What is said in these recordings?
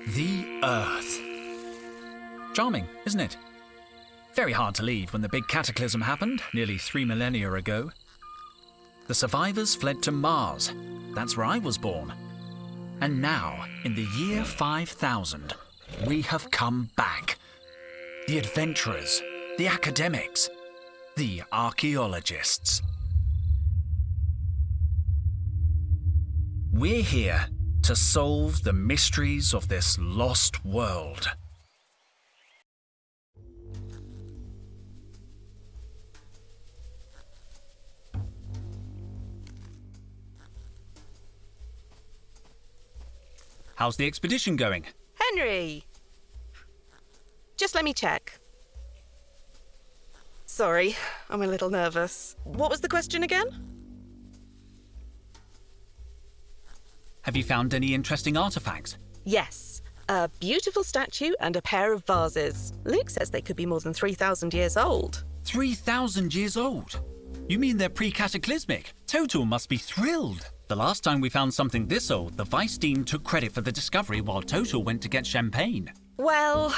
The Earth. Charming, isn't it? Very hard to leave when the big cataclysm happened nearly 3 millennia ago. The survivors fled to Mars. That's where I was born. And now, in the year 5000, we have come back. The adventurers, the academics, the archaeologists. We're here to solve the mysteries of this lost world. How's the expedition going? Henry! Just let me check. Sorry, I'm a little nervous. What was the question again? Have you found any interesting artifacts? Yes. A beautiful statue and a pair of vases. Luke says they could be more than 3,000 years old. 3,000 years old? You mean they're pre-cataclysmic? Total must be thrilled. The last time we found something this old, the Vice Dean took credit for the discovery while Total went to get champagne. Well,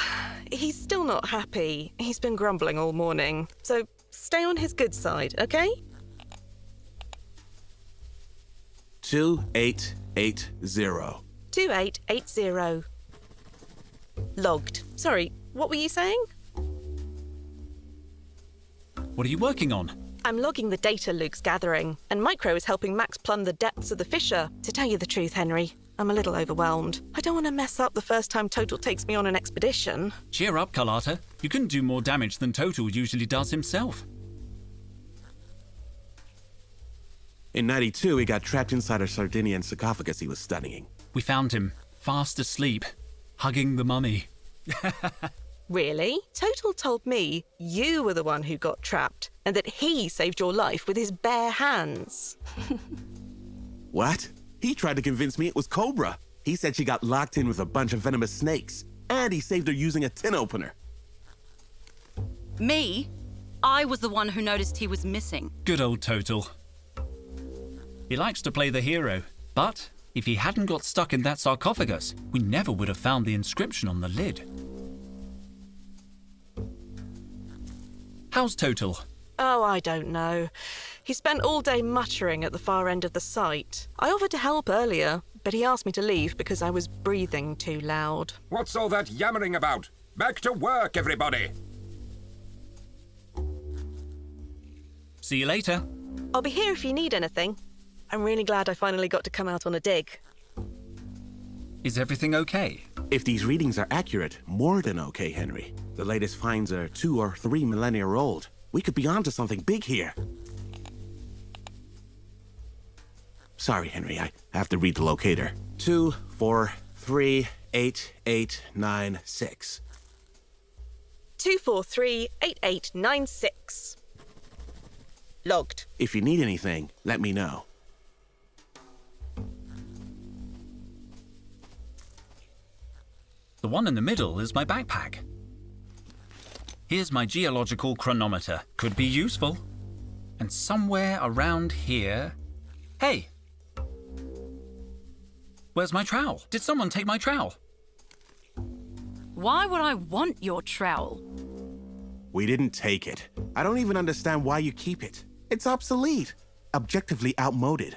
he's still not happy. He's been grumbling all morning. So stay on his good side, okay? 2880. 2880. Logged. Sorry, what were you saying? What are you working on? I'm logging the data Luke's gathering, and Micro is helping Max plumb the depths of the fissure. To tell you the truth, Henry, I'm a little overwhelmed. I don't want to mess up the first time Total takes me on an expedition. Cheer up, Carlotta. You couldn't do more damage than Total usually does himself. In 92, he got trapped inside a Sardinian sarcophagus he was studying. We found him, fast asleep, hugging the mummy. Really? Total told me you were the one who got trapped, and that he saved your life with his bare hands. What? He tried to convince me it was Cobra. He said she got locked in with a bunch of venomous snakes, and he saved her using a tin opener. Me? I was the one who noticed he was missing. Good old Total. He likes to play the hero, but if he hadn't got stuck in that sarcophagus, we never would have found the inscription on the lid. How's Total? Oh, I don't know. He spent all day muttering at the far end of the site. I offered to help earlier, but he asked me to leave because I was breathing too loud. What's all that yammering about? Back to work, everybody! See you later. I'll be here if you need anything. I'm really glad I finally got to come out on a dig. Is everything okay? If these readings are accurate, more than okay, Henry. The latest finds are 2 or 3 millennia old. We could be onto something big here. Sorry, Henry, I have to read the locator. 2438896. 2438896. Logged. If you need anything, let me know. The one in the middle is my backpack. Here's my geological chronometer. Could be useful. And somewhere around here... Hey! Where's my trowel? Did someone take my trowel? Why would I want your trowel? We didn't take it. I don't even understand why you keep it. It's obsolete. Objectively outmoded.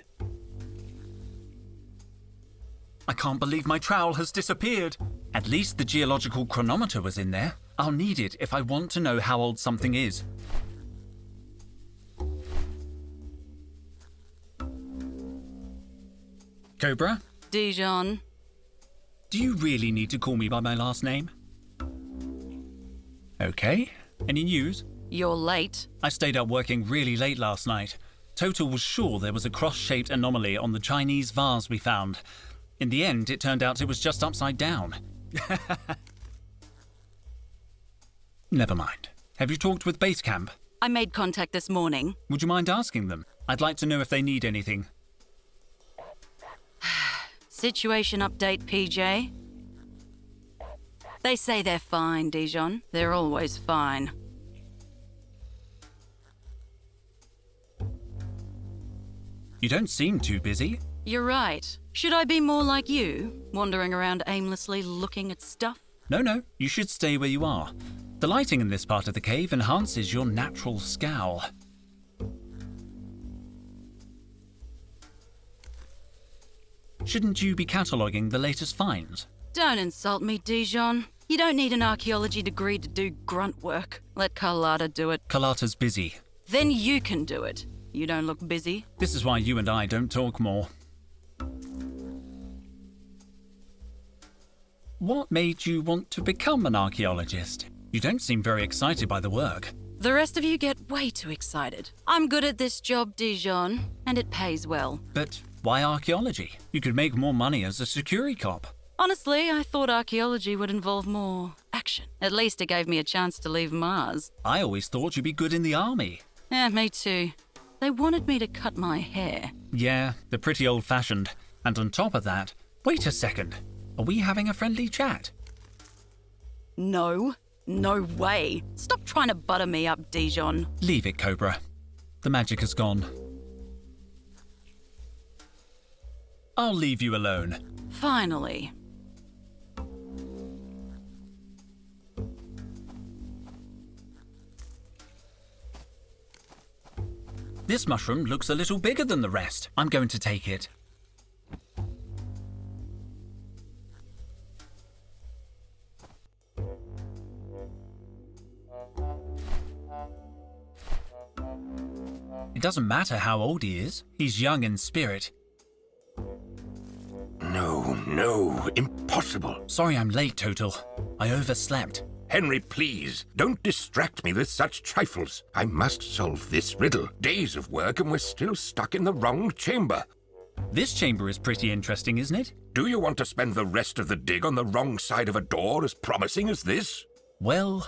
I can't believe my trowel has disappeared. At least the geological chronometer was in there. I'll need it if I want to know how old something is. Cobra? Dijon. Do you really need to call me by my last name? Okay. Any news? You're late. I stayed up working really late last night. Total was sure there was a cross-shaped anomaly on the Chinese vase we found. In the end, it turned out it was just upside down. Never mind. Have you talked with Base Camp? I made contact this morning. Would you mind asking them? I'd like to know if they need anything. Situation update, PJ. They say they're fine, Dijon. They're always fine. You don't seem too busy. You're right. Should I be more like you, wandering around aimlessly looking at stuff? No, you should stay where you are. The lighting in this part of the cave enhances your natural scowl. Shouldn't you be cataloguing the latest finds? Don't insult me, Dijon. You don't need an archaeology degree to do grunt work. Let Carlotta do it. Carlotta's busy. Then you can do it. You don't look busy. This is why you and I don't talk more. What made you want to become an archaeologist? You don't seem very excited by the work. The rest of you get way too excited. I'm good at this job, Dijon, and it pays well. But why archaeology? You could make more money as a security cop. Honestly, I thought archaeology would involve more action. At least it gave me a chance to leave Mars. I always thought you'd be good in the army. Me too. They wanted me to cut my hair. Yeah, they're pretty old-fashioned. And on top of that, wait a second. Are we having a friendly chat? No way. Stop trying to butter me up, Dijon. Leave it, Cobra. The magic has gone. I'll leave you alone. Finally. This mushroom looks a little bigger than the rest. I'm going to take it. It doesn't matter how old he is. He's young in spirit. No, impossible. Sorry I'm late, Total. I overslept. Henry, please, don't distract me with such trifles. I must solve this riddle. Days of work and we're still stuck in the wrong chamber. This chamber is pretty interesting, isn't it? Do you want to spend the rest of the dig on the wrong side of a door as promising as this? Well...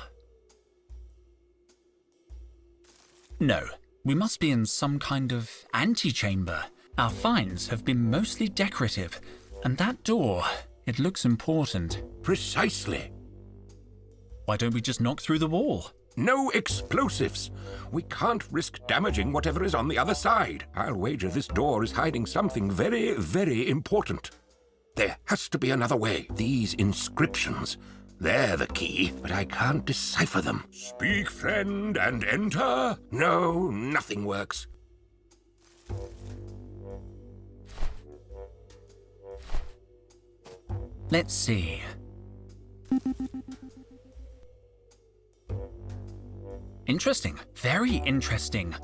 no. We must be in some kind of antechamber. Our finds have been mostly decorative. And that door, it looks important. Precisely. Why don't we just knock through the wall? No explosives. We can't risk damaging whatever is on the other side. I'll wager this door is hiding something very, very important. There has to be another way. These inscriptions, they're the key, but I can't decipher them. Speak, friend, and enter? No, nothing works. Let's see. Interesting. Very interesting.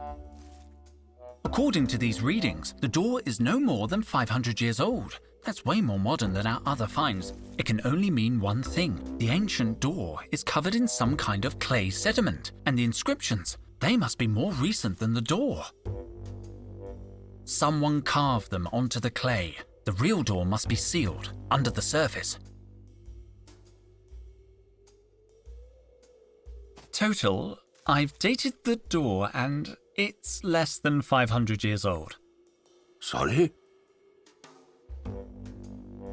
According to these readings, the door is no more than 500 years old. That's way more modern than our other finds. It can only mean one thing. The ancient door is covered in some kind of clay sediment, and the inscriptions, they must be more recent than the door. Someone carved them onto the clay. The real door must be sealed, under the surface. Total, I've dated the door and it's less than 500 years old. Sorry?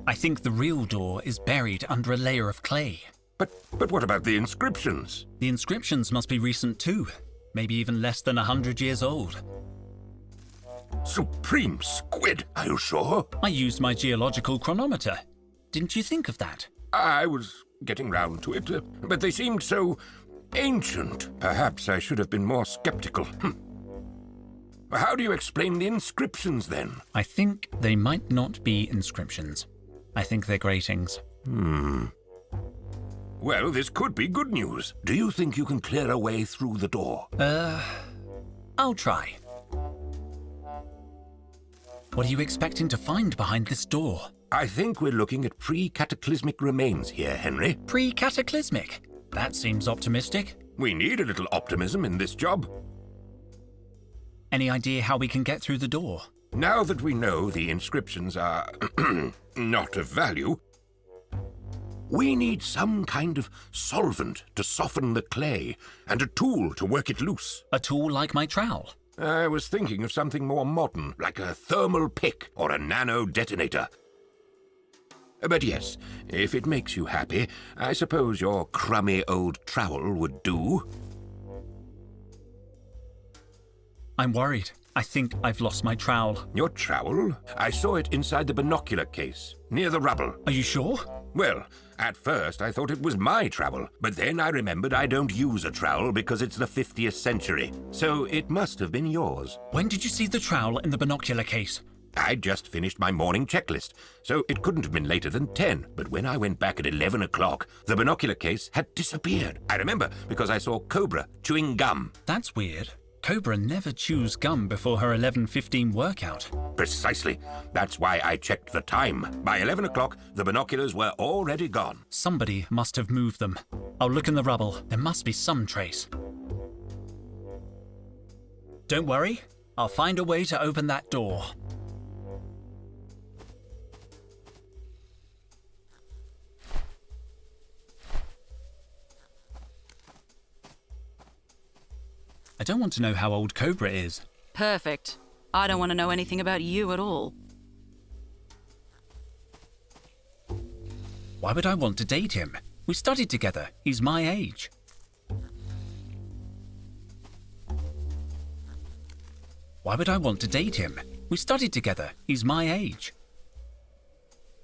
I think the real door is buried under a layer of clay. But what about the inscriptions? The inscriptions must be recent too, maybe even less than 100 years old. Supreme squid, are you sure? I used my geological chronometer. Didn't you think of that? I was getting round to it, but they seemed so ancient. Perhaps I should have been more skeptical. How do you explain the inscriptions then? I think they might not be inscriptions. I think they're gratings. Well, this could be good news. Do you think you can clear a way through the door? I'll try. What are you expecting to find behind this door? I think we're looking at pre-cataclysmic remains here, Henry. Pre-cataclysmic? That seems optimistic. We need a little optimism in this job. Any idea how we can get through the door? Now that we know the inscriptions are not of value, we need some kind of solvent to soften the clay and a tool to work it loose. A tool like my trowel? I was thinking of something more modern, like a thermal pick or a nano detonator. But yes, if it makes you happy, I suppose your crummy old trowel would do. I'm worried. I think I've lost my trowel. Your trowel? I saw it inside the binocular case, near the rubble. Are you sure? Well, at first I thought it was my trowel, but then I remembered I don't use a trowel because it's the 50th century. So it must have been yours. When did you see the trowel in the binocular case? I'd just finished my morning checklist, so it couldn't have been later than 10. But when I went back at 11 o'clock, the binocular case had disappeared. I remember because I saw Cobra chewing gum. That's weird. Cobra never chews gum before her 11:15 workout. Precisely. That's why I checked the time. By 11 o'clock, the binoculars were already gone. Somebody must have moved them. I'll look in the rubble. There must be some trace. Don't worry. I'll find a way to open that door. I don't want to know how old Cobra is. Perfect. I don't want to know anything about you at all. Why would I want to date him? We studied together. He's my age. Why would I want to date him? We studied together. He's my age.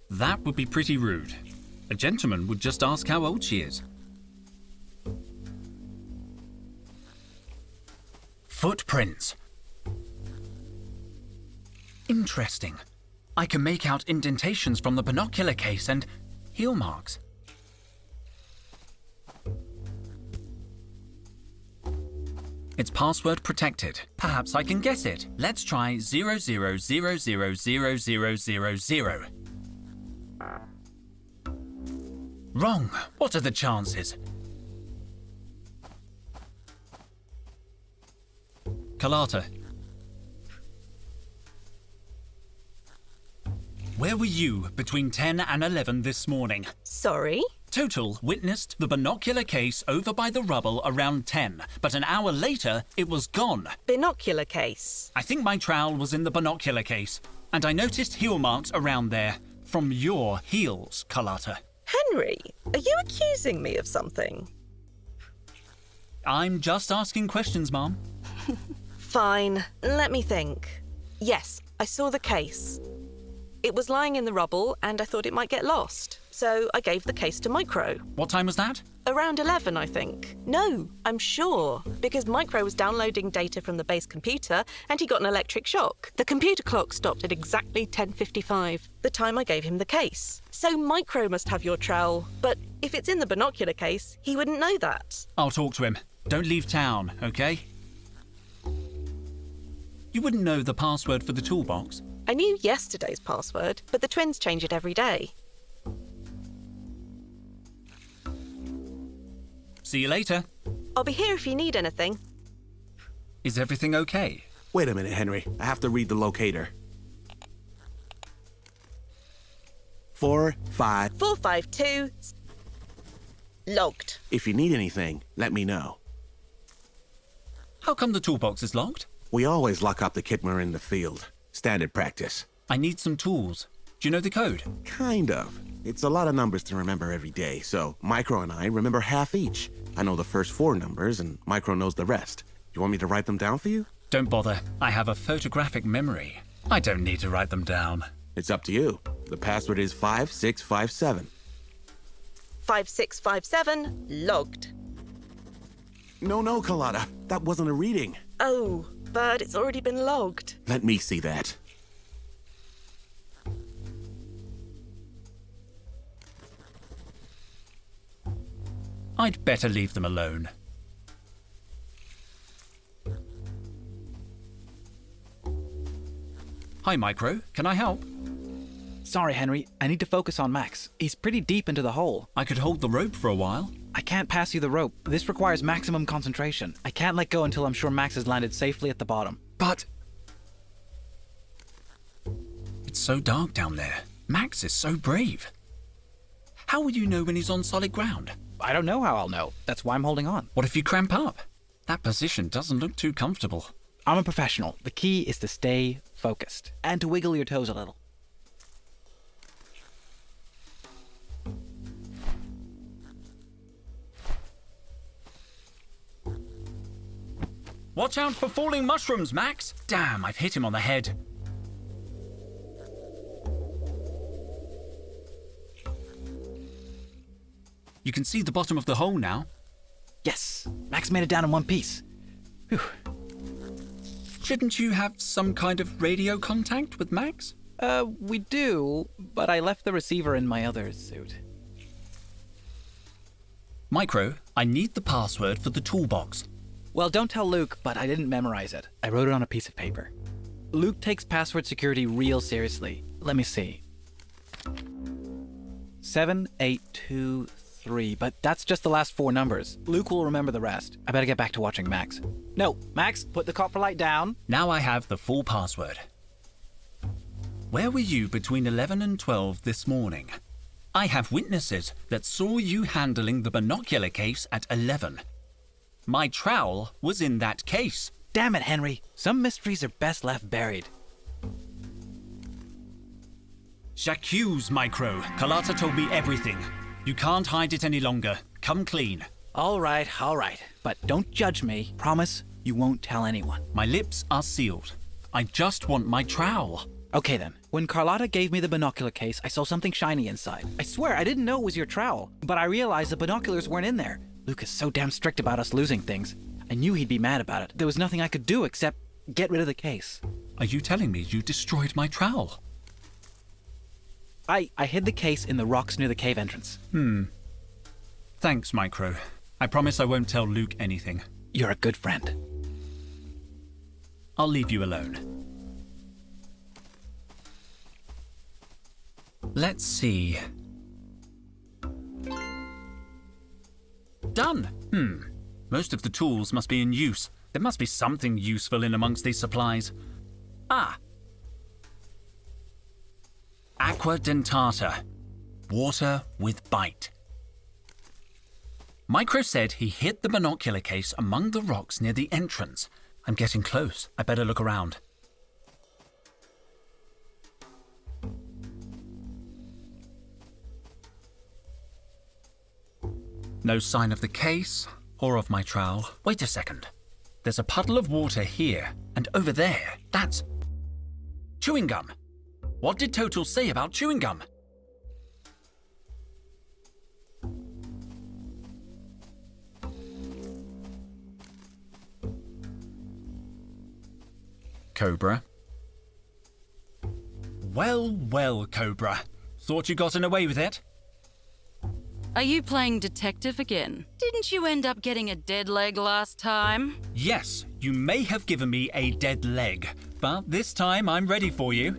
That would be pretty rude. A gentleman would just ask how old she is. Footprints. Interesting. I can make out indentations from the binocular case and heel marks. It's password protected. Perhaps I can guess it. Let's try 00000000. Wrong. What are the chances? Carlotta. Where were you between 10 and 11 this morning? Sorry? Total witnessed the binocular case over by the rubble around 10, but an hour later it was gone. Binocular case. I think my trowel was in the binocular case, and I noticed heel marks around there from your heels, Carlotta. Henry, are you accusing me of something? I'm just asking questions, Mom. Fine, let me think. Yes, I saw the case. It was lying in the rubble and I thought it might get lost. So I gave the case to Micro. What time was that? Around 11, I think. No, I'm sure. Because Micro was downloading data from the base computer and he got an electric shock. The computer clock stopped at exactly 10:55, the time I gave him the case. So Micro must have your trowel. But if it's in the binocular case, he wouldn't know that. I'll talk to him. Don't leave town, okay? You wouldn't know the password for the toolbox? I knew yesterday's password, but the twins change it every day. See you later. I'll be here if you need anything. Is everything okay? Wait a minute, Henry. I have to read the locator. 4-5. 452. Logged. If you need anything, let me know. How come the toolbox is locked? We always lock up the kit when we're in the field. Standard practice. I need some tools. Do you know the code? Kind of. It's a lot of numbers to remember every day, so Micro and I remember half each. I know the first 4 numbers, and Micro knows the rest. You want me to write them down for you? Don't bother. I have a photographic memory. I don't need to write them down. It's up to you. The password is 5657. 5657. Logged. No, Carlotta. That wasn't a reading. Oh, but it's already been logged. Let me see that. I'd better leave them alone. Hi, Micro. Can I help? Sorry, Henry. I need to focus on Max. He's pretty deep into the hole. I could hold the rope for a while. I can't pass you the rope. This requires maximum concentration. I can't let go until I'm sure Max has landed safely at the bottom. But... it's so dark down there. Max is so brave. How will you know when he's on solid ground? I don't know how I'll know. That's why I'm holding on. What if you cramp up? That position doesn't look too comfortable. I'm a professional. The key is to stay focused and to wiggle your toes a little. Watch out for falling mushrooms, Max! Damn, I've hit him on the head. You can see the bottom of the hole now. Yes, Max made it down in one piece. Whew. Shouldn't you have some kind of radio contact with Max? We do, but I left the receiver in my other suit. Micro, I need the password for the toolbox. Well, don't tell Luke, but I didn't memorize it. I wrote it on a piece of paper. Luke takes password security real seriously. Let me see. 7823, but that's just the last 4 numbers. Luke will remember the rest. I better get back to watching Max. No, Max, put the copper light down. Now I have the full password. Where were you between 11 and 12 this morning? I have witnesses that saw you handling the binocular case at 11. My trowel was in that case. Damn it, Henry. Some mysteries are best left buried. J'accuse, Micro. Carlotta told me everything. You can't hide it any longer. Come clean. All right. But don't judge me. Promise you won't tell anyone. My lips are sealed. I just want my trowel. Okay then. When Carlotta gave me the binocular case, I saw something shiny inside. I swear I didn't know it was your trowel, but I realized the binoculars weren't in there. Luke is so damn strict about us losing things. I knew he'd be mad about it. There was nothing I could do except get rid of the case. Are you telling me you destroyed my trowel? I hid the case in the rocks near the cave entrance. Thanks, Micro. I promise I won't tell Luke anything. You're a good friend. I'll leave you alone. Let's see. Done. Most of the tools must be in use. There must be something useful in amongst these supplies. Ah. Aqua dentata. Water with bite. Micro said he hid the binocular case among the rocks near the entrance. I'm getting close. I better look around. No sign of the case or of my trowel. Wait a second. There's a puddle of water here and over there. That's chewing gum. What did Total say about chewing gum? Cobra. Well, Cobra. Thought you gotten away with it? Are you playing detective again? Didn't you end up getting a dead leg last time? Yes, you may have given me a dead leg, but this time I'm ready for you.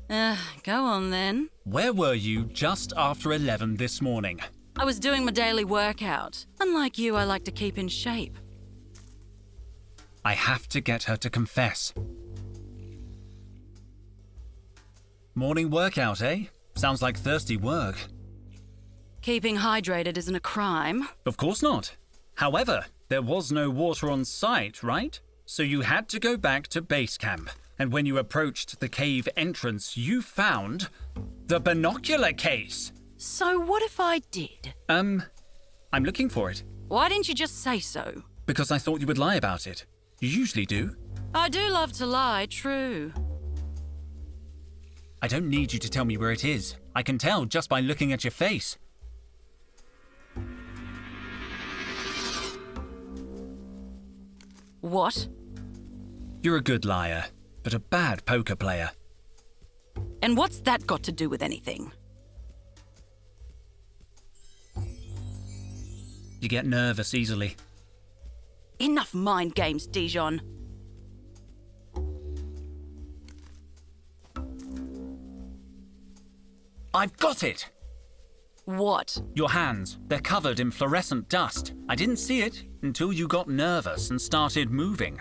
Go on then. Where were you just after 11 this morning? I was doing my daily workout. Unlike you, I like to keep in shape. I have to get her to confess. Morning workout, eh? Sounds like thirsty work. Keeping hydrated isn't a crime. Of course not. However, there was no water on site, right? So you had to go back to base camp. And when you approached the cave entrance, you found the binocular case. So what if I did? I'm looking for it. Why didn't you just say so? Because I thought you would lie about it. You usually do. I do love to lie, true. I don't need you to tell me where it is. I can tell just by looking at your face. What? You're a good liar, but a bad poker player. And what's that got to do with anything? You get nervous easily. Enough mind games, Dijon. I've got it! What? Your hands. They're covered in fluorescent dust. I didn't see it until you got nervous and started moving.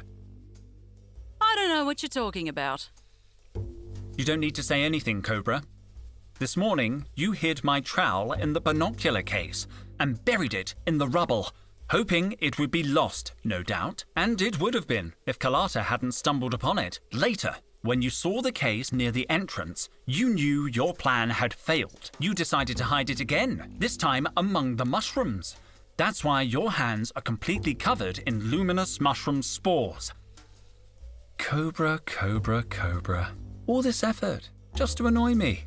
I don't know what you're talking about. You don't need to say anything, Cobra. This morning, you hid my trowel in the binocular case and buried it in the rubble, hoping it would be lost, no doubt. And it would have been if Carlotta hadn't stumbled upon it. Later, when you saw the case near the entrance, you knew your plan had failed. You decided to hide it again, this time among the mushrooms. That's why your hands are completely covered in luminous mushroom spores. Cobra, cobra, cobra. All this effort just to annoy me.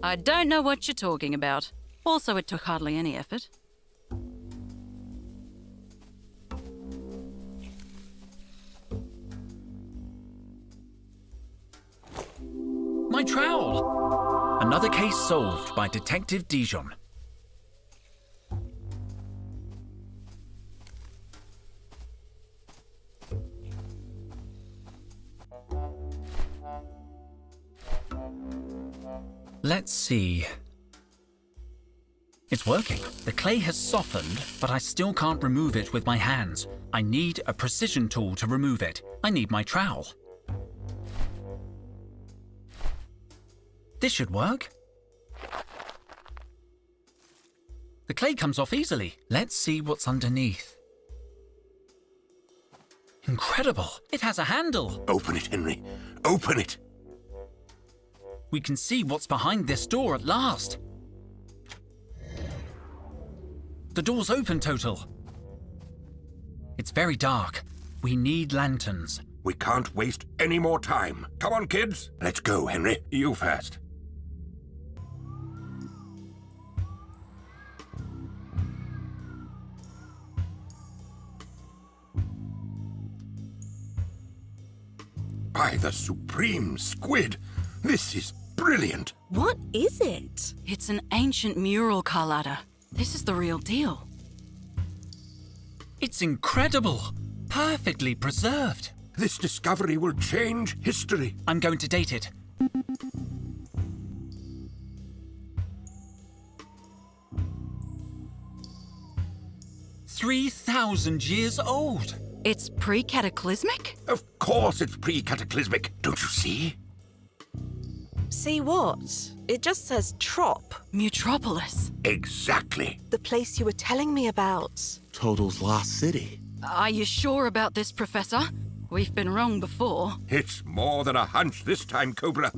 I don't know what you're talking about. Also, it took hardly any effort. My trowel! Another case solved by Detective Dijon. Let's see. It's working. The clay has softened, but I still can't remove it with my hands. I need a precision tool to remove it. I need my trowel. This should work. The clay comes off easily. Let's see what's underneath. Incredible! It has a handle! Open it, Henry. Open it! We can see what's behind this door at last. The door's open, Total. It's very dark. We need lanterns. We can't waste any more time. Come on, kids. Let's go, Henry. You first. By the supreme squid! This is brilliant! What is it? It's an ancient mural, Carlotta. This is the real deal. It's incredible! Perfectly preserved. This discovery will change history. I'm going to date it. $3,000 old! It's pre-cataclysmic? Of course it's pre-cataclysmic. Don't you see? See what? It just says Trop, Mutropolis. Exactly. the place you were telling me about. Total's lost city. Are you sure about this, Professor? We've been wrong before. It's more than a hunch this time, Cobra.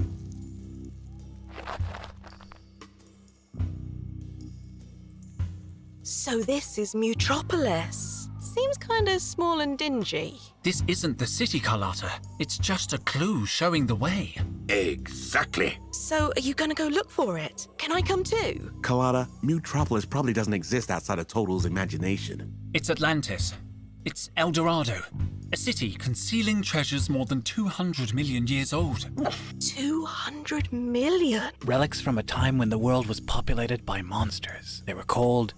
So this is Mutropolis. Seems kind of small and dingy. This isn't the city, Carlotta. It's just a clue showing the way. Exactly. So are you gonna go look for it? Can I come too? Colada, Mutropolis probably doesn't exist outside of Total's imagination. It's Atlantis. It's El Dorado. A city concealing treasures more than 200 million years old. 200 million? Relics from a time when the world was populated by monsters. They were called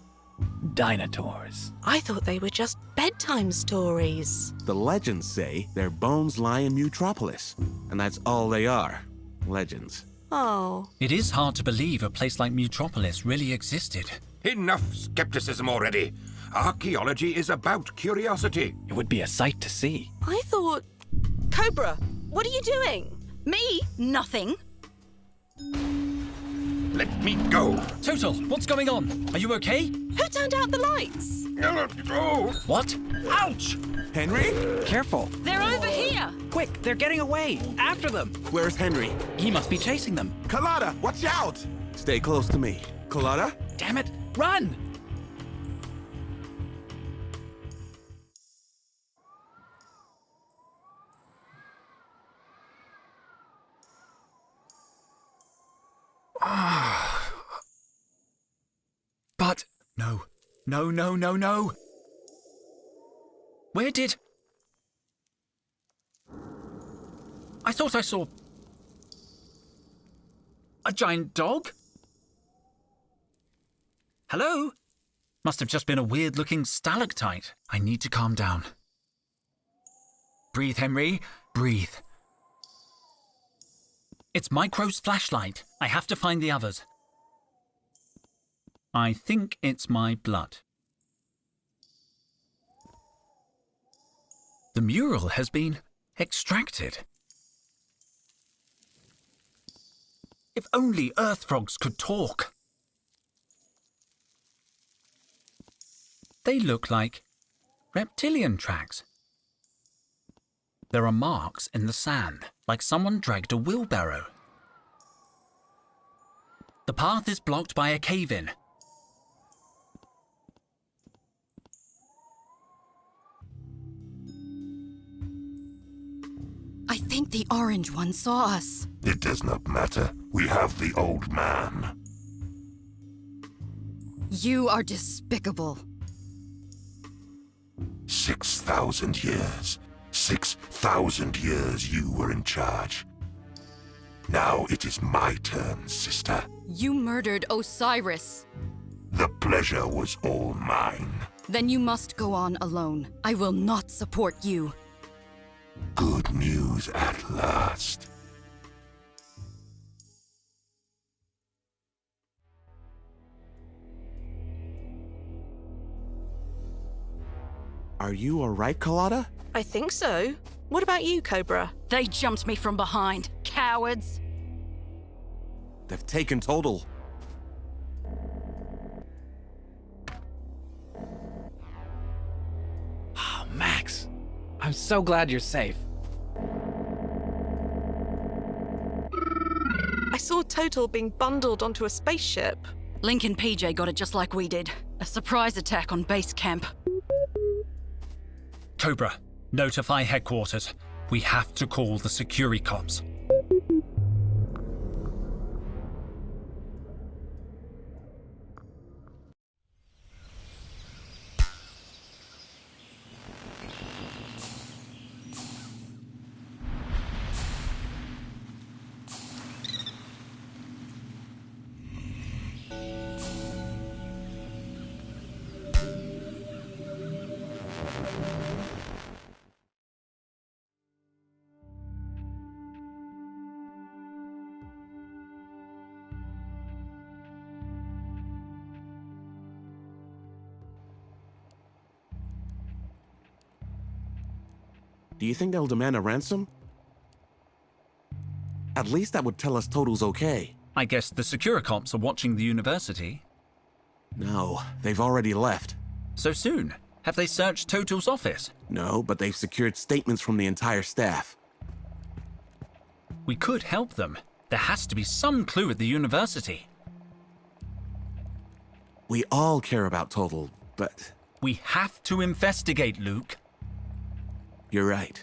Dinotaurs. I thought they were just bedtime stories. The legends say their bones lie in Mutropolis, and that's all they are. Legends. Oh. It is hard to believe a place like Mutropolis really existed. Enough skepticism already. Archaeology is about curiosity. It would be a sight to see. I thought... Cobra, what are you doing? Me? Nothing. Let me go. Total, what's going on? Are you okay? Who turned out the lights? Oh. What? Ouch! Henry? Careful. They're over here. Quick, they're getting away. After them. Where's Henry? He must be chasing them. Colada, watch out! Stay close to me. Colada? Damn it, run! But no. No, no, no, no. Where did... I thought I saw... a giant dog? Hello? Must have just been a weird-looking stalactite. I need to calm down. Breathe, Henry. Breathe. It's Micro's flashlight. I have to find the others. I think it's my blood. The mural has been extracted. If only earth frogs could talk. They look like reptilian tracks. There are marks in the sand, like someone dragged a wheelbarrow. The path is blocked by a cave-in. think the orange one saw us. It does not matter. We have the old man. You are despicable. 6,000 years. 6,000 years you were in charge. Now it is my turn, sister. You murdered Osiris. The pleasure was all mine. Then you must go on alone. I will not support you. Good news at last. Are you alright, Carlotta? I think so. What about you, Cobra? They jumped me from behind. Cowards. They've taken Total. Oh, Max. I'm so glad you're safe. I saw Total being bundled onto a spaceship. Link and PJ got it just like we did. A surprise attack on base camp. Cobra, notify headquarters. We have to call the security cops. Do you think they'll demand a ransom? At least that would tell us Total's okay. I guess the Securicops are watching the university. No, they've already left. So soon? Have they searched Total's office? No, but they've secured statements from the entire staff. We could help them. There has to be some clue at the university. We all care about Total, but... We have to investigate, Luke. You're right.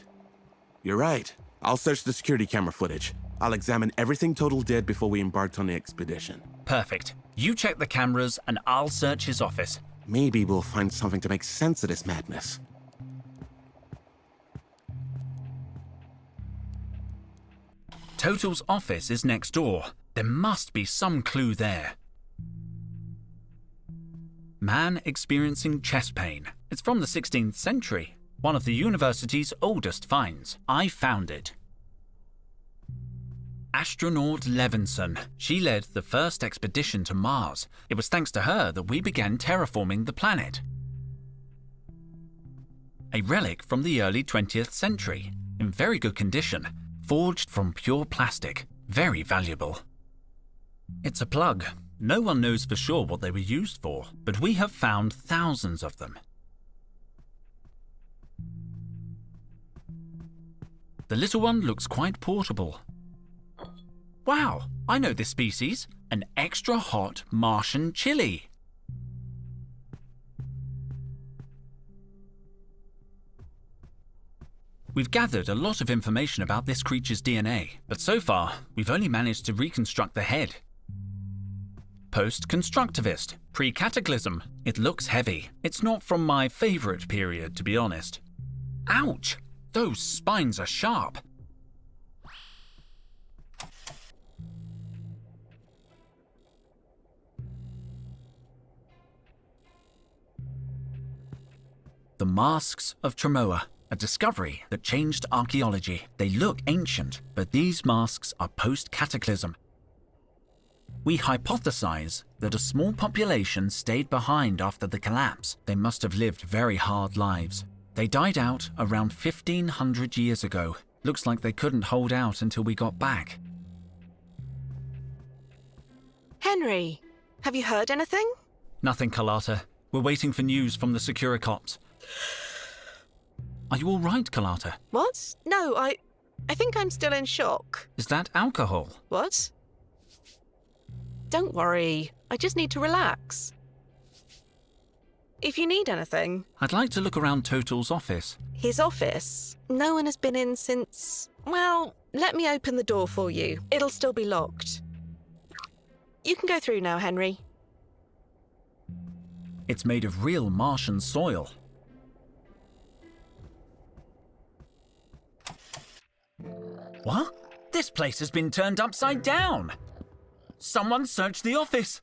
You're right. I'll search the security camera footage. I'll examine everything Total did before we embarked on the expedition. Perfect. You check the cameras and I'll search his office. Maybe we'll find something to make sense of this madness. Total's office is next door. There must be some clue there. Man experiencing chest pain. It's from the 16th century. One of the university's oldest finds. I found it. Astronaut Levinson. She led the first expedition to Mars. It was thanks to her that we began terraforming the planet. A relic from the early 20th century. In very good condition. Forged from pure plastic. Very valuable. It's a plug. No one knows for sure what they were used for, but we have found thousands of them. The little one looks quite portable. Wow, I know this species. An extra hot Martian chili. We've gathered a lot of information about this creature's DNA, but so far, we've only managed to reconstruct the head. Post-constructivist, pre-cataclysm. It looks heavy. It's not from my favorite period, to be honest. Ouch! Those spines are sharp. The Masks of Tremoa, a discovery that changed archaeology. They look ancient, but these masks are post-cataclysm. We hypothesize that a small population stayed behind after the collapse. They must have lived very hard lives. They died out around 1,500 years ago. Looks like they couldn't hold out until we got back. Henry, have you heard anything? Nothing, Carlotta. We're waiting for news from the Securicops. Are you all right, Carlotta? What? No, I think I'm still in shock. Is that alcohol? What? Don't worry. I just need to relax. if you need anything. I'd like to look around Total's office. His office? No one has been in since... Well, let me open the door for you. It'll still be locked. You can go through now, Henry. It's made of real Martian soil. What? This place has been turned upside down. Someone searched the office.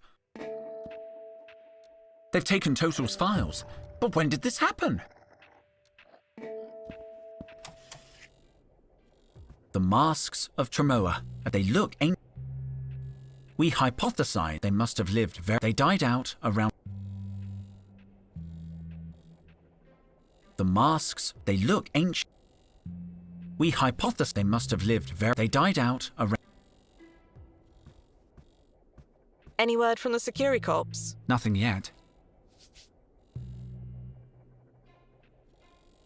They've taken Total's files. But when did this happen? The masks of Tremoa. They look ancient. We hypothesize they must have lived They died out around... The masks, they look ancient. We hypothesize they must have lived They died out around... Any word from the Security Corps? Nothing yet.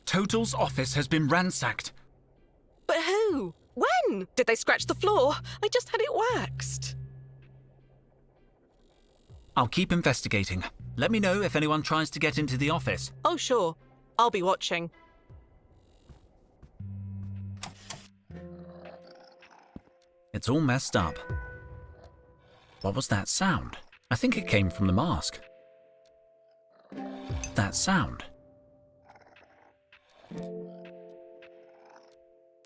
Total's office has been ransacked. But who? When? Did they scratch the floor? I just had it waxed. I'll keep investigating. Let me know if anyone tries to get into the office. Oh, sure. I'll be watching. It's all messed up. What was that sound? I think it came from the mask. That sound.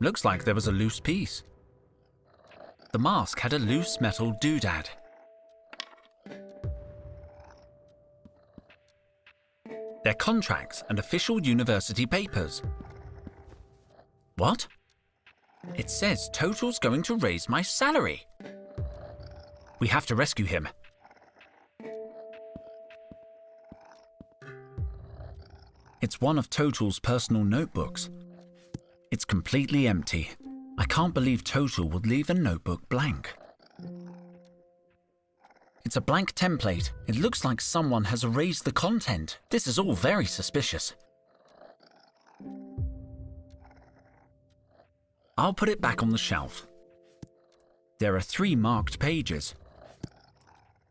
Looks like there was a loose piece. The mask had a loose metal doodad. Their contracts and official university papers. What? It says Total's going to raise my salary. We have to rescue him. It's one of Total's personal notebooks. It's completely empty. I can't believe Total would leave a notebook blank. It's a blank template. It looks like someone has erased the content. This is all very suspicious. I'll put it back on the shelf. There are 3 marked pages.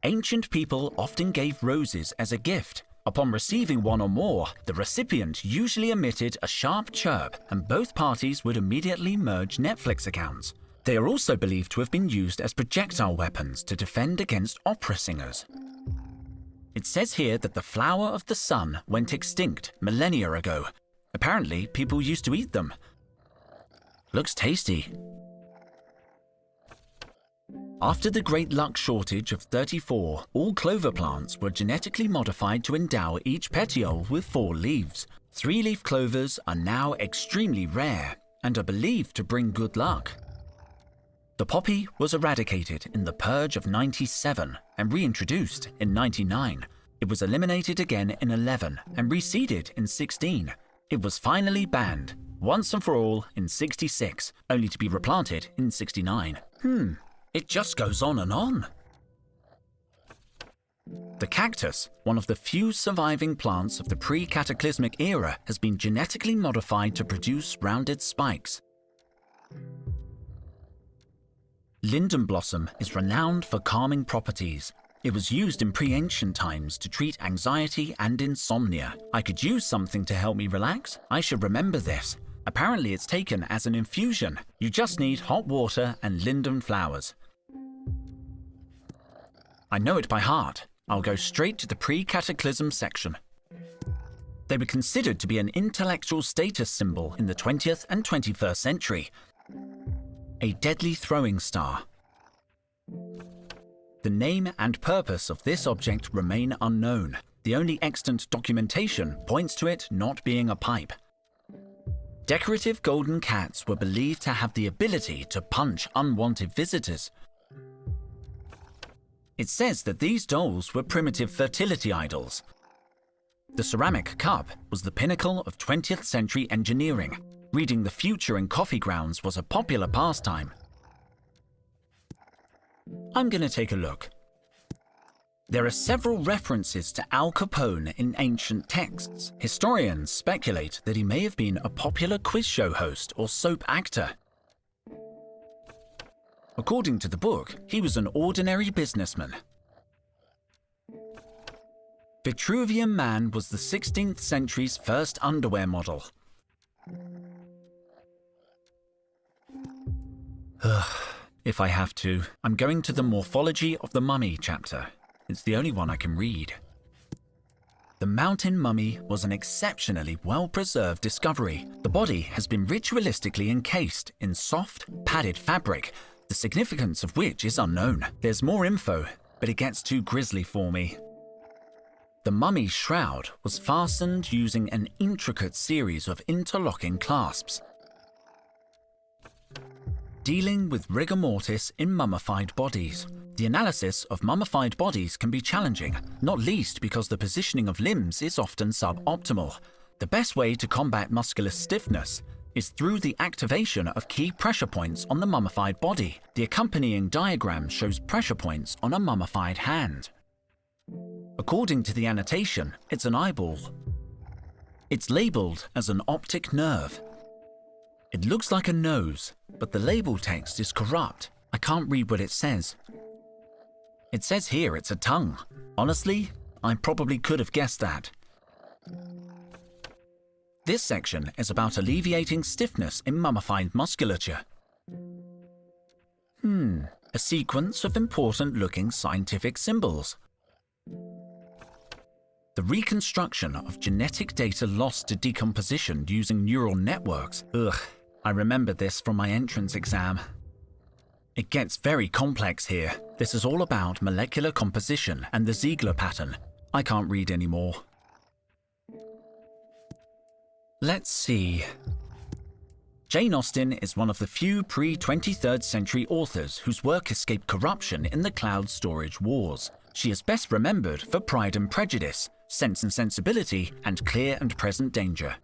Ancient people often gave roses as a gift. Upon receiving one or more, the recipient usually emitted a sharp chirp, and both parties would immediately merge Netflix accounts. They are also believed to have been used as projectile weapons to defend against opera singers. It says here that the flower of the sun went extinct millennia ago. Apparently, people used to eat them. Looks tasty. After the great luck shortage of 34, all clover plants were genetically modified to endow each petiole with 4 leaves. 3-leaf clovers are now extremely rare and are believed to bring good luck. The poppy was eradicated in the Purge of 97 and reintroduced in 99. It was eliminated again in 11 and reseeded in 16. It was finally banned, once and for all, in 66, only to be replanted in 69. It just goes on and on. The cactus, one of the few surviving plants of the pre-cataclysmic era, has been genetically modified to produce rounded spikes. Linden blossom is renowned for calming properties. It was used in pre-ancient times to treat anxiety and insomnia. I could use something to help me relax. I should remember this. Apparently it's taken as an infusion. You just need hot water and linden flowers. I know it by heart. I'll go straight to the pre-cataclysm section. They were considered to be an intellectual status symbol in the 20th and 21st century. A deadly throwing star. The name and purpose of this object remain unknown. The only extant documentation points to it not being a pipe. Decorative golden cats were believed to have the ability to punch unwanted visitors. It says that these dolls were primitive fertility idols. The ceramic cup was the pinnacle of 20th century engineering. Reading the future in coffee grounds was a popular pastime. I'm going to take a look. There are several references to Al Capone in ancient texts. Historians speculate that he may have been a popular quiz show host or soap actor. According to the book, he was an ordinary businessman. Vitruvian Man was the 16th century's first underwear model. If I have to, I'm going to the Morphology of the Mummy chapter. It's the only one I can read. The mountain mummy was an exceptionally well-preserved discovery. The body has been ritualistically encased in soft, padded fabric, the significance of which is unknown. There's more info, but it gets too grisly for me. The mummy's shroud was fastened using an intricate series of interlocking clasps. Dealing with rigor mortis in mummified bodies. The analysis of mummified bodies can be challenging, not least because the positioning of limbs is often suboptimal. The best way to combat muscular stiffness is through the activation of key pressure points on the mummified body. The accompanying diagram shows pressure points on a mummified hand. According to the annotation, it's an eyeball. It's labelled as an optic nerve. It looks like a nose, but the label text is corrupt. I can't read what it says. It says here it's a tongue. Honestly, I probably could have guessed that. This section is about alleviating stiffness in mummified musculature. A sequence of important-looking scientific symbols. The reconstruction of genetic data lost to decomposition using neural networks. I remember this from my entrance exam. It gets very complex here. This is all about molecular composition and the Ziegler pattern. I can't read anymore. Let's see. Jane Austen is one of the few pre-23rd century authors whose work escaped corruption in the cloud storage wars. She is best remembered for Pride and Prejudice, Sense and Sensibility, and Clear and Present Danger.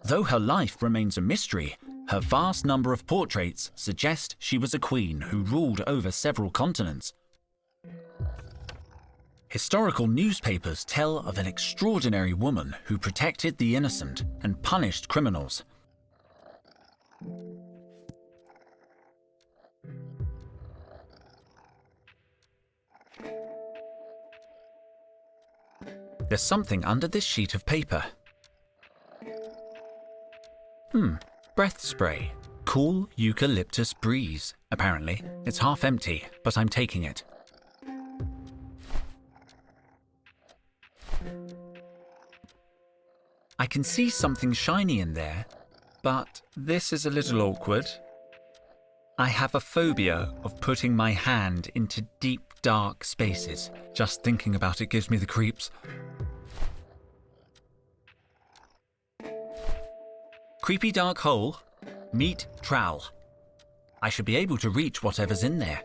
Though her life remains a mystery, her vast number of portraits suggest she was a queen who ruled over several continents. Historical newspapers tell of an extraordinary woman who protected the innocent and punished criminals. There's something under this sheet of paper. Breath spray. Cool eucalyptus breeze, apparently. It's half empty, but I'm taking it. I can see something shiny in there, but this is a little awkward. I have a phobia of putting my hand into deep, dark spaces. Just thinking about it gives me the creeps. Creepy dark hole. Meet trowel. I should be able to reach whatever's in there.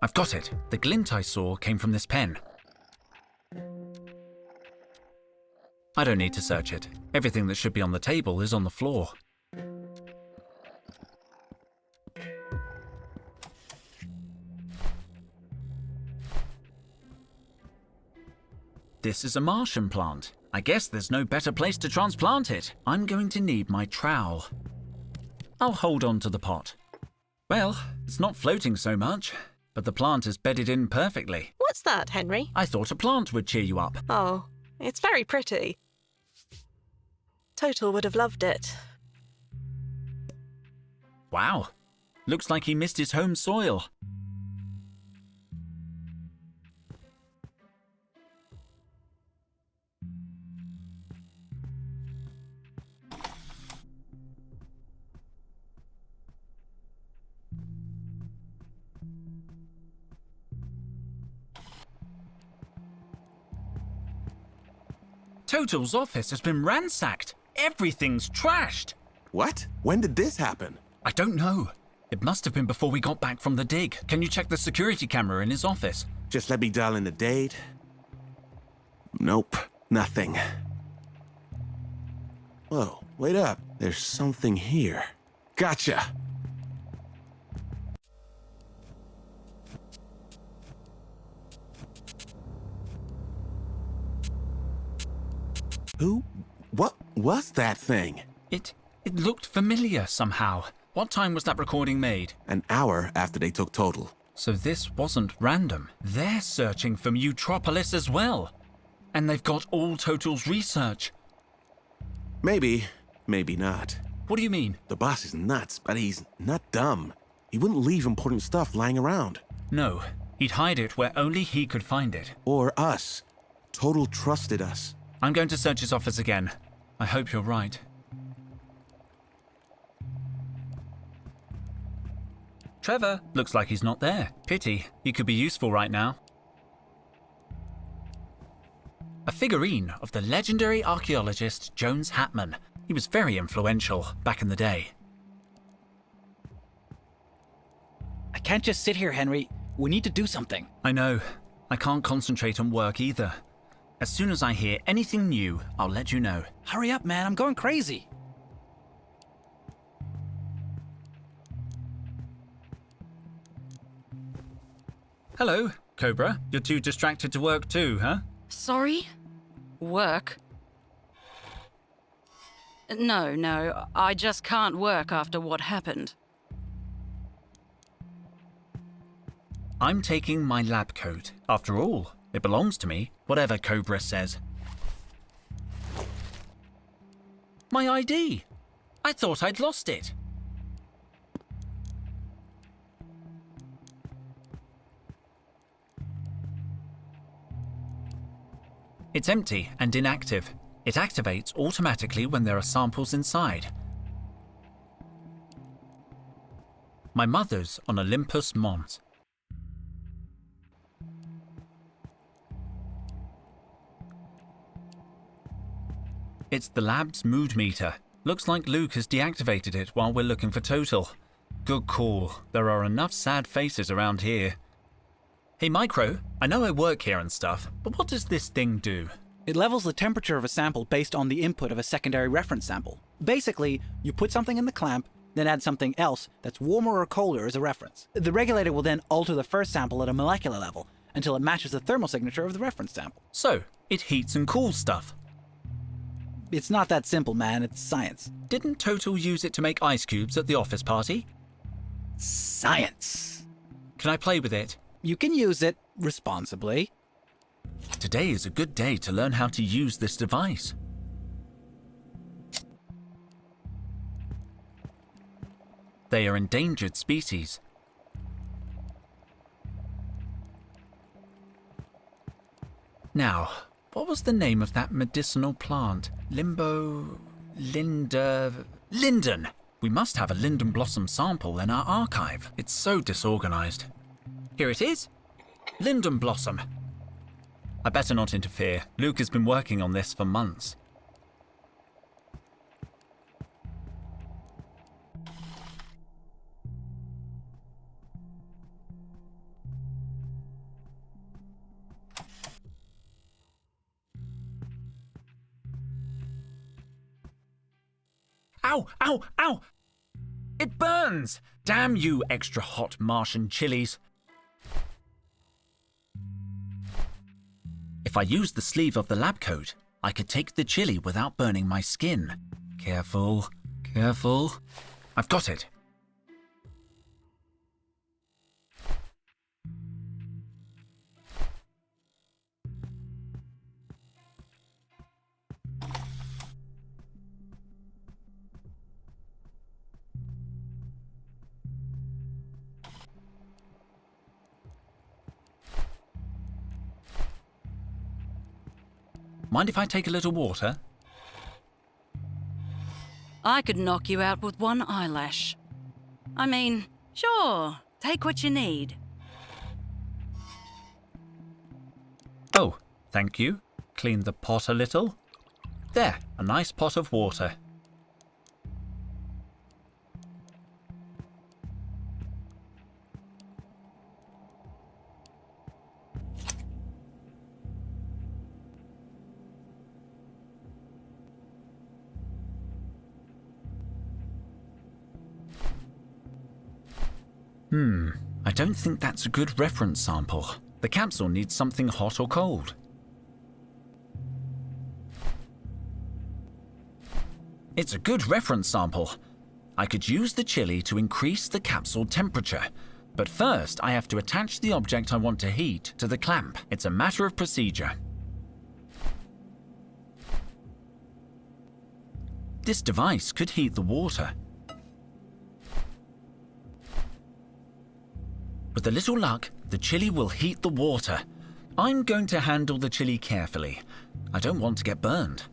I've got it. The glint I saw came from this pen. I don't need to search it. Everything that should be on the table is on the floor. This is a Martian plant. I guess there's no better place to transplant it. I'm going to need my trowel. I'll hold on to the pot. Well, it's not floating so much, but the plant is bedded in perfectly. What's that, Henry? I thought a plant would cheer you up. Oh, it's very pretty. Total would have loved it. Wow. Looks like he missed his home soil. Total's office has been ransacked. Everything's trashed. What? When did this happen? I don't know. It must have been before we got back from the dig. Can you check the security camera in his office? Just let me dial in the date. Nope, nothing. Whoa, wait up. There's something here. Gotcha! What was that thing? It looked familiar somehow. What time was that recording made? An hour after they took Total. So this wasn't random. They're searching for Mutropolis as well. And they've got all Total's research. Maybe, maybe not. What do you mean? The boss is nuts, but he's not dumb. He wouldn't leave important stuff lying around. No, he'd hide it where only he could find it. Or us. Total trusted us. I'm going to search his office again. I hope you're right. Trevor, looks like he's not there. Pity, he could be useful right now. A figurine of the legendary archaeologist Jones Hatman. He was very influential back in the day. I can't just sit here, Henry. We need to do something. I know. I can't concentrate on work either. As soon as I hear anything new, I'll let you know. Hurry up, man. I'm going crazy. Hello, Cobra. You're too distracted to work too, huh? Sorry? Work? No, I just can't work after what happened. I'm taking my lab coat. After all, it belongs to me, whatever Cobra says. My ID! I thought I'd lost it. It's empty and inactive. It activates automatically when there are samples inside. My mother's on Olympus Mons. It's the lab's mood meter. Looks like Luke has deactivated it while we're looking for Total. Good call. There are enough sad faces around here. Hey Micro, I know I work here and stuff, but what does this thing do? It levels the temperature of a sample based on the input of a secondary reference sample. Basically, you put something in the clamp, then add something else that's warmer or colder as a reference. The regulator will then alter the first sample at a molecular level until it matches the thermal signature of the reference sample. So, it heats and cools stuff. It's not that simple, man. It's science. Didn't Total use it to make ice cubes at the office party? Science! Can I play with it? You can use it responsibly. Today is a good day to learn how to use this device. They are endangered species. Now, what was the name of that medicinal plant? Linden. We must have a linden blossom sample in our archive. It's so disorganized. Here it is. Linden blossom. I better not interfere. Luke has been working on this for months. Ow! Ow! Ow! It burns! Damn you, extra hot Martian chilies. If I use the sleeve of the lab coat, I could take the chili without burning my skin. Careful, careful. I've got it. Mind if I take a little water? I could knock you out with one eyelash. I mean, sure, take what you need. Oh, thank you. Clean the pot a little. There, a nice pot of water. I don't think that's a good reference sample. The capsule needs something hot or cold. It's a good reference sample. I could use the chili to increase the capsule temperature, But first, I have to attach the object I want to heat to the clamp. It's a matter of procedure. This device could heat the water. With a little luck, the chili will heat the water. I'm going to handle the chili carefully. I don't want to get burned.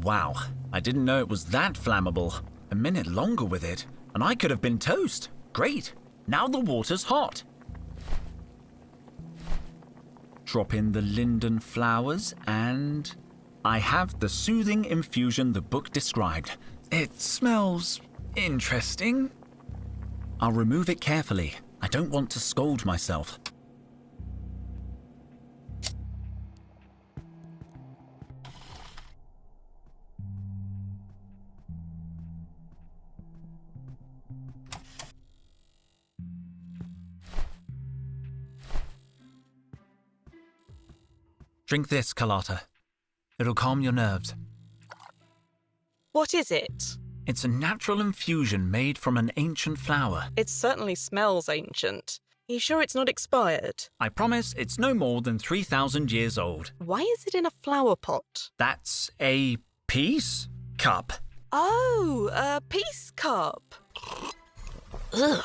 Wow, I didn't know it was that flammable. A minute longer with it, and I could have been toast. Great, now the water's hot. Drop in the linden flowers, and I have the soothing infusion the book described. It smells interesting. I'll remove it carefully. I don't want to scold myself. Drink this, Carlotta. It'll calm your nerves. What is it? It's a natural infusion made from an ancient flower. It certainly smells ancient. Are you sure it's not expired? I promise it's no more than 3,000 years old. Why is it in a flower pot? That's a peace cup. Oh, a peace cup. Ugh.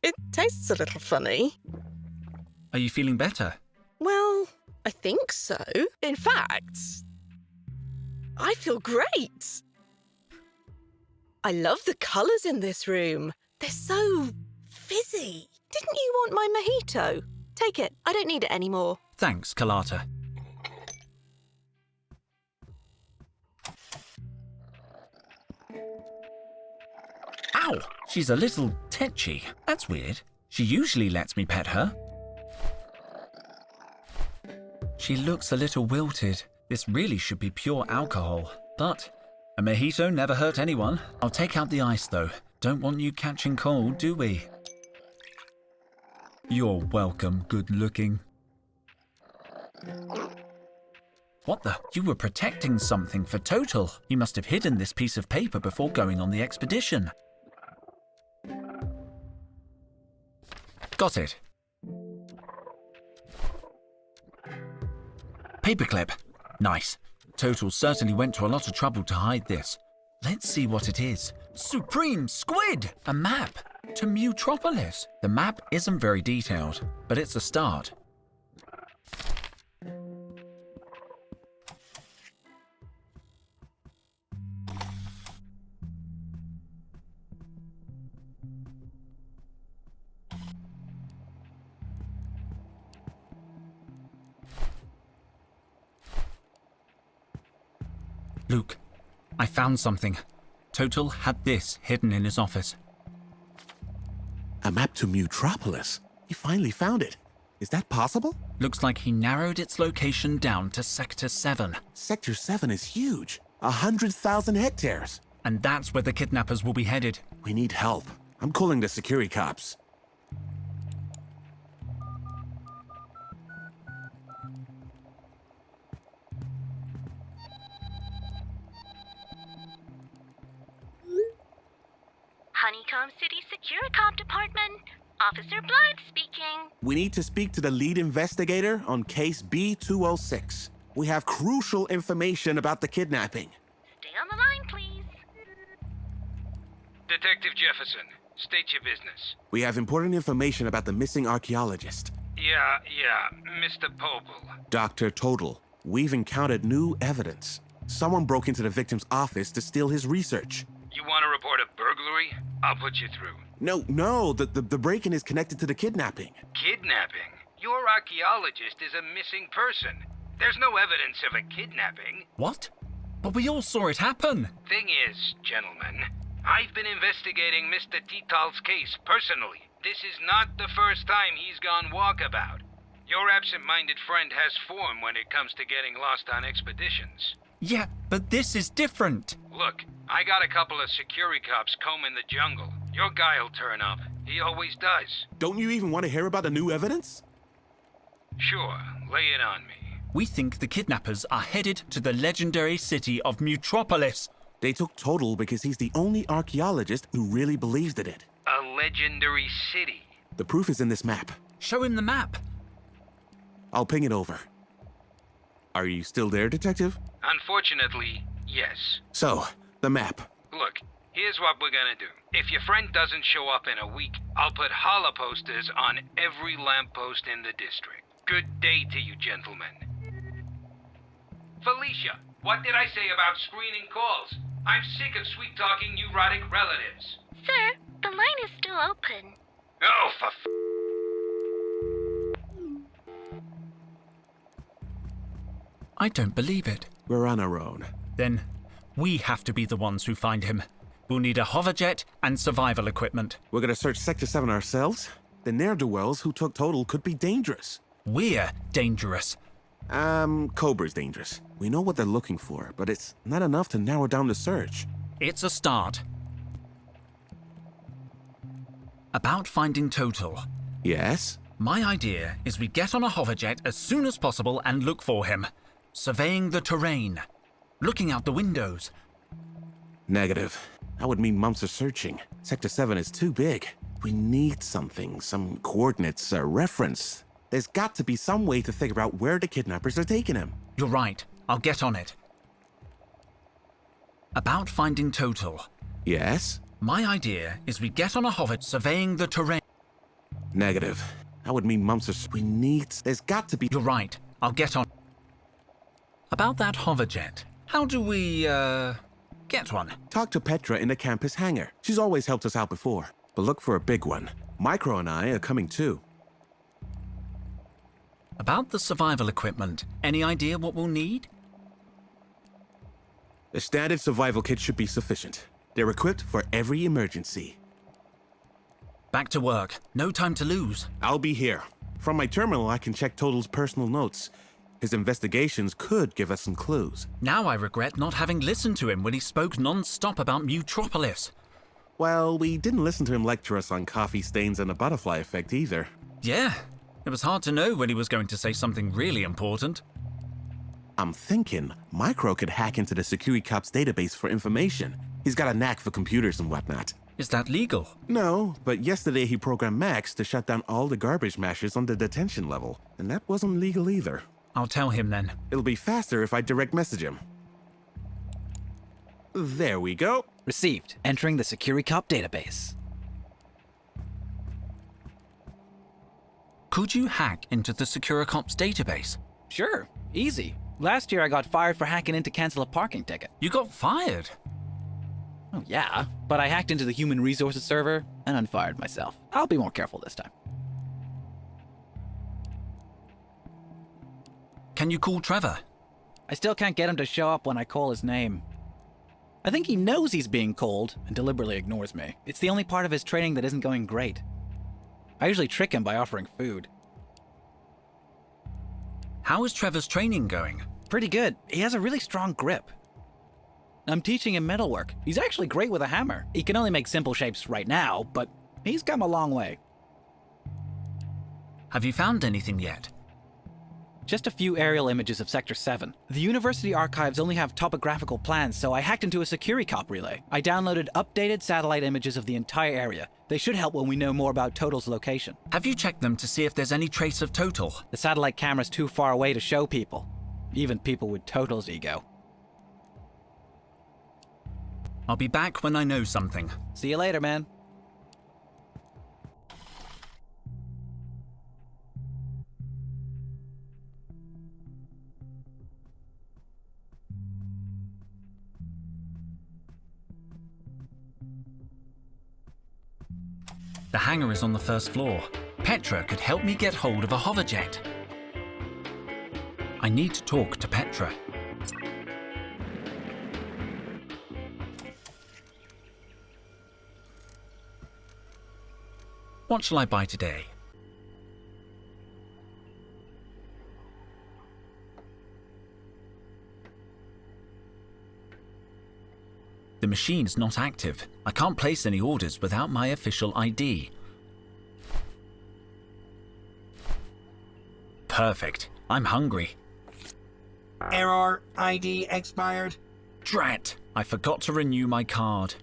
It tastes a little funny. Are you feeling better? Well, I think so. In fact, I feel great. I love the colours in this room. They're so fizzy. Didn't you want my mojito? Take it. I don't need it anymore. Thanks, Carlotta. Ow! She's a little tetchy. That's weird. She usually lets me pet her. She looks a little wilted. This really should be pure alcohol. But a mojito never hurt anyone. I'll take out the ice, though. Don't want you catching cold, do we? You're welcome, good-looking. What the? You were protecting something for Total. You must have hidden this piece of paper before going on the expedition. Got it. Paperclip. Nice. Total certainly went to a lot of trouble to hide this. Let's see what it is. Supreme Squid! A map to Mutropolis. The map isn't very detailed, but it's a start. Luke, I found something. Total had this hidden in his office. A map to Mutropolis. He finally found it. Is that possible? Looks like he narrowed its location down to Sector 7. Sector 7 is huge. 100,000 hectares. And that's where the kidnappers will be headed. We need help. I'm calling the security cops. Honeycomb City Securicom Department. Officer Blythe speaking. We need to speak to the lead investigator on case B206. We have crucial information about the kidnapping. Stay on the line, please. Detective Jefferson, state your business. We have important information about the missing archaeologist. Yeah, Mr. Popel. Dr. Total. We've encountered new evidence. Someone broke into the victim's office to steal his research. You want to report a burglary? I'll put you through. No, the break-in is connected to the kidnapping. Kidnapping? Your archaeologist is a missing person. There's no evidence of a kidnapping. What? But we all saw it happen. Thing is, gentlemen, I've been investigating Mr. Tital's case personally. This is not the first time he's gone walkabout. Your absent-minded friend has form when it comes to getting lost on expeditions. Yeah, but this is different. Look, I got a couple of security cops combing the jungle. Your guy'll turn up. He always does. Don't you even want to hear about the new evidence? Sure, lay it on me. We think the kidnappers are headed to the legendary city of Mutropolis. They took Total because he's the only archaeologist who really believes in it. A legendary city. The proof is in this map. Show him the map. I'll ping it over. Are you still there, Detective? Unfortunately, yes. So, the map. Look, here's what we're gonna do. If your friend doesn't show up in a week, I'll put holla posters on every lamppost in the district. Good day to you, gentlemen. Felicia, what did I say about screening calls? I'm sick of sweet-talking neurotic relatives. Sir, the line is still open. Oh, for I don't believe it. We're on our own. Then we have to be the ones who find him. We'll need a hoverjet and survival equipment. We're gonna search Sector 7 ourselves? The ne'er-do-wells who took Total could be dangerous. We're dangerous. Cobra's dangerous. We know what they're looking for, but it's not enough to narrow down the search. It's a start. About finding Total. Yes? My idea is we get on a hoverjet as soon as possible and look for him. Surveying the terrain. Looking out the windows. Negative. That would mean months of searching. Sector 7 is too big. We need something, some coordinates, a reference. There's got to be some way to figure out where the kidnappers are taking him. You're right. I'll get on it. About finding Total. Yes? My idea is we get on a hoverjet surveying the terrain. Negative. That would mean months of... We need... There's got to be... You're right. I'll get on. About that hoverjet. How do we, get one? Talk to Petra in the campus hangar. She's always helped us out before. But look for a big one. Micro and I are coming too. About the survival equipment. Any idea what we'll need? The standard survival kit should be sufficient. They're equipped for every emergency. Back to work. No time to lose. I'll be here. From my terminal, I can check Total's personal notes. His investigations could give us some clues. Now I regret not having listened to him when he spoke non-stop about Mutropolis. Well, we didn't listen to him lecture us on coffee stains and the butterfly effect either. Yeah, it was hard to know when he was going to say something really important. I'm thinking Micro could hack into the Security Cop's database for information. He's got a knack for computers and whatnot. Is that legal? No, but yesterday he programmed Max to shut down all the garbage mashers on the detention level, and that wasn't legal either. I'll tell him then. It'll be faster if I direct message him. There we go. Received. Entering the Security Cop database. Could you hack into the Securicop's database? Sure. Easy. Last year I got fired for hacking in to cancel a parking ticket. You got fired? Oh yeah, but I hacked into the human resources server and unfired myself. I'll be more careful this time. Can you call Trevor? I still can't get him to show up when I call his name. I think he knows he's being called and deliberately ignores me. It's the only part of his training that isn't going great. I usually trick him by offering food. How is Trevor's training going? Pretty good. He has a really strong grip. I'm teaching him metalwork. He's actually great with a hammer. He can only make simple shapes right now, but he's come a long way. Have you found anything yet? Just a few aerial images of Sector 7. The university archives only have topographical plans, so I hacked into a Security Cop relay. I downloaded updated satellite images of the entire area. They should help when we know more about Total's location. Have you checked them to see if there's any trace of Total? The satellite camera's too far away to show people. Even people with Total's ego. I'll be back when I know something. See you later, man. The hangar is on the first floor. Petra could help me get hold of a hoverjet. I need to talk to Petra. What shall I buy today? The machine's not active. I can't place any orders without my official ID. Perfect. I'm hungry. Error. ID expired. Drat! I forgot to renew my card.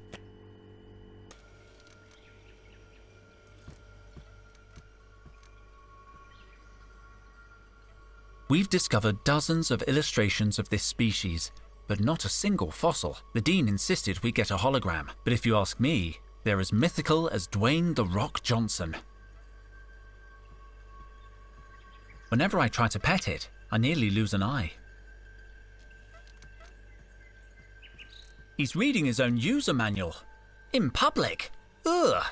We've discovered dozens of illustrations of this species, but not a single fossil. The Dean insisted we get a hologram, but if you ask me, they're as mythical as Dwayne "The Rock" Johnson. Whenever I try to pet it, I nearly lose an eye. He's reading his own user manual. In public. Ugh.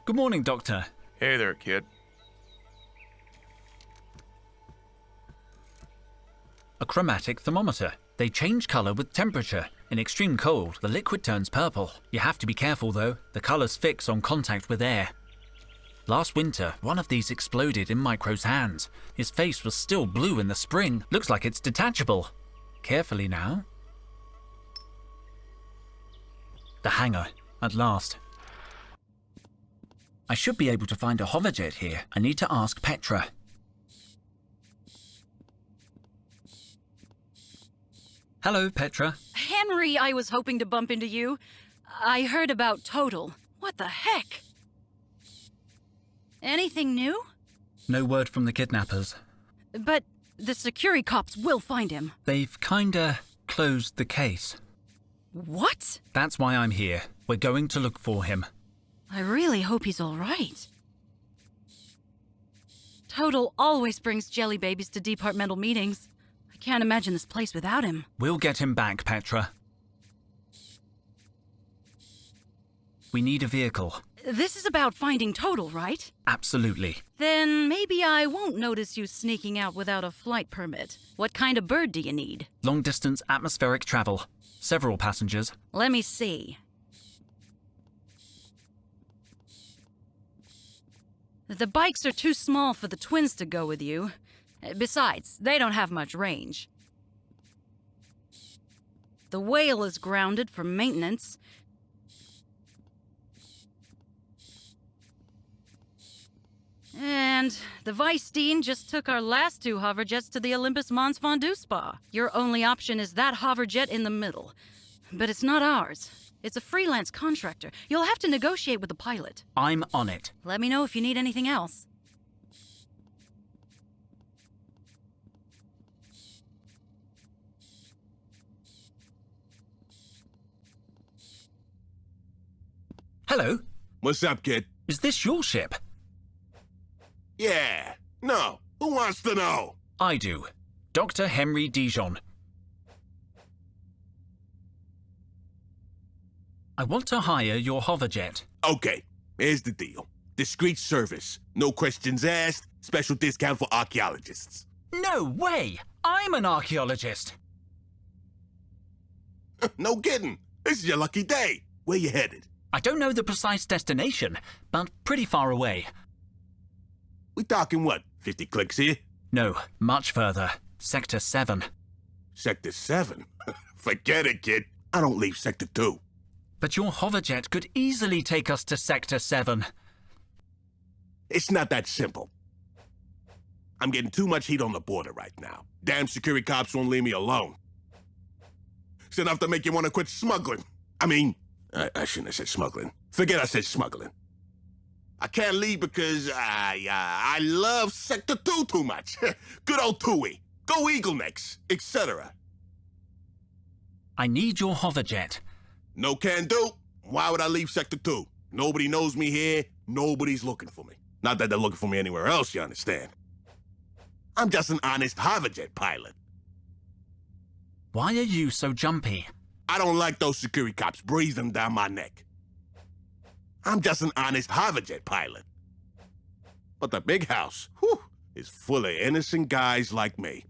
Good morning, Doctor. Hey there, kid. A chromatic thermometer. They change colour with temperature. In extreme cold, the liquid turns purple. You have to be careful though, the colours fix on contact with air. Last winter, one of these exploded in Micro's hands. His face was still blue in the spring. Looks like it's detachable. Carefully now. The hangar, at last. I should be able to find a hoverjet here. I need to ask Petra. Hello, Petra. Henry, I was hoping to bump into you. I heard about Total. What the heck? Anything new? No word from the kidnappers. But the security cops will find him. They've kinda closed the case. What? That's why I'm here. We're going to look for him. I really hope he's all right. Total always brings jelly babies to departmental meetings. I can't imagine this place without him. We'll get him back, Petra. We need a vehicle. This is about finding Total, right? Absolutely. Then maybe I won't notice you sneaking out without a flight permit. What kind of bird do you need? Long-distance atmospheric travel. Several passengers. Let me see. The bikes are too small for the twins to go with you. Besides, they don't have much range. The whale is grounded for maintenance. And the Vice Dean just took our last two hoverjets to the Olympus Mons Fondue Spa. Your only option is that hoverjet in the middle. But it's not ours. It's a freelance contractor. You'll have to negotiate with the pilot. I'm on it. Let me know if you need anything else. Hello. What's up, kid? Is this your ship? Yeah. No. Who wants to know? I do. Dr. Henry Dijon. I want to hire your hoverjet. Okay. Here's the deal. Discreet service. No questions asked. Special discount for archaeologists. No way! I'm an archaeologist. No kidding. This is your lucky day. Where you headed? I don't know the precise destination, but pretty far away. We talking what? 50 clicks here? No, much further. Sector 7. Sector 7? Forget it, kid. I don't leave Sector 2. But your hoverjet could easily take us to Sector 7. It's not that simple. I'm getting too much heat on the border right now. Damn security cops won't leave me alone. It's enough to make you want to quit smuggling. I mean, I shouldn't have said smuggling. Forget I said smuggling. I can't leave because I love Sector 2 too much. Good old Tui. Go Eagle Necks, etc. I need your hoverjet. No can do. Why would I leave Sector 2? Nobody knows me here. Nobody's looking for me. Not that they're looking for me anywhere else, you understand. I'm just an honest hoverjet pilot. Why are you so jumpy? I don't like those security cops breathing down my neck. I'm just an honest hoverjet pilot. But the big house, whew, is full of innocent guys like me.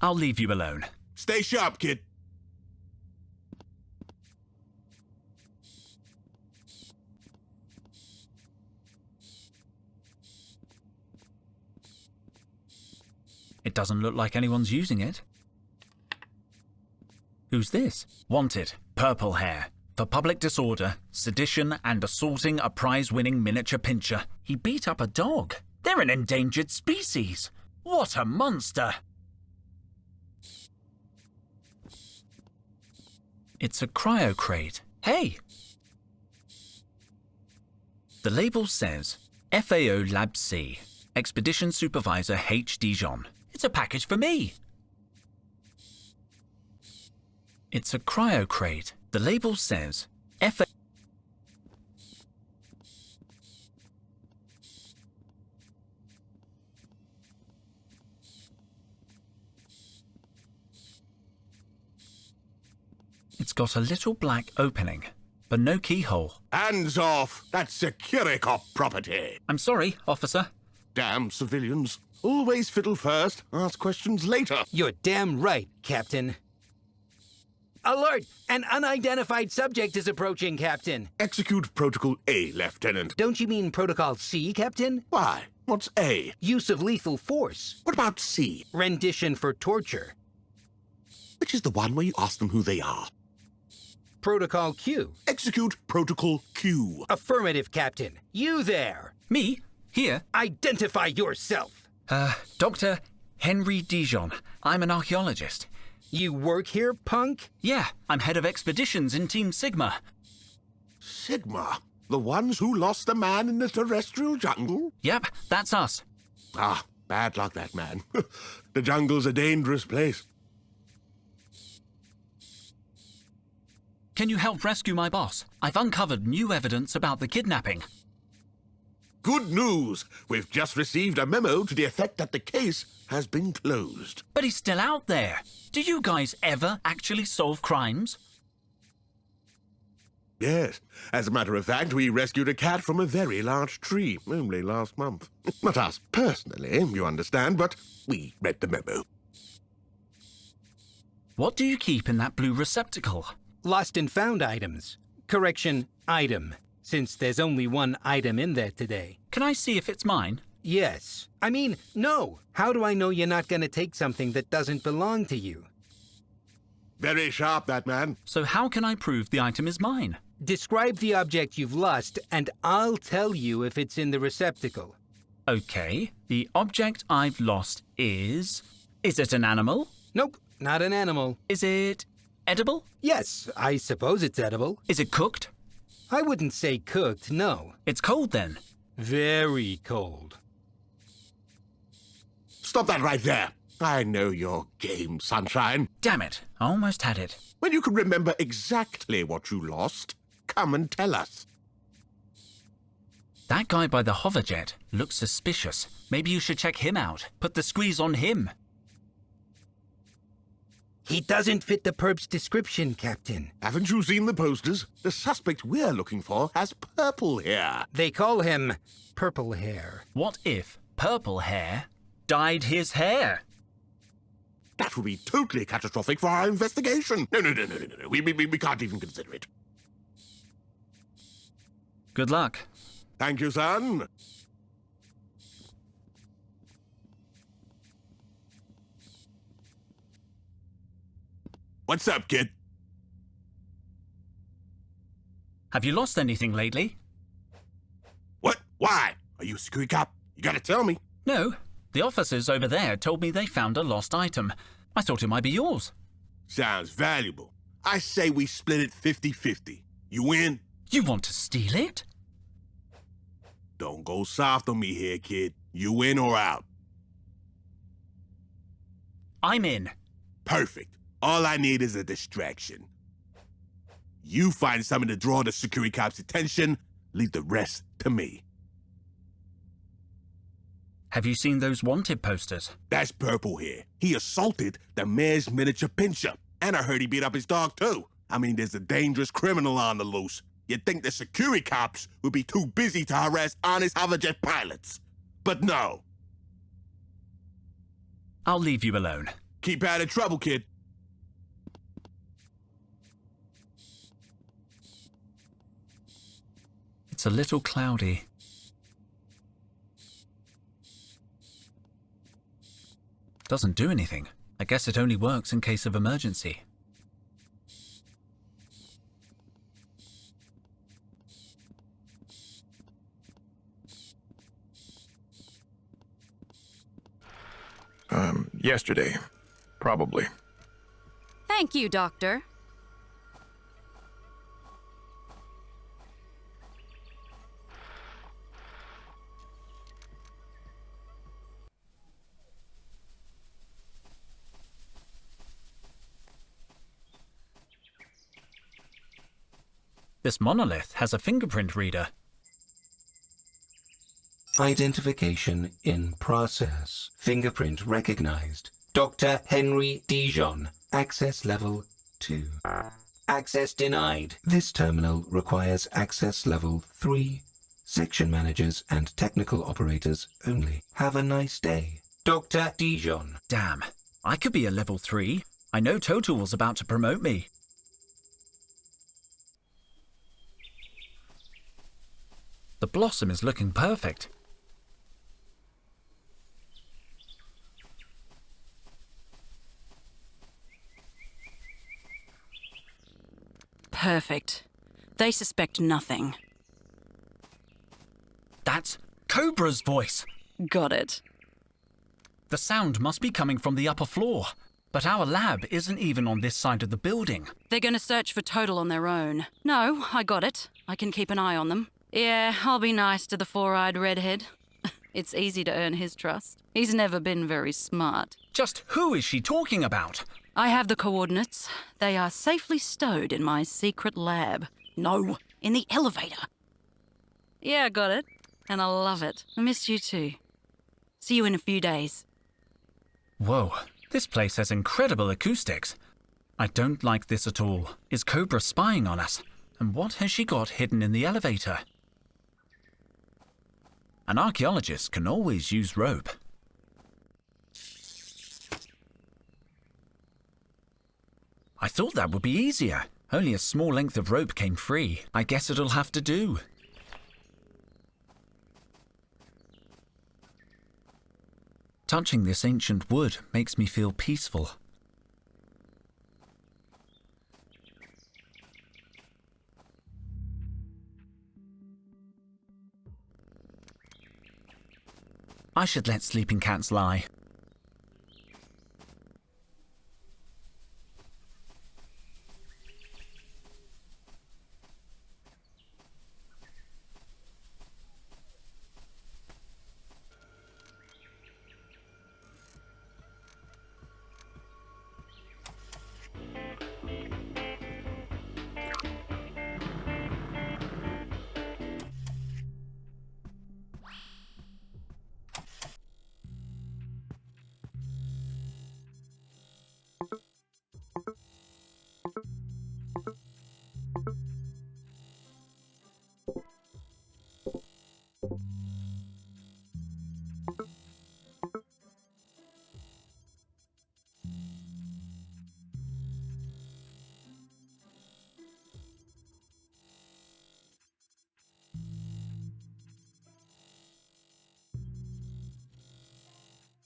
I'll leave you alone. Stay sharp, kid. It doesn't look like anyone's using it. Who's this? Wanted, purple hair. For public disorder, sedition, and assaulting a prize-winning miniature pincher. He beat up a dog. They're an endangered species. What a monster! It's a cryo crate. Hey! The label says FAO Lab C, Expedition Supervisor H. Dijon. It's a package for me. It's a cryo crate. The label says FAO. It's got a little black opening, but no keyhole. Hands off! That's Securicop property! I'm sorry, officer. Damn civilians. Always fiddle first, ask questions later. You're damn right, Captain. Alert! An unidentified subject is approaching, Captain. Execute Protocol A, Lieutenant. Don't you mean Protocol C, Captain? Why? What's A? Use of lethal force. What about C? Rendition for torture. Which is the one where you ask them who they are? Protocol Q. Execute Protocol Q. Affirmative, Captain. You there. Me? Here? Identify yourself. Dr. Henry Dijon. I'm an archaeologist. You work here, punk? Yeah, I'm head of expeditions in Team Sigma. Sigma? The ones who lost a man in the terrestrial jungle? Yep, that's us. Ah, bad luck, that man. The jungle's a dangerous place. Can you help rescue my boss? I've uncovered new evidence about the kidnapping. Good news! We've just received a memo to the effect that the case has been closed. But he's still out there. Do you guys ever actually solve crimes? Yes. As a matter of fact, we rescued a cat from a very large tree only last month. Not us personally, you understand, but we read the memo. What do you keep in that blue receptacle? Lost and found items. Correction, item. Since there's only one item in there today. Can I see if it's mine? Yes. I mean, no. How do I know you're not going to take something that doesn't belong to you? Very sharp, that man. So how can I prove the item is mine? Describe the object you've lost, and I'll tell you if it's in the receptacle. Okay, the object I've lost is... Is it an animal? Nope, not an animal. Is it edible? Yes, I suppose it's edible. Is it cooked? I wouldn't say cooked, no. It's cold then. Very cold. Stop that right there. I know your game, Sunshine. Damn it, I almost had it. When you can remember exactly what you lost, come and tell us. That guy by the hoverjet looks suspicious. Maybe you should check him out. Put the squeeze on him. He doesn't fit the perp's description, Captain. Haven't you seen the posters? The suspect we're looking for has purple hair. They call him Purple Hair. What if purple hair dyed his hair? That would be totally catastrophic for our investigation. No. We can't even consider it. Good luck. Thank you, son. What's up, kid? Have you lost anything lately? What? Why? Are you a security cop? You gotta tell me. No. The officers over there told me they found a lost item. I thought it might be yours. Sounds valuable. I say we split it 50-50. You win? You want to steal it? Don't go soft on me here, kid. You in or out? I'm in. Perfect. All I need is a distraction. You find something to draw the security cop's attention, leave the rest to me. Have you seen those wanted posters? That's Purple here. He assaulted the mayor's miniature pincher. And I heard he beat up his dog, too. I mean, there's a dangerous criminal on the loose. You'd think the security cops would be too busy to harass honest hoverjet pilots. But no. I'll leave you alone. Keep out of trouble, kid. It's a little cloudy. Doesn't do anything. I guess it only works in case of emergency. Yesterday. Probably. Thank you, Doctor. This monolith has a fingerprint reader. Identification in process. Fingerprint recognized. Dr. Henry Dijon. Access level 2. Access denied. This terminal requires access level 3. Section managers and technical operators only. Have a nice day. Dr. Dijon. Damn, I could be a level 3. I know Total was about to promote me. The blossom is looking perfect. Perfect. They suspect nothing. That's Cobra's voice. Got it. The sound must be coming from the upper floor. But our lab isn't even on this side of the building. They're going to search for Total on their own. No, I got it. I can keep an eye on them. Yeah, I'll be nice to the four-eyed redhead. It's easy to earn his trust. He's never been very smart. Just who is she talking about? I have the coordinates. They are safely stowed in my secret lab. No, in the elevator. Yeah, I got it. And I love it. I miss you too. See you in a few days. Whoa, this place has incredible acoustics. I don't like this at all. Is Cobra spying on us? And what has she got hidden in the elevator? An archaeologist can always use rope. I thought that would be easier. Only a small length of rope came free. I guess it'll have to do. Touching this ancient wood makes me feel peaceful. I should let sleeping cats lie.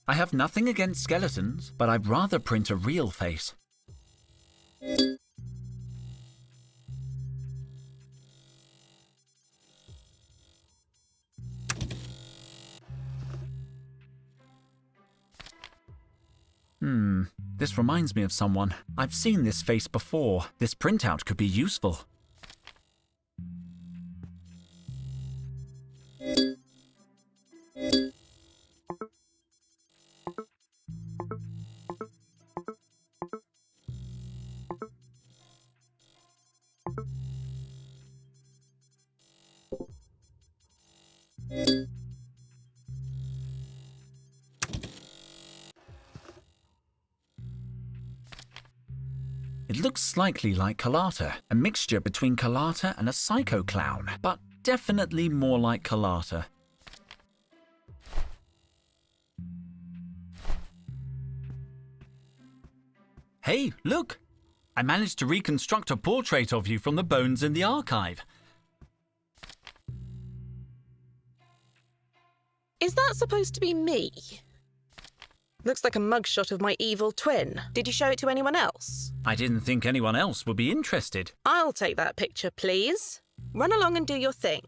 I have nothing against skeletons, but I'd rather print a real face. This reminds me of someone. I've seen this face before. This printout could be useful. It looks slightly like Kalata, a mixture between Kalata and a psycho clown, but definitely more like Kalata. Hey, look! I managed to reconstruct a portrait of you from the bones in the archive. Is that supposed to be me? Looks like a mugshot of my evil twin. Did you show it to anyone else? I didn't think anyone else would be interested. I'll take that picture, please. Run along and do your thing.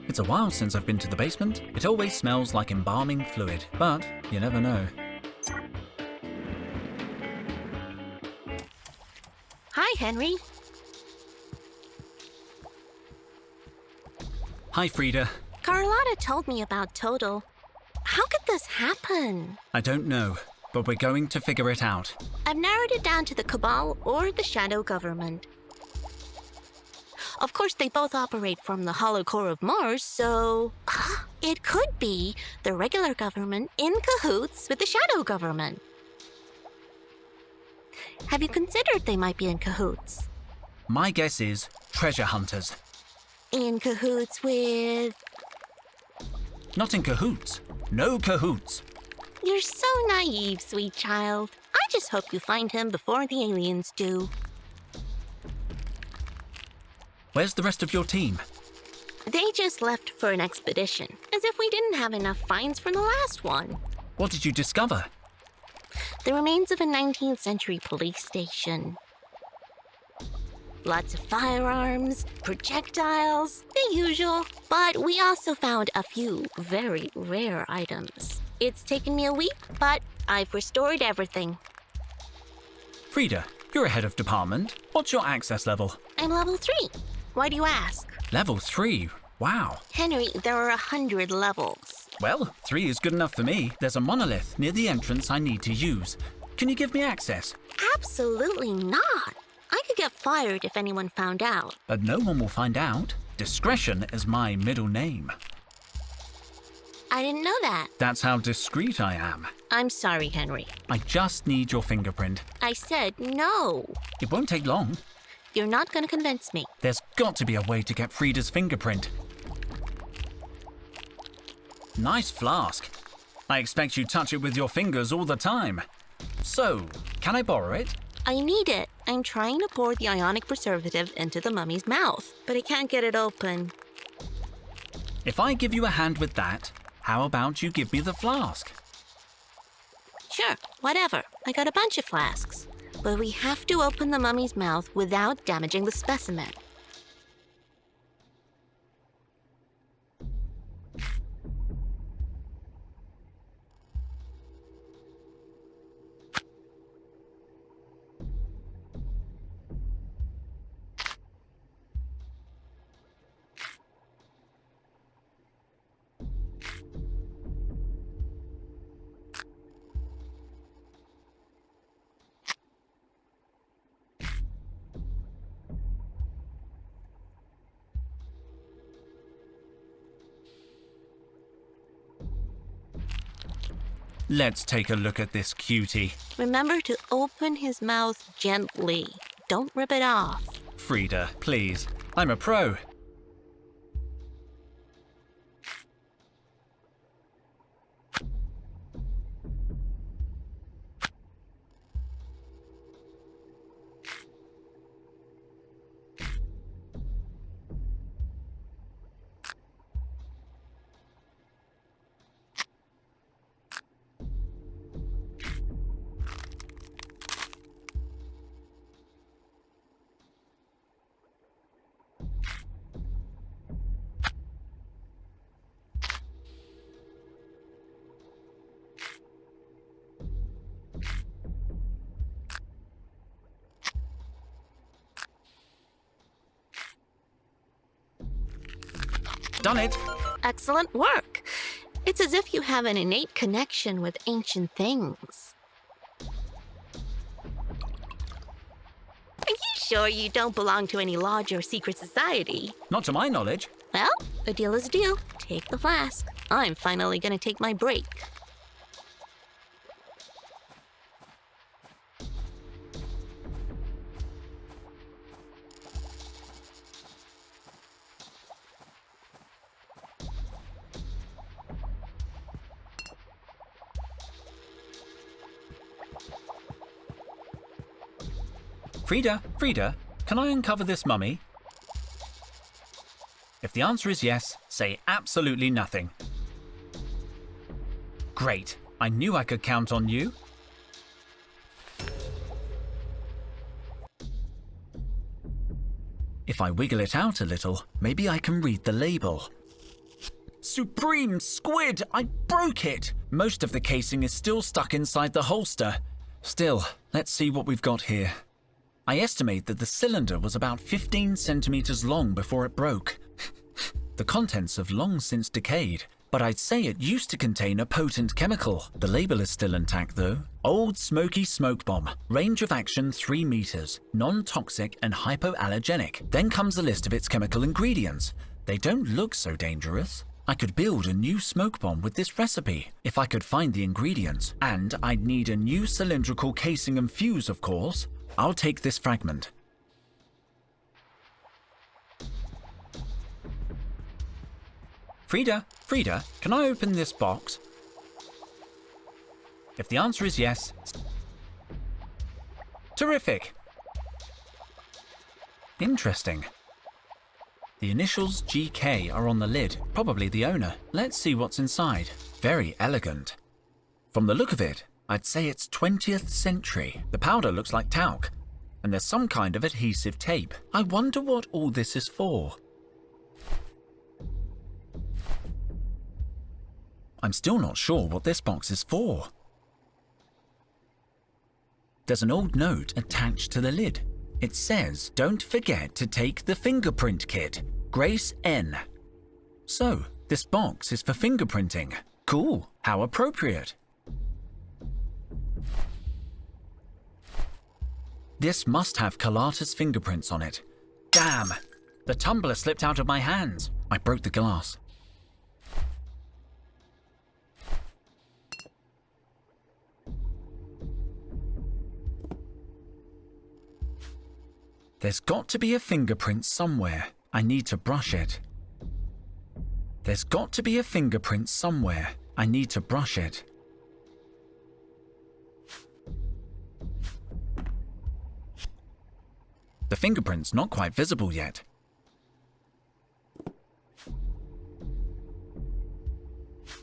It's a while since I've been to the basement. It always smells like embalming fluid, but you never know. Hi, Henry. Hi, Frida. Carlotta told me about Total. How could this happen? I don't know, but we're going to figure it out. I've narrowed it down to the Cabal or the Shadow Government. Of course, they both operate from the hollow core of Mars, so it could be the regular government in cahoots with the Shadow Government. Have you considered they might be in cahoots? My guess is treasure hunters. In cahoots with... Not in cahoots. No cahoots. You're so naive, sweet child. I just hope you find him before the aliens do. Where's the rest of your team? They just left for an expedition, as if we didn't have enough finds from the last one. What did you discover? The remains of a 19th century police station. Lots of firearms, projectiles, the usual. But we also found a few very rare items. It's taken me a week, but I've restored everything. Frida, you're a head of department. What's your access level? I'm level 3. Why do you ask? Level 3? Wow. Henry, there are 100 levels. Well, 3 is good enough for me. There's a monolith near the entrance I need to use. Can you give me access? Absolutely not. I could get fired if anyone found out. But no one will find out. Discretion is my middle name. I didn't know that. That's how discreet I am. I'm sorry, Henry. I just need your fingerprint. I said no. It won't take long. You're not going to convince me. There's got to be a way to get Frida's fingerprint. Nice flask. I expect you touch it with your fingers all the time. So, can I borrow it? I need it. I'm trying to pour the ionic preservative into the mummy's mouth, but I can't get it open. If I give you a hand with that, how about you give me the flask? Sure, whatever. I got a bunch of flasks. But we have to open the mummy's mouth without damaging the specimen. Let's take a look at this cutie. Remember to open his mouth gently. Don't rip it off. Frida, please. I'm a pro. Done it. Excellent work. It's as if you have an innate connection with ancient things. Are you sure you don't belong to any lodge or secret society? Not to my knowledge. Well, a deal is a deal. Take the flask. I'm finally gonna take my break. Frida, can I uncover this mummy? If the answer is yes, say absolutely nothing. Great. I knew I could count on you. If I wiggle it out a little, maybe I can read the label. Supreme Squid! I broke it! Most of the casing is still stuck inside the holster. Still, let's see what we've got here. I estimate that the cylinder was about 15 centimeters long before it broke. The contents have long since decayed, but I'd say it used to contain a potent chemical. The label is still intact though. Old Smoky Smoke Bomb. Range of action 3 meters. Non-toxic and hypoallergenic. Then comes a list of its chemical ingredients. They don't look so dangerous. I could build a new smoke bomb with this recipe, if I could find the ingredients. And I'd need a new cylindrical casing and fuse, of course. I'll take this fragment. Frida, can I open this box? If the answer is yes, terrific. Interesting. The initials GK are on the lid, probably the owner. Let's see what's inside. Very elegant. From the look of it, I'd say it's 20th century. The powder looks like talc, and there's some kind of adhesive tape. I wonder what all this is for. I'm still not sure what this box is for. There's an old note attached to the lid. It says, "Don't forget to take the fingerprint kit. Grace N." So, this box is for fingerprinting. Cool. How appropriate. This must have Carlotta's fingerprints on it. Damn! The tumbler slipped out of my hands. I broke the glass. There's got to be a fingerprint somewhere. I need to brush it. There's got to be a fingerprint somewhere. I need to brush it. The fingerprint's not quite visible yet.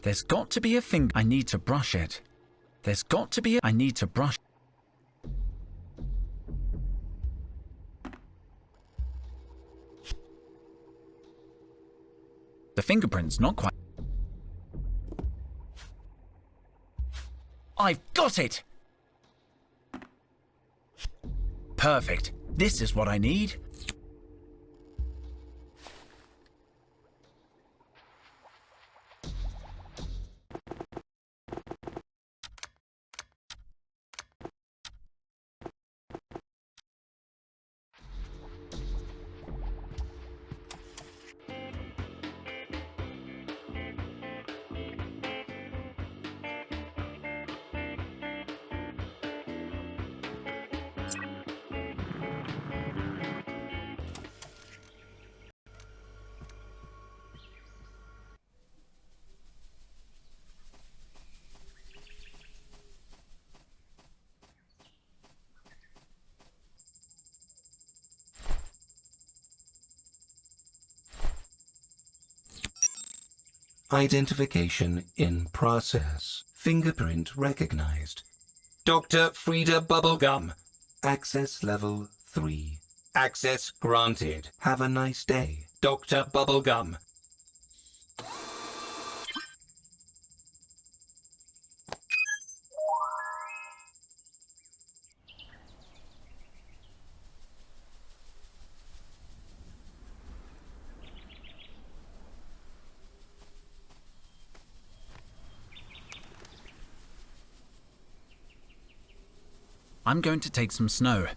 There's got to be a finger. I need to brush it. There's got to be a. I need to brush. The fingerprint's not quite. I've got it! Perfect. This is what I need. Identification in process. Fingerprint recognized. Dr. Frida Bubblegum. Access level 3. Access granted. Have a nice day, Dr. Bubblegum. I'm going to take some snow.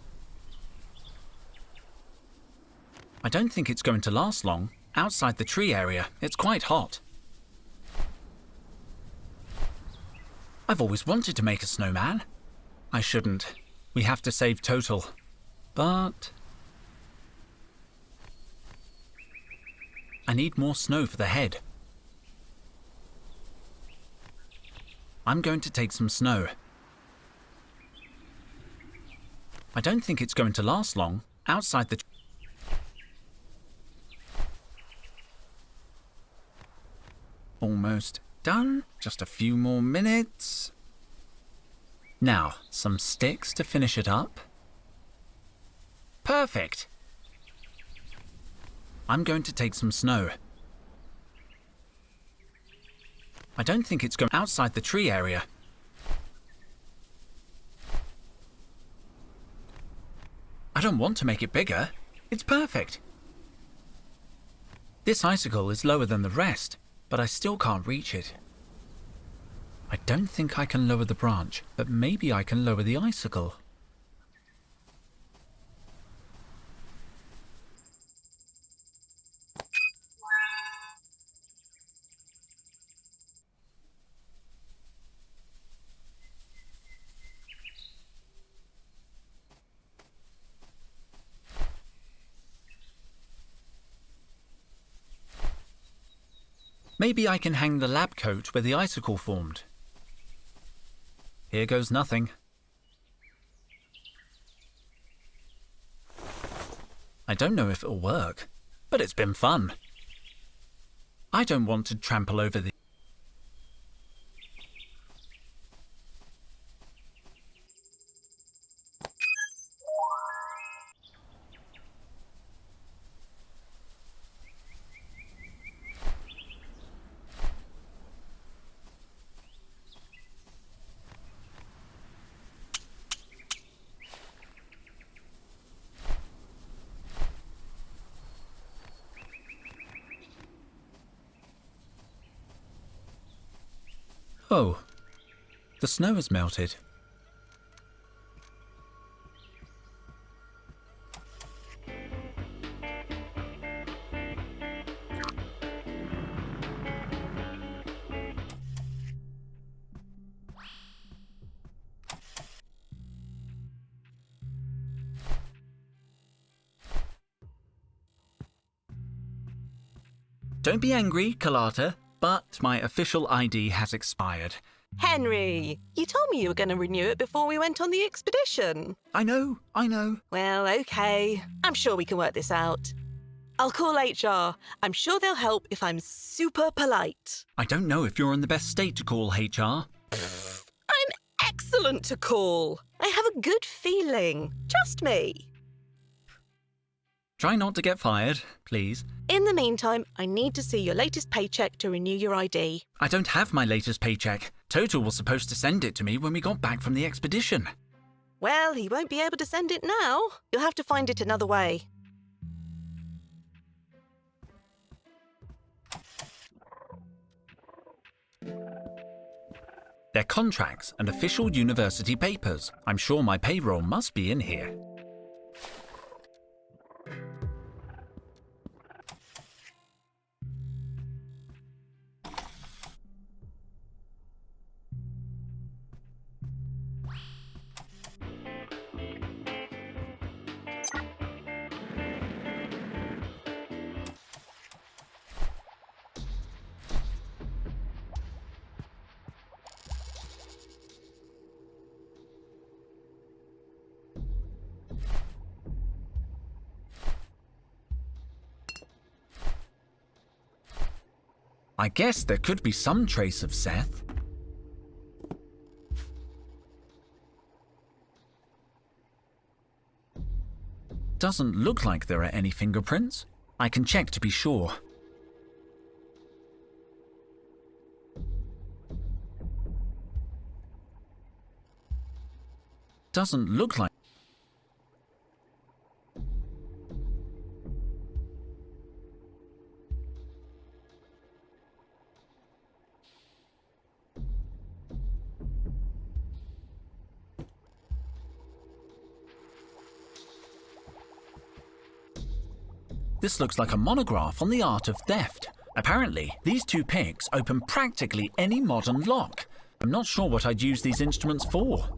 I don't think it's going to last long. Outside the tree area, it's quite hot. I've always wanted to make a snowman. I shouldn't. We have to save total. But I need more snow for the head. I'm going to take some snow. I don't think it's going to last long. Outside the. Almost done. Just a few more minutes. Now, some sticks to finish it up. Perfect. I'm going to take some snow. I don't think it's going outside the tree area. I don't want to make it bigger. It's perfect. This icicle is lower than the rest, but I still can't reach it. I don't think I can lower the branch, but maybe I can lower the icicle. Maybe I can hang the lab coat where the icicle formed. Here goes nothing. I don't know if it'll work, but it's been fun. I don't want to trample over the... Oh, the snow has melted. Don't be angry, Carlotta, but my official ID has expired. Henry, you told me you were going to renew it before we went on the expedition. I know. Well, okay. I'm sure we can work this out. I'll call HR. I'm sure they'll help if I'm super polite. I don't know if you're in the best state to call HR. I'm excellent to call. I have a good feeling. Trust me. Try not to get fired, please. In the meantime, I need to see your latest paycheck to renew your ID. I don't have my latest paycheck. Total was supposed to send it to me when we got back from the expedition. Well, he won't be able to send it now. You'll have to find it another way. They're contracts and official university papers. I'm sure my payroll must be in here. I guess there could be some trace of Seth. Doesn't look like there are any fingerprints. I can check to be sure. Doesn't look like... This looks like a monograph on the art of theft. Apparently, these two picks open practically any modern lock. I'm not sure what I'd use these instruments for.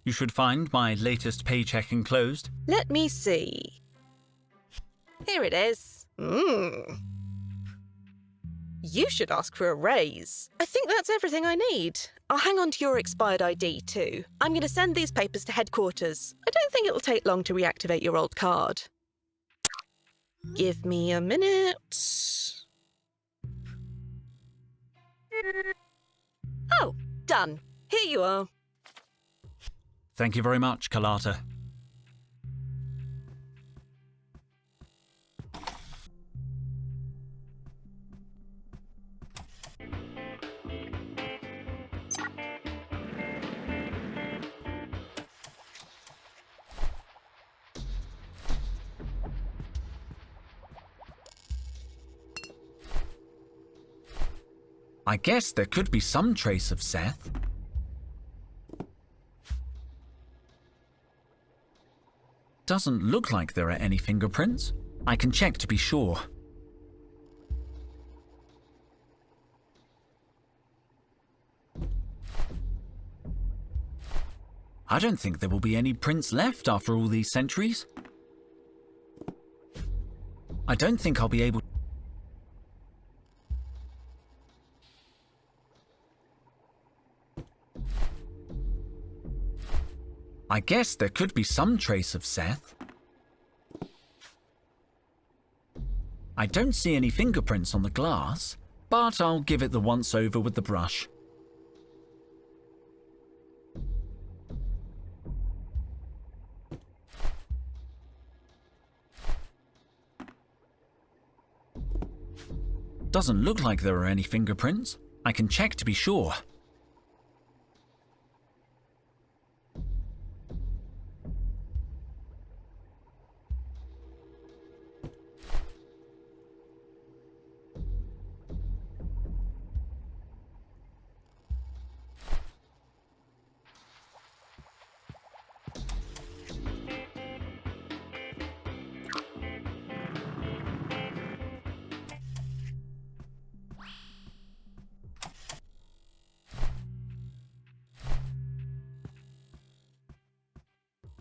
You should find my latest paycheck enclosed. Let me see. Here it is. You should ask for a raise. I think that's everything I need. I'll hang on to your expired ID too. I'm going to send these papers to headquarters. I don't think it'll take long to reactivate your old card. Give me a minute. Oh, done. Here you are. Thank you very much, Carlotta. I guess there could be some trace of Seth. Doesn't look like there are any fingerprints. I can check to be sure. I don't think there will be any prints left after all these centuries. I don't think I'll be able... I guess there could be some trace of Seth. I don't see any fingerprints on the glass, but I'll give it the once-over with the brush. Doesn't look like there are any fingerprints. I can check to be sure.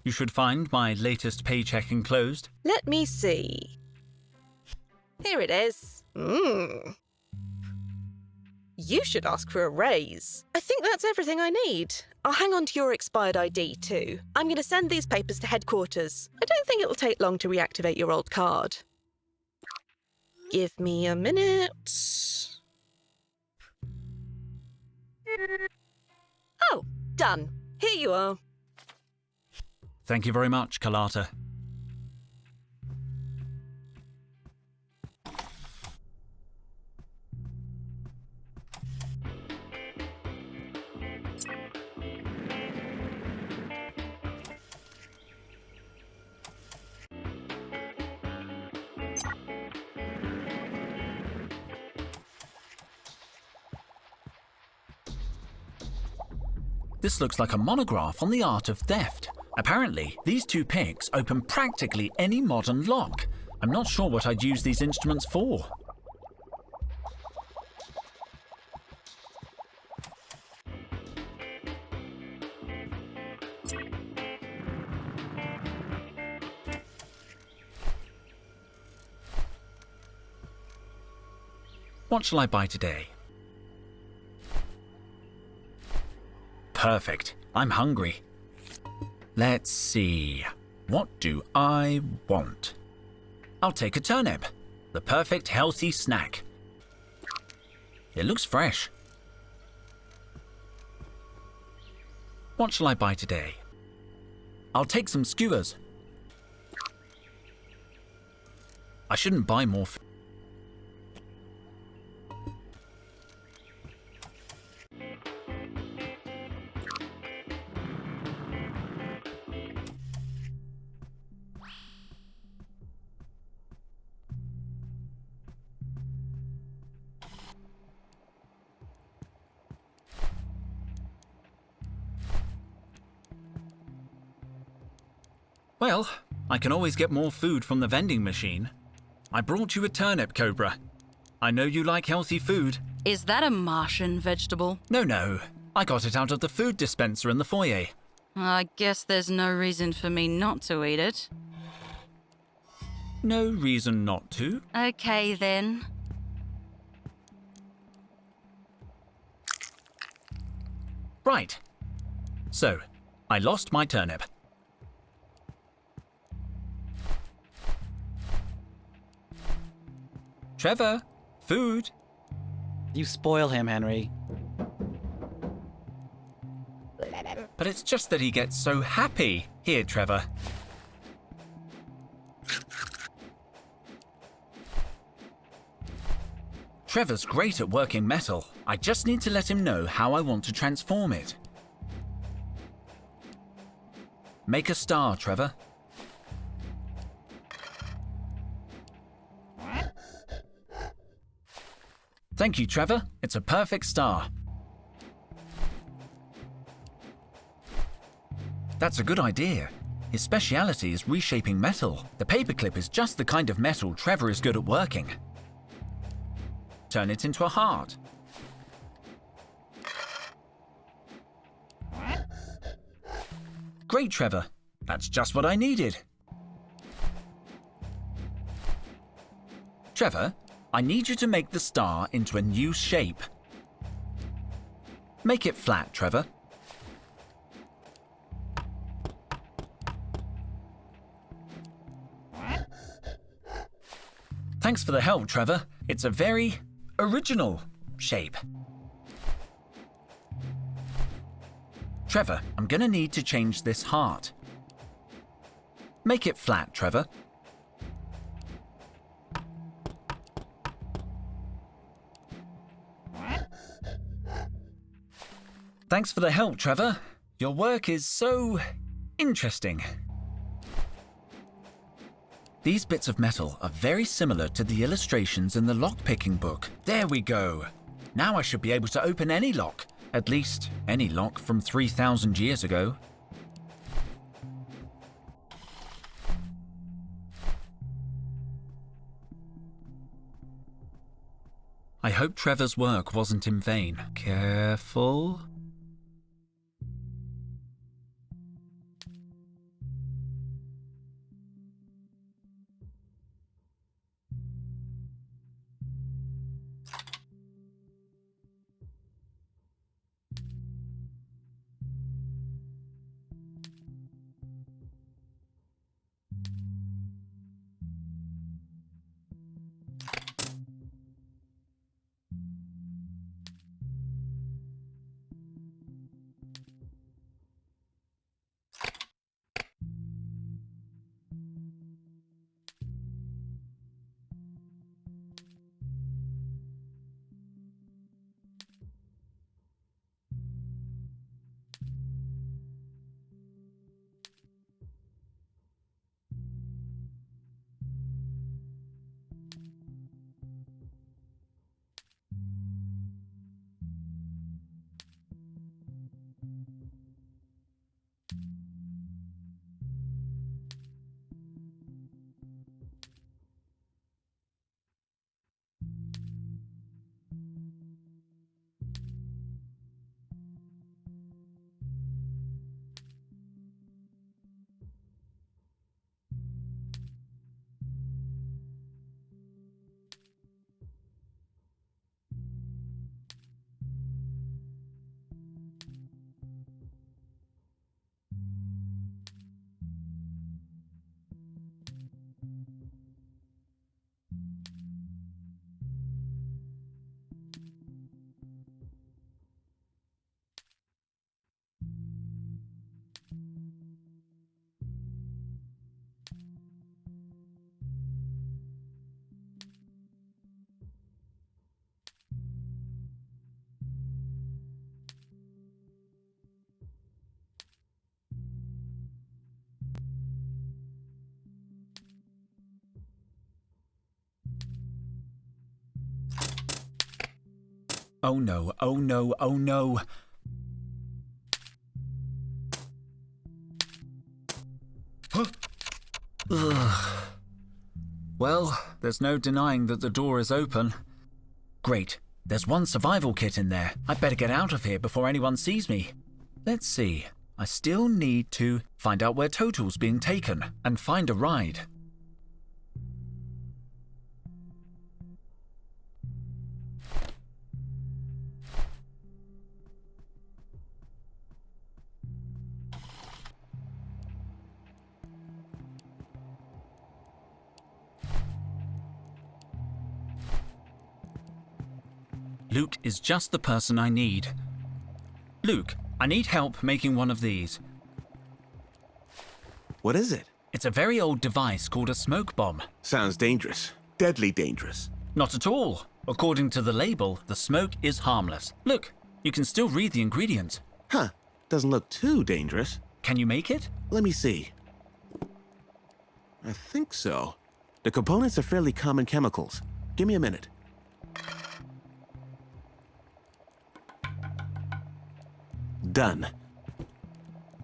You should find my latest paycheck enclosed. Let me see. Here it is. You should ask for a raise. I think that's everything I need. I'll hang on to your expired ID too. I'm going to send these papers to headquarters. I don't think it'll take long to reactivate your old card. Give me a minute. Oh, done. Here you are. Thank you very much, Carlotta. This looks like a monograph on the art of theft. Apparently, these two picks open practically any modern lock. I'm not sure what I'd use these instruments for. What shall I buy today? Perfect. I'm hungry. Let's see. What do I want? I'll take a turnip. The perfect healthy snack. It looks fresh. What shall I buy today? I'll take some skewers. I shouldn't buy more food. Well, I can always get more food from the vending machine. I brought you a turnip, Cobra. I know you like healthy food. Is that a Martian vegetable? No. I got it out of the food dispenser in the foyer. I guess there's no reason for me not to eat it. No reason not to. Okay, then. Right. So, I lost my turnip. Trevor, food. You spoil him, Henry. But but it's just that he gets so happy. Here, Trevor. Trevor's great at working metal. I just need to let him know how I want to transform it. Make a star, Trevor. Thank you, Trevor. It's a perfect star. That's a good idea. His speciality is reshaping metal. The paperclip is just the kind of metal Trevor is good at working. Turn it into a heart. Great, Trevor. That's just what I needed. Trevor, I need you to make the star into a new shape. Make it flat, Trevor. Thanks for the help, Trevor. It's a very original shape. Trevor, I'm gonna need to change this heart. Make it flat, Trevor. Thanks for the help, Trevor. Your work is so interesting. These bits of metal are very similar to the illustrations in the lock-picking book. There we go. Now I should be able to open any lock. At least, any lock from 3,000 years ago. I hope Trevor's work wasn't in vain. Careful. Oh no, oh no, oh no. Ugh. Well, there's no denying that the door is open. Great, there's one survival kit in there. I'd better get out of here before anyone sees me. Let's see, I still need to find out where Total's being taken and find a ride. Luke is just the person I need. Luke, I need help making one of these. What is it? It's a very old device called a smoke bomb. Sounds dangerous. Deadly dangerous. Not at all. According to the label, the smoke is harmless. Look, you can still read the ingredients. Huh. Doesn't look too dangerous. Can you make it? Let me see. I think so. The components are fairly common chemicals. Give me a minute. Done.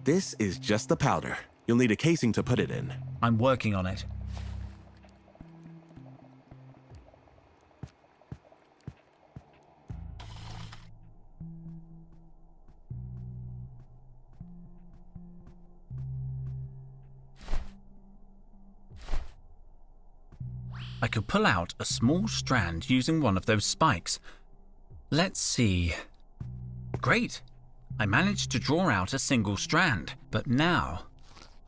This is just the powder. You'll need a casing to put it in. I'm working on it. I could pull out a small strand using one of those spikes. Let's see. Great! I managed to draw out a single strand, but now...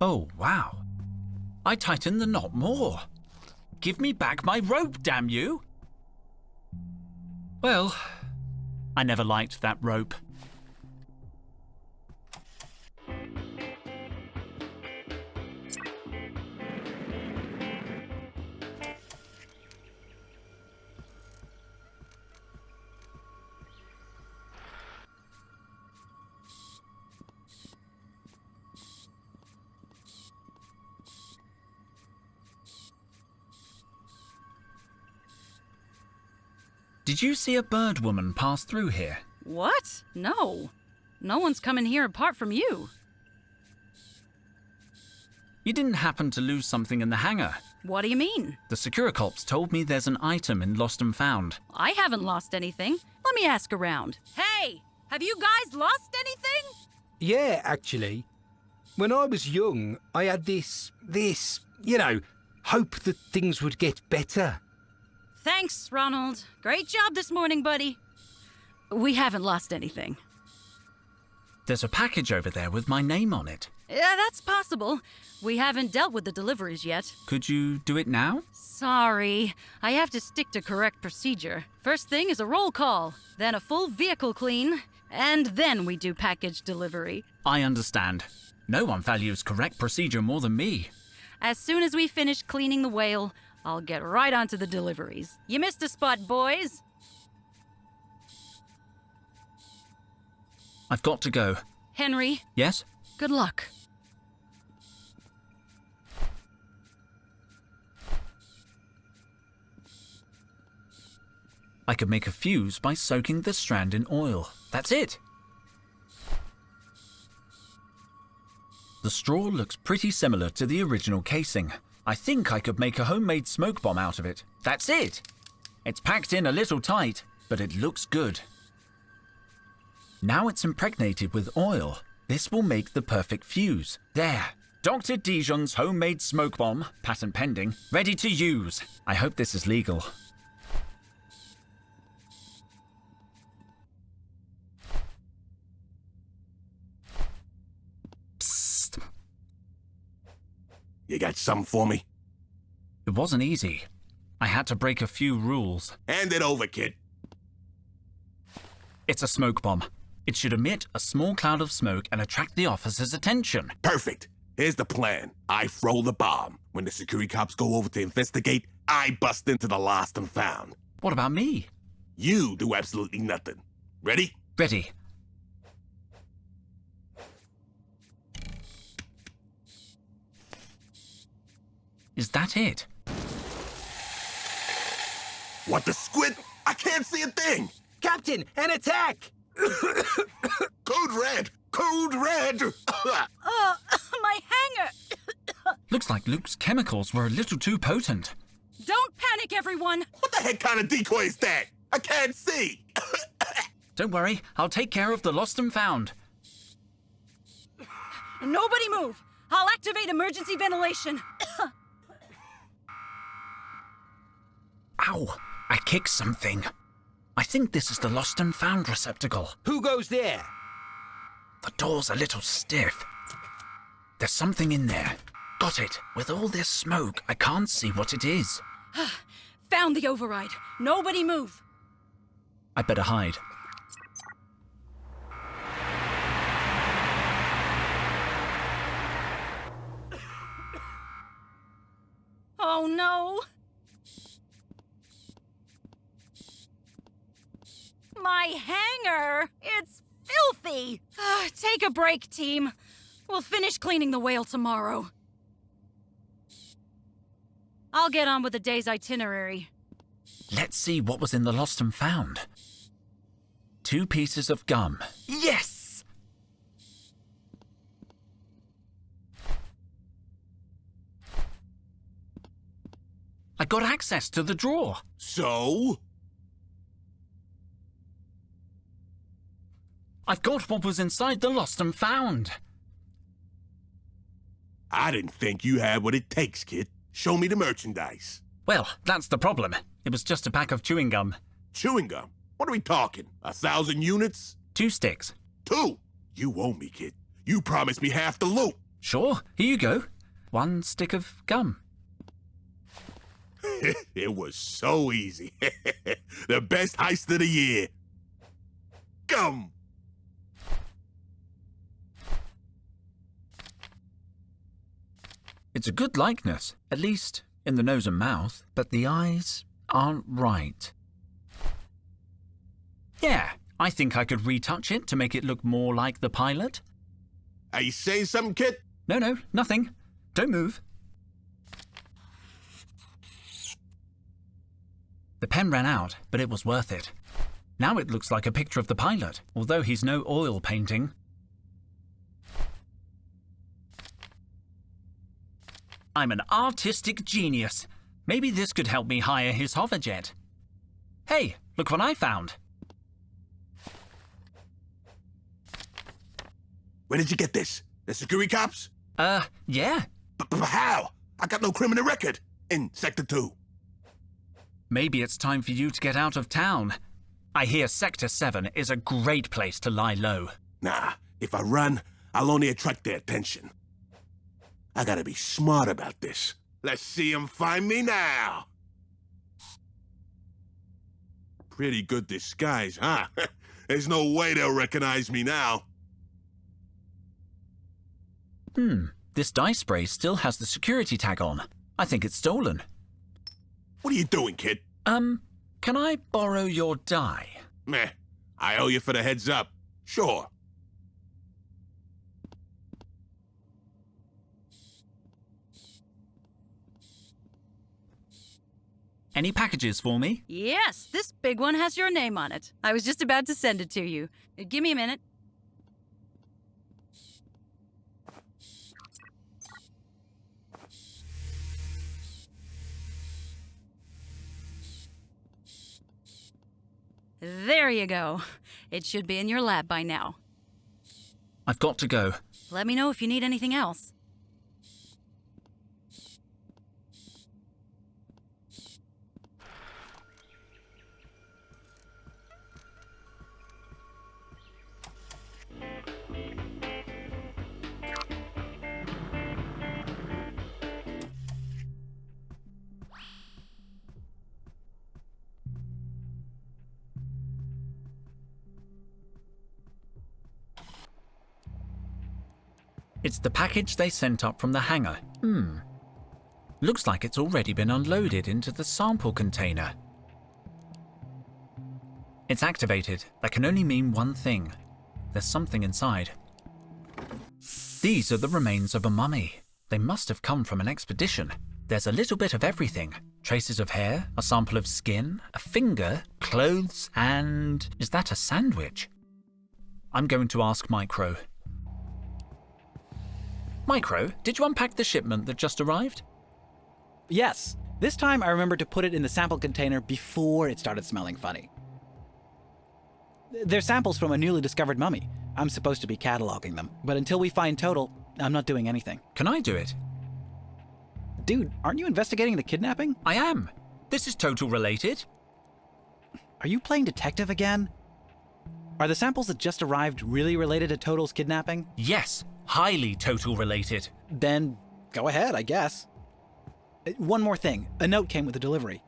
Oh, wow. I tightened the knot more. Give me back my rope, damn you! Well, I never liked that rope. Did you see a bird woman pass through here? What? No. No one's coming here apart from you. You didn't happen to lose something in the hangar? What do you mean? The Securicops told me there's an item in Lost and Found. I haven't lost anything. Let me ask around. Hey! Have you guys lost anything? Yeah, actually. When I was young, I had this, hope that things would get better. Thanks, Ronald. Great job this morning, buddy. We haven't lost anything. There's a package over there with my name on it. Yeah, that's possible. We haven't dealt with the deliveries yet. Could you do it now? Sorry. I have to stick to correct procedure. First thing is a roll call, then a full vehicle clean, and then we do package delivery. I understand. No one values correct procedure more than me. As soon as we finish cleaning the whale, I'll get right onto the deliveries. You missed a spot, boys. I've got to go. Henry? Yes? Good luck. I could make a fuse by soaking the strand in oil. That's it. The straw looks pretty similar to the original casing. I think I could make a homemade smoke bomb out of it. That's it! It's packed in a little tight, but it looks good. Now it's impregnated with oil. This will make the perfect fuse. There! Dr. Dijon's homemade smoke bomb, patent pending, ready to use. I hope this is legal. You got something for me? It wasn't easy. I had to break a few rules. Hand it over, kid. It's a smoke bomb. It should emit a small cloud of smoke and attract the officer's attention. Perfect. Here's the plan. I throw the bomb. When the security cops go over to investigate, I bust into the Lost and Found. What about me? You do absolutely nothing. Ready? Ready. Is that it? What the squid? I can't see a thing! Captain, an attack! Code red! Code red! My hanger! Looks like Luke's chemicals were a little too potent. Don't panic, everyone! What the heck kind of decoy is that? I can't see! Don't worry, I'll take care of the Lost and Found. Nobody move! I'll activate emergency ventilation. Ow! I kicked something. I think this is the Lost and Found receptacle. Who goes there? The door's a little stiff. There's something in there. Got it. With all this smoke, I can't see what it is. Found the override. Nobody move. I better hide. Oh no! My hanger! It's filthy! Take a break, team. We'll finish cleaning the whale tomorrow. I'll get on with the day's itinerary. Let's see what was in the lost and found. 2 pieces of gum. Yes! I got access to the drawer. So? I've got what was inside the lost and found. I didn't think you had what it takes, kid. Show me the merchandise. Well, that's the problem. It was just a pack of chewing gum. Chewing gum? What are we talking? 1,000 units? 2 sticks. 2? You owe me, kid. You promised me half the loot. Sure, here you go. 1 stick of gum. It was so easy. The best heist of the year. Gum! It's a good likeness, at least in the nose and mouth, but the eyes aren't right. Yeah, I think I could retouch it to make it look more like the pilot. Are you saying something, kid? No, nothing. Don't move. The pen ran out, but it was worth it. Now it looks like a picture of the pilot, although he's no oil painting. I'm an artistic genius. Maybe this could help me hire his hoverjet. Hey, look what I found. Where did you get this? The security cops? Yeah. But how? I got no criminal record in Sector 2. Maybe it's time for you to get out of town. I hear Sector 7 is a great place to lie low. Nah, if I run, I'll only attract their attention. I gotta be smart about this. Let's see them find me now. Pretty good disguise, huh? There's no way they'll recognize me now. This dye spray still has the security tag on. I think it's stolen. What are you doing, kid? Can I borrow your dye? Meh, I owe you for the heads up. Sure. Any packages for me? Yes, this big one has your name on it. I was just about to send it to you. Give me a minute. There you go. It should be in your lab by now. I've got to go. Let me know if you need anything else. It's the package they sent up from the hangar. Looks like it's already been unloaded into the sample container. It's activated. That can only mean one thing. There's something inside. These are the remains of a mummy. They must have come from an expedition. There's a little bit of everything. Traces of hair, a sample of skin, a finger, clothes, and... is that a sandwich? I'm going to ask Micro. Micro, did you unpack the shipment that just arrived? Yes. This time I remembered to put it in the sample container before it started smelling funny. They're samples from a newly discovered mummy. I'm supposed to be cataloging them, but until we find total, I'm not doing anything. Can I do it? Dude, aren't you investigating the kidnapping? I am. This is total related. Are you playing detective again? Are the samples that just arrived really related to Total's kidnapping? Yes, highly total related. Then go ahead, I guess. One more thing. A note came with the delivery.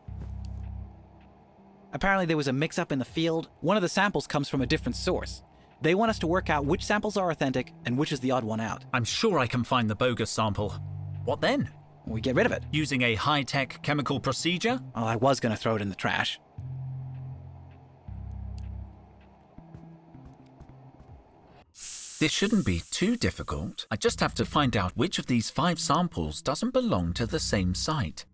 Apparently there was a mix-up in the field. One of the samples comes from a different source. They want us to work out which samples are authentic and which is the odd one out. I'm sure I can find the bogus sample. What then? We get rid of it. Using a high-tech chemical procedure? Well, I was gonna throw it in the trash. This shouldn't be too difficult. I just have to find out which of these 5 samples doesn't belong to the same site.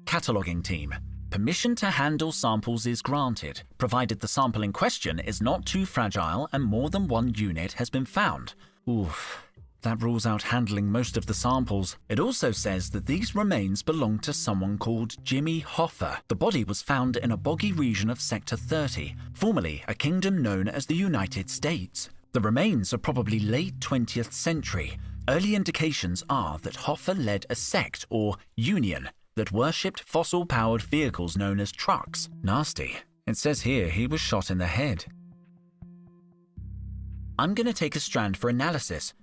Cataloging team. Permission to handle samples is granted, provided the sample in question is not too fragile and more than one unit has been found. Oof. That rules out handling most of the samples. It also says that these remains belong to someone called Jimmy Hoffa. The body was found in a boggy region of Sector 30, formerly a kingdom known as the United States. The remains are probably late 20th century. Early indications are that Hoffa led a sect, or union, that worshipped fossil-powered vehicles known as trucks. Nasty. It says here he was shot in the head. I'm gonna take a strand for analysis.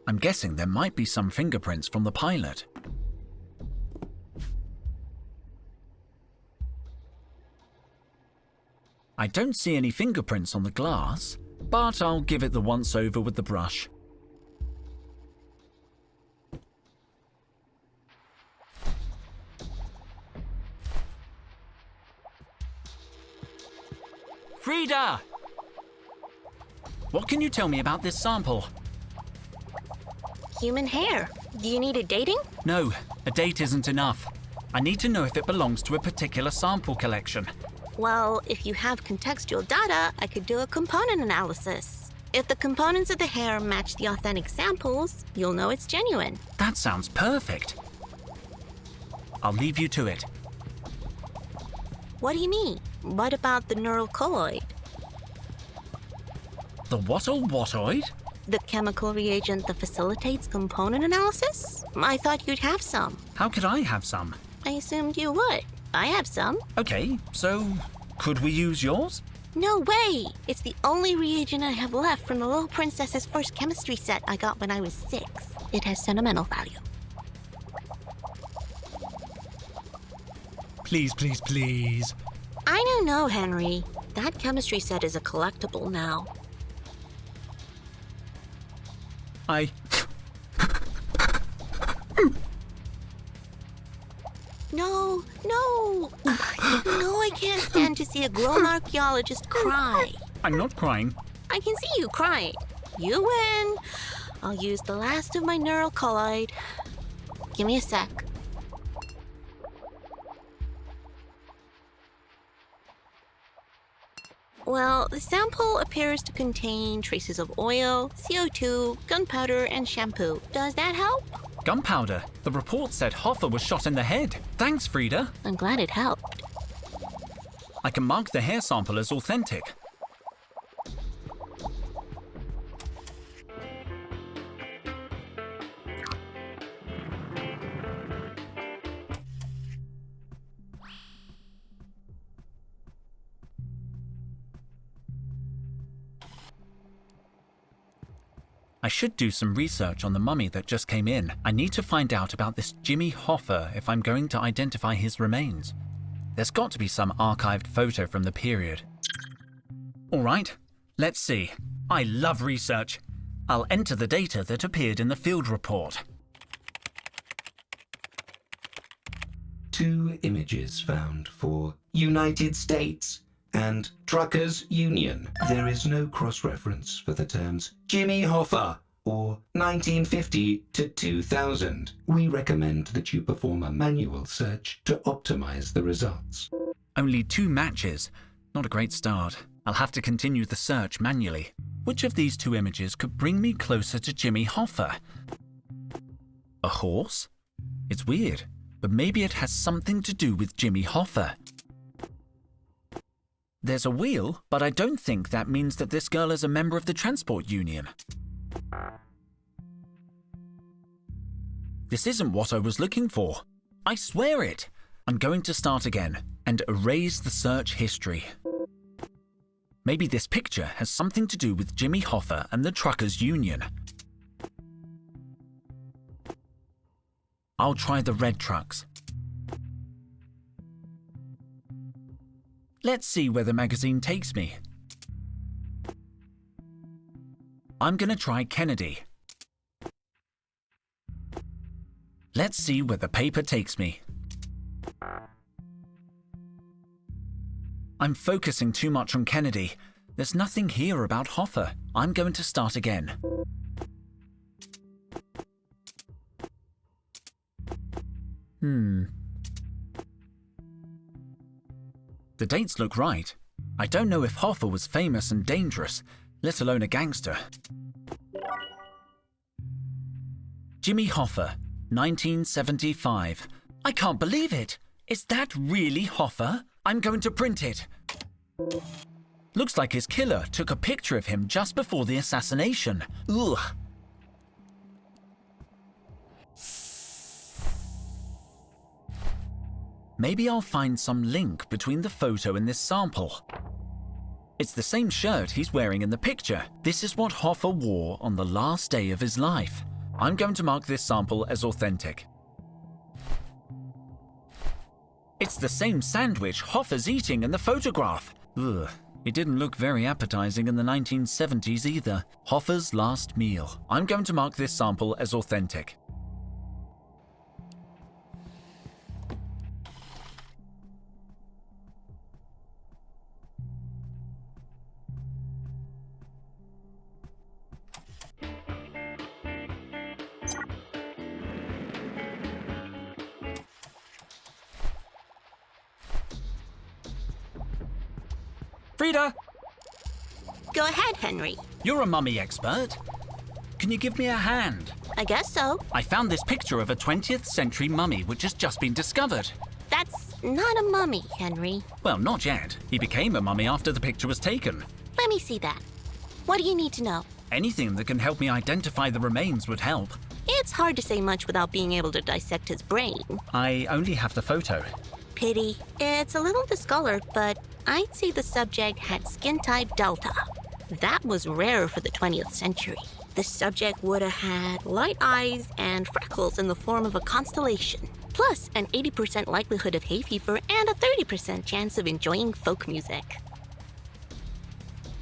I'm guessing there might be some fingerprints from the pilot. I don't see any fingerprints on the glass, but I'll give it the once-over with the brush. Frida! What can you tell me about this sample? Human hair. Do you need a dating? No, a date isn't enough. I need to know if it belongs to a particular sample collection. Well, if you have contextual data, I could do a component analysis. If the components of the hair match the authentic samples, you'll know it's genuine. That sounds perfect. I'll leave you to it. What do you mean? What about the neural colloid? The whattoid? The chemical reagent that facilitates component analysis? I thought you'd have some. How could I have some? I assumed you would. I have some. Okay, so could we use yours? No way! It's the only reagent I have left from the Little Princess's first chemistry set I got when I was 6. It has sentimental value. Please, please, please. I don't know, Henry. That chemistry set is a collectible now. No. You know I can't stand to see a grown archaeologist cry. I'm not crying. I can see you crying. You win. I'll use the last of my neural colloid. Give me a sec. Well, the sample appears to contain traces of oil, CO2, gunpowder, and shampoo. Does that help? Gunpowder. The report said Hoffa was shot in the head. Thanks, Frida. I'm glad it helped. I can mark the hair sample as authentic. I should do some research on the mummy that just came in. I need to find out about this Jimmy Hoffa if I'm going to identify his remains. There's got to be some archived photo from the period. All right, let's see. I love research. I'll enter the data that appeared in the field report. 2 images found for United States and Truckers Union. There is no cross-reference for the terms Jimmy Hoffa or 1950 to 2000. We recommend that you perform a manual search to optimize the results. Only 2 matches. Not a great start. I'll have to continue the search manually. Which of these 2 images could bring me closer to Jimmy Hoffa? A horse? It's weird, but maybe it has something to do with Jimmy Hoffa. There's a wheel, but I don't think that means that this girl is a member of the transport union. This isn't what I was looking for. I swear it. I'm going to start again and erase the search history. Maybe this picture has something to do with Jimmy Hoffa and the Truckers' Union. I'll try the red trucks. Let's see where the magazine takes me. I'm gonna try Kennedy. Let's see where the paper takes me. I'm focusing too much on Kennedy. There's nothing here about Hoffa. I'm going to start again. The dates look right. I don't know if Hoffa was famous and dangerous, let alone a gangster. Jimmy Hoffa, 1975. I can't believe it. Is that really Hoffa? I'm going to print it. Looks like his killer took a picture of him just before the assassination. Ugh. Maybe I'll find some link between the photo and this sample. It's the same shirt he's wearing in the picture. This is what Hoffa wore on the last day of his life. I'm going to mark this sample as authentic. It's the same sandwich Hoffa's eating in the photograph. Ugh, it didn't look very appetizing in the 1970s either. Hoffa's last meal. I'm going to mark this sample as authentic. Frida! Go ahead, Henry. You're a mummy expert. Can you give me a hand? I guess so. I found this picture of a 20th century mummy which has just been discovered. That's not a mummy, Henry. Well, not yet. He became a mummy after the picture was taken. Let me see that. What do you need to know? Anything that can help me identify the remains would help. It's hard to say much without being able to dissect his brain. I only have the photo. Pity. It's a little discolored, but I'd say the subject had skin type Delta. That was rare for the 20th century. The subject would have had light eyes and freckles in the form of a constellation, plus an 80% likelihood of hay fever and a 30% chance of enjoying folk music.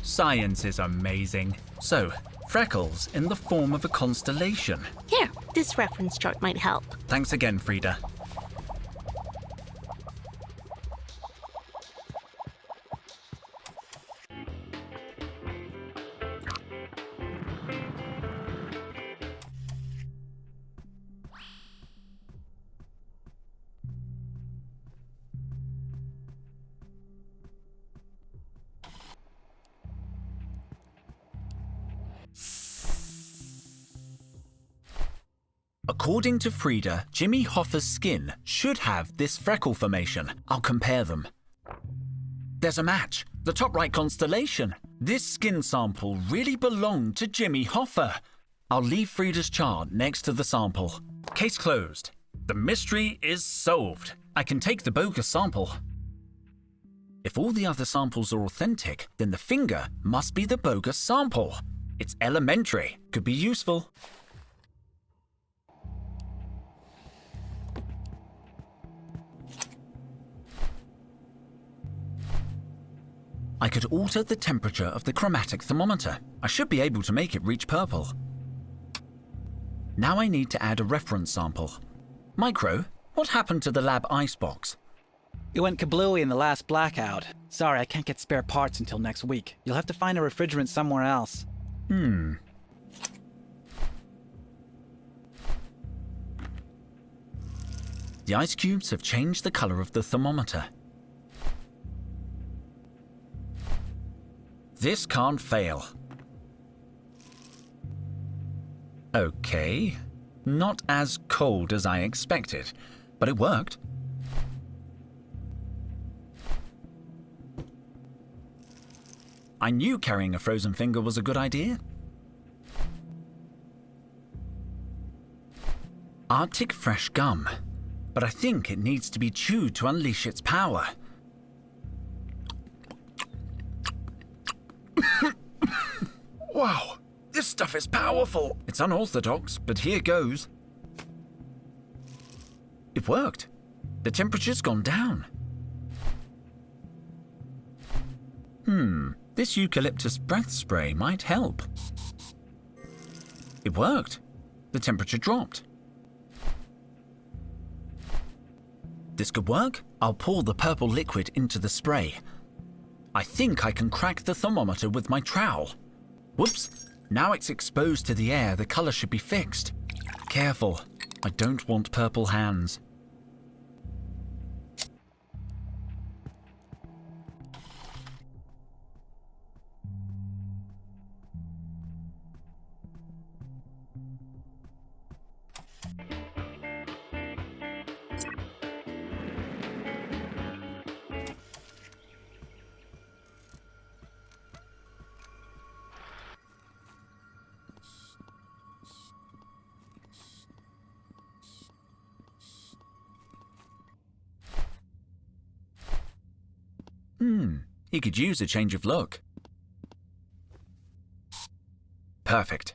Science is amazing. So, freckles in the form of a constellation. Here, this reference chart might help. Thanks again, Frida. According to Frida, Jimmy Hoffa's skin should have this freckle formation. I'll compare them. There's a match. The top right constellation. This skin sample really belonged to Jimmy Hoffa. I'll leave Frida's chart next to the sample. Case closed. The mystery is solved. I can take the bogus sample. If all the other samples are authentic, then the finger must be the bogus sample. It's elementary. Could be useful. I could alter the temperature of the chromatic thermometer. I should be able to make it reach purple. Now I need to add a reference sample. Micro, what happened to the lab icebox? It went kablooey in the last blackout. Sorry, I can't get spare parts until next week. You'll have to find a refrigerant somewhere else. The ice cubes have changed the color of the thermometer. This can't fail. Okay, not as cold as I expected, but it worked. I knew carrying a frozen finger was a good idea. Arctic fresh gum. but I think it needs to be chewed to unleash its power. Wow, this stuff is powerful. It's unorthodox, but here goes. It worked. The temperature's gone down. This eucalyptus breath spray might help. It worked. The temperature dropped. This could work. I'll pour the purple liquid into the spray. I think I can crack the thermometer with my trowel. Whoops! Now it's exposed to the air, the color should be fixed. Careful, I don't want purple hands. He could use a change of look. Perfect.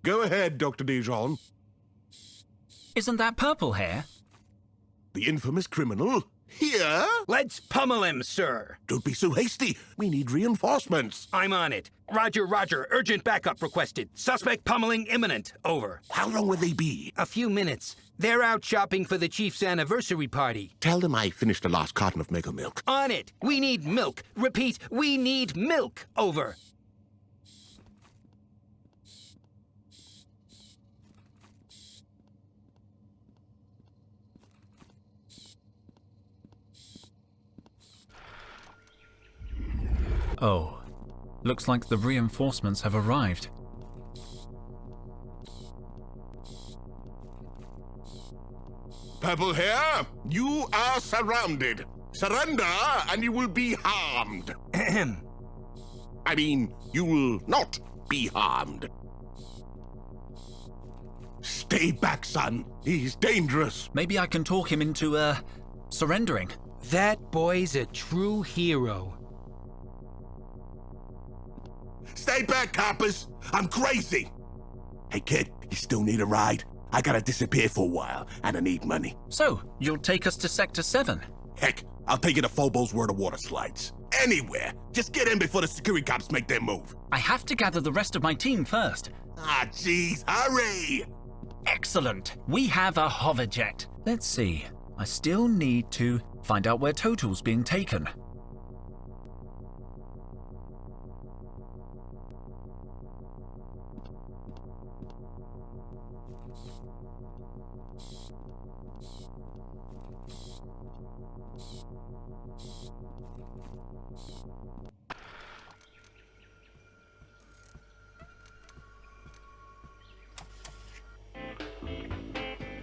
Go ahead, Dr. Dijon. Isn't that purple hair? The infamous criminal? Here? Let's pummel him, sir. Don't be so hasty. We need reinforcements. I'm on it. Roger, roger. Urgent backup requested. Suspect pummeling imminent. Over. How long will they be? A few minutes. They're out shopping for the chief's anniversary party. Tell them I finished the last carton of mega milk. On it. We need milk. Repeat, we need milk. Over. Oh, looks like the reinforcements have arrived. Purple hair, you are surrounded. Surrender and you will be harmed. I mean, you will not be harmed. Stay back, son. He's dangerous. Maybe I can talk him into, surrendering. That boy's a true hero. Stay back, coppers. I'm crazy. Hey, kid, you still need a ride? I gotta disappear for a while, and I need money. So, you'll take us to Sector 7? Heck, I'll take you to Phobos where the water slides. Anywhere. Just get in before the security cops make their move. I have to gather the rest of my team first. Ah, jeez, hurry! Excellent. We have a hoverjet. Let's see. I still need to find out where Total's being taken.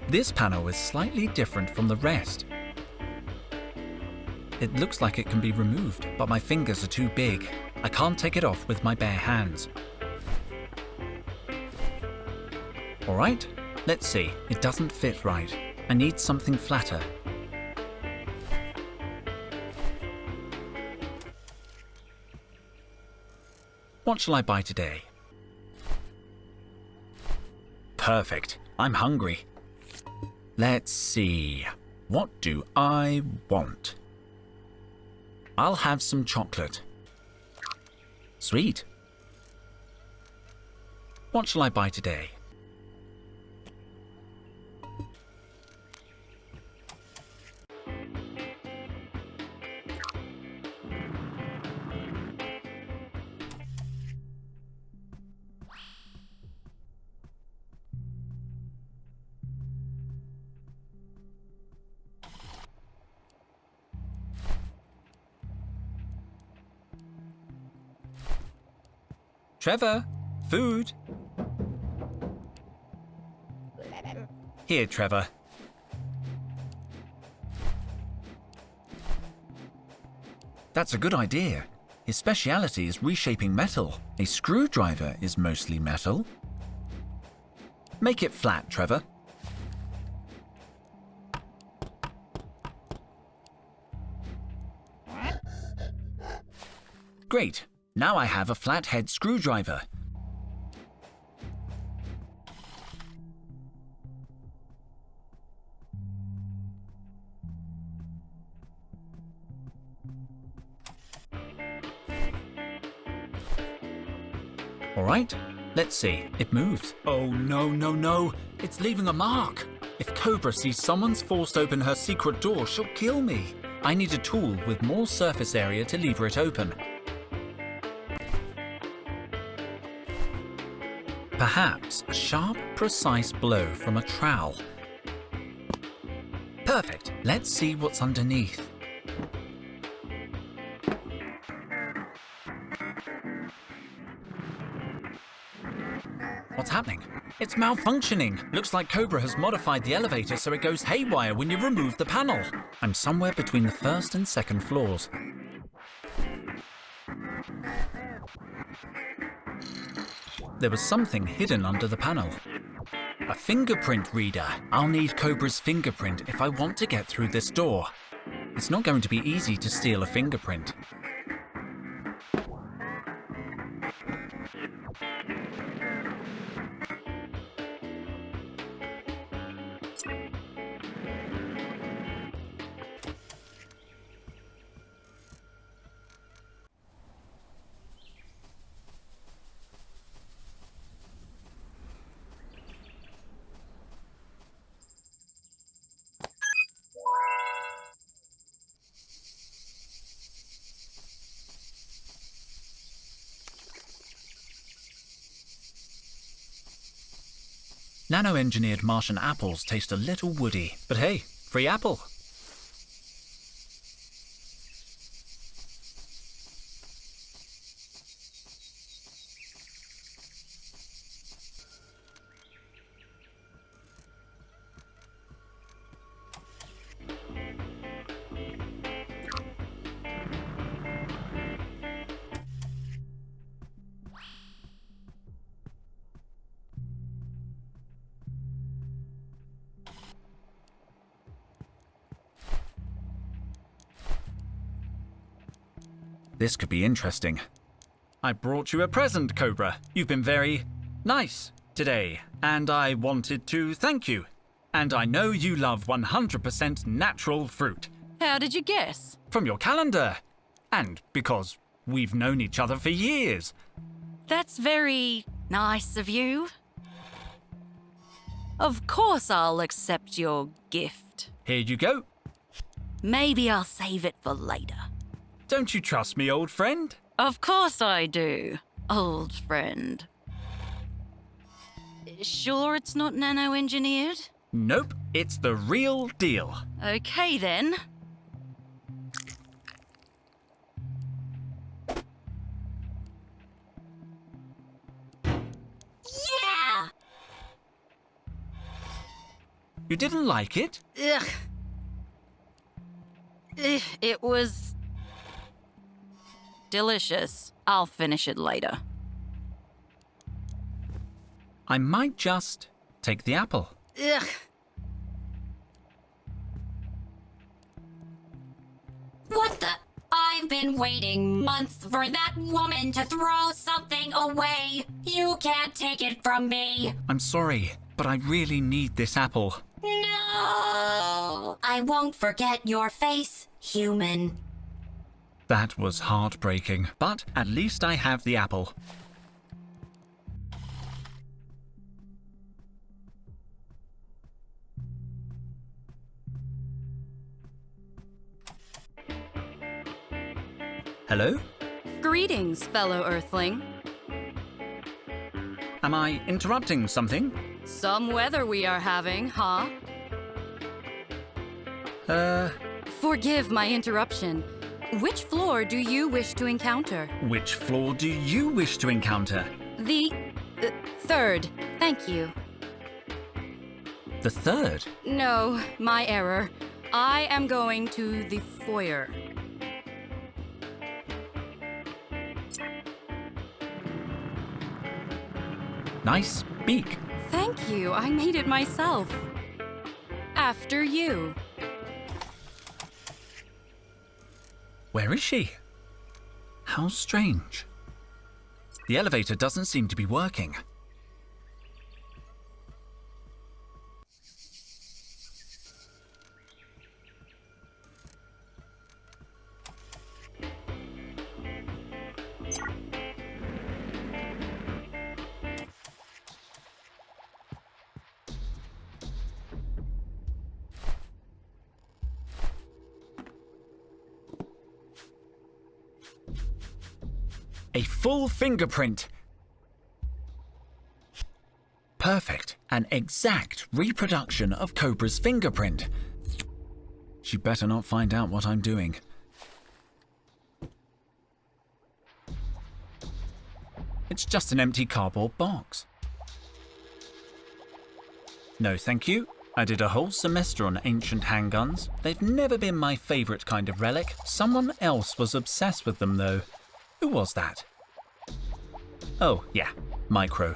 This panel is slightly different from the rest. It looks like it can be removed, but my fingers are too big. I can't take it off with my bare hands. All right, let's see. It doesn't fit right. I need something flatter. What shall I buy today? Perfect. I'm hungry. Let's see. What do I want? I'll have some chocolate. Sweet. What shall I buy today? Trevor, food. Here, Trevor. That's a good idea. His speciality is reshaping metal. A screwdriver is mostly metal. Make it flat, Trevor. Great. Now I have a flathead screwdriver. All right, let's see. It moves. Oh, no, no, no. It's leaving a mark. If Cobra sees someone's forced open her secret door, she'll kill me. I need a tool with more surface area to lever it open. Perhaps a sharp, precise blow from a trowel. Perfect. Let's see what's underneath. What's happening? It's malfunctioning. Looks like Cobra has modified the elevator so it goes haywire when you remove the panel. I'm somewhere between the first and second floors. There was something hidden under the panel. A fingerprint reader. I'll need Cobra's fingerprint if I want to get through this door. It's not going to be easy to steal a fingerprint. Nano-engineered Martian apples taste a little woody, but hey, free apple. This could be interesting. I brought you a present, Cobra. You've been very nice today, and I wanted to thank you. And I know you love 100% natural fruit. How did you guess? From your calendar. And because we've known each other for years. That's very nice of you. Of course I'll accept your gift. Here you go. Maybe I'll save it for later. Don't you trust me, old friend? Of course I do, old friend. Sure it's not nano-engineered? Nope, it's the real deal. Okay then. Yeah! You didn't like it? Ugh. It was delicious. I'll finish it later. I might just take the apple. Ugh. What the? I've been waiting months for that woman to throw something away. You can't take it from me. I'm sorry, but I really need this apple. No! I won't forget your face, human. That was heartbreaking, but at least I have the apple. Hello? Greetings, fellow Earthling. Am I interrupting something? Some weather we are having, huh? Forgive my interruption. Which floor do you wish to encounter? Which floor do you wish to encounter? The third. Thank you. The third? No, my error. I am going to the foyer. Nice beak. Thank you, I made it myself. After you. Where is she? How strange. The elevator doesn't seem to be working. A full fingerprint. Perfect. An exact reproduction of Cobra's fingerprint. She better not find out what I'm doing. It's just an empty cardboard box. No, thank you. I did a whole semester on ancient handguns. They've never been my favorite kind of relic. Someone else was obsessed with them, though. Who was that? Oh, yeah, Micro.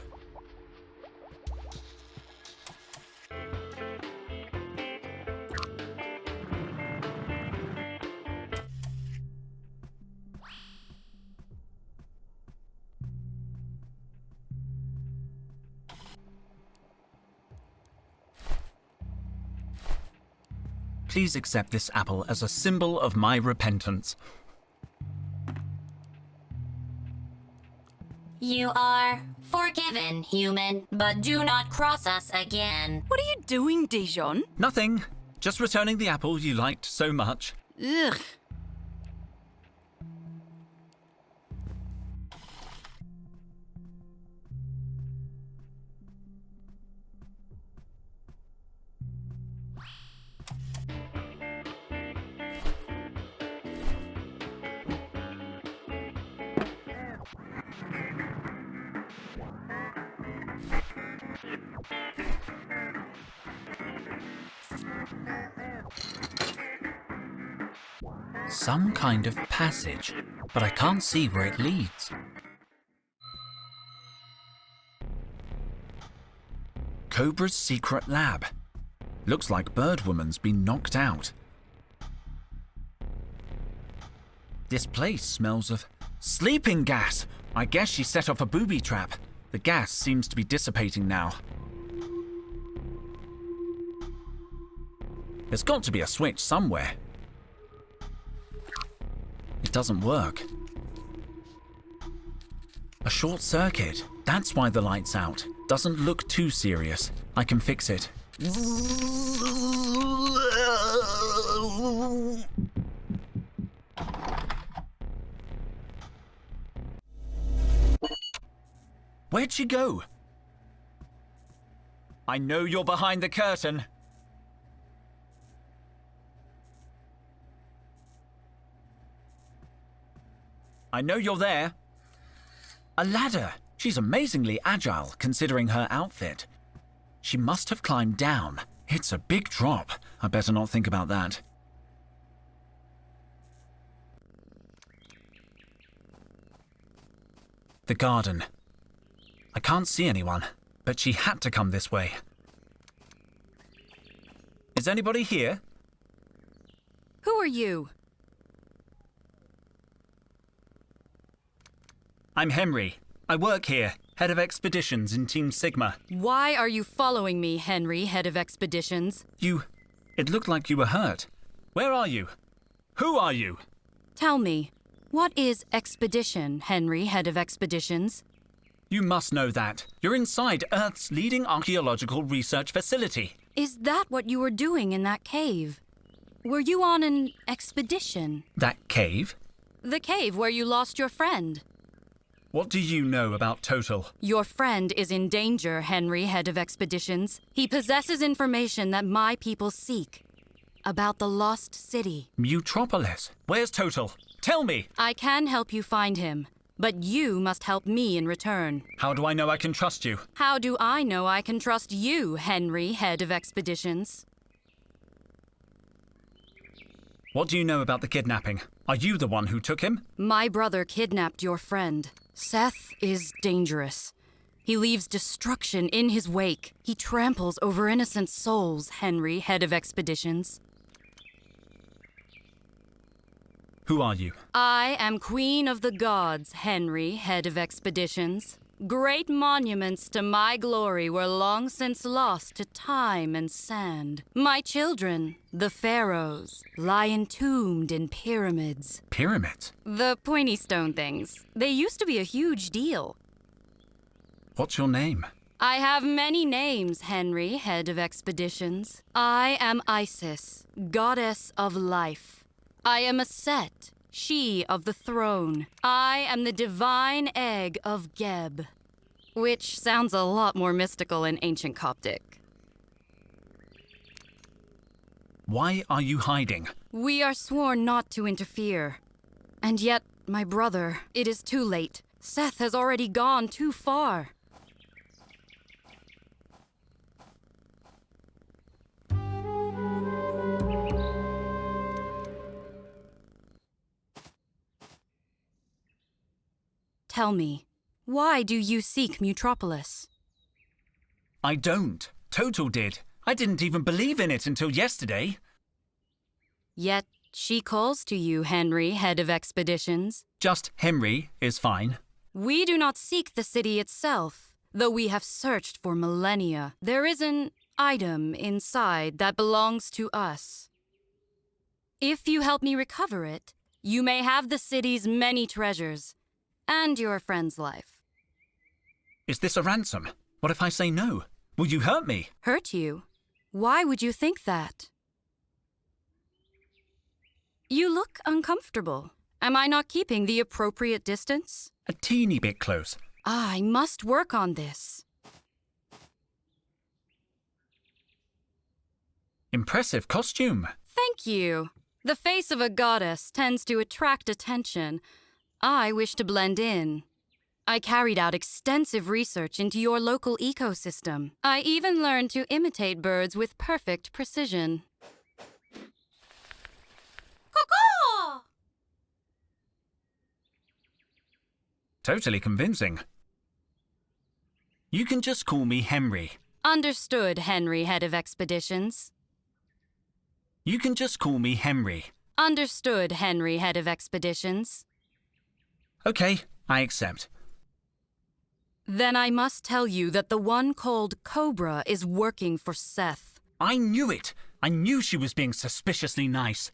Please accept this apple as a symbol of my repentance. You are forgiven, human, but do not cross us again. What are you doing, Dijon? Nothing. Just returning the apple you liked so much. Ugh. Some kind of passage, but I can't see where it leads. Cobra's secret lab. Looks like Birdwoman's been knocked out. This place smells of sleeping gas. I guess she set off a booby trap. The gas seems to be dissipating now. There's got to be a switch somewhere. It doesn't work. A short circuit. That's why the light's out. Doesn't look too serious. I can fix it. Where'd she go? I know you're behind the curtain. I know you're there. A ladder. She's amazingly agile, considering her outfit. She must have climbed down. It's a big drop. I better not think about that. The garden. I can't see anyone, but she had to come this way. Is anybody here? Who are you? I'm Henry. I work here, head of expeditions in Team Sigma. Why are you following me, Henry, head of expeditions? It looked like you were hurt. Where are you? Who are you? Tell me, what is expedition, Henry, head of expeditions? You must know that. You're inside Earth's leading archaeological research facility. Is that what you were doing in that cave? Were you on an expedition? That cave? The cave where you lost your friend. What do you know about Total? Your friend is in danger, Henry, head of expeditions. He possesses information that my people seek. About the lost city. Mutropolis. Where's Total? Tell me! I can help you find him, but you must help me in return. How do I know I can trust you? How do I know I can trust you, Henry, head of expeditions? What do you know about the kidnapping? Are you the one who took him? My brother kidnapped your friend. Seth is dangerous. He leaves destruction in his wake. He tramples over innocent souls, Henry, head of expeditions. Who are you? I am Queen of the Gods, Henry, head of expeditions. Great monuments to my glory were long since lost to time and sand. My children, the pharaohs, lie entombed in pyramids. Pyramids? The pointy stone things. They used to be a huge deal. What's your name? I have many names, Henry, head of expeditions. I am Isis, goddess of life. I am a Set, she of the throne. I am the divine egg of Geb, which sounds a lot more mystical in ancient Coptic. Why are you hiding? We are sworn not to interfere. And yet, my brother, it is too late. Seth has already gone too far. Tell me, why do you seek Mutropolis? I don't. Total did. I didn't even believe in it until yesterday. Yet she calls to you, Henry, head of expeditions. Just Henry is fine. We do not seek the city itself, though we have searched for millennia. There is an item inside that belongs to us. If you help me recover it, you may have the city's many treasures. And your friend's life. Is this a ransom? What if I say no? Will you hurt me? Hurt you? Why would you think that? You look uncomfortable. Am I not keeping the appropriate distance? A teeny bit close. I must work on this. Impressive costume. Thank you. The face of a goddess tends to attract attention. I wish to blend in. I carried out extensive research into your local ecosystem. I even learned to imitate birds with perfect precision. Caw-caw! Totally convincing. You can just call me Henry. Understood, Henry, head of expeditions. You can just call me Henry. Understood, Henry, head of expeditions. Okay, I accept. Then I must tell you that the one called Cobra is working for Seth. I knew it! I knew she was being suspiciously nice.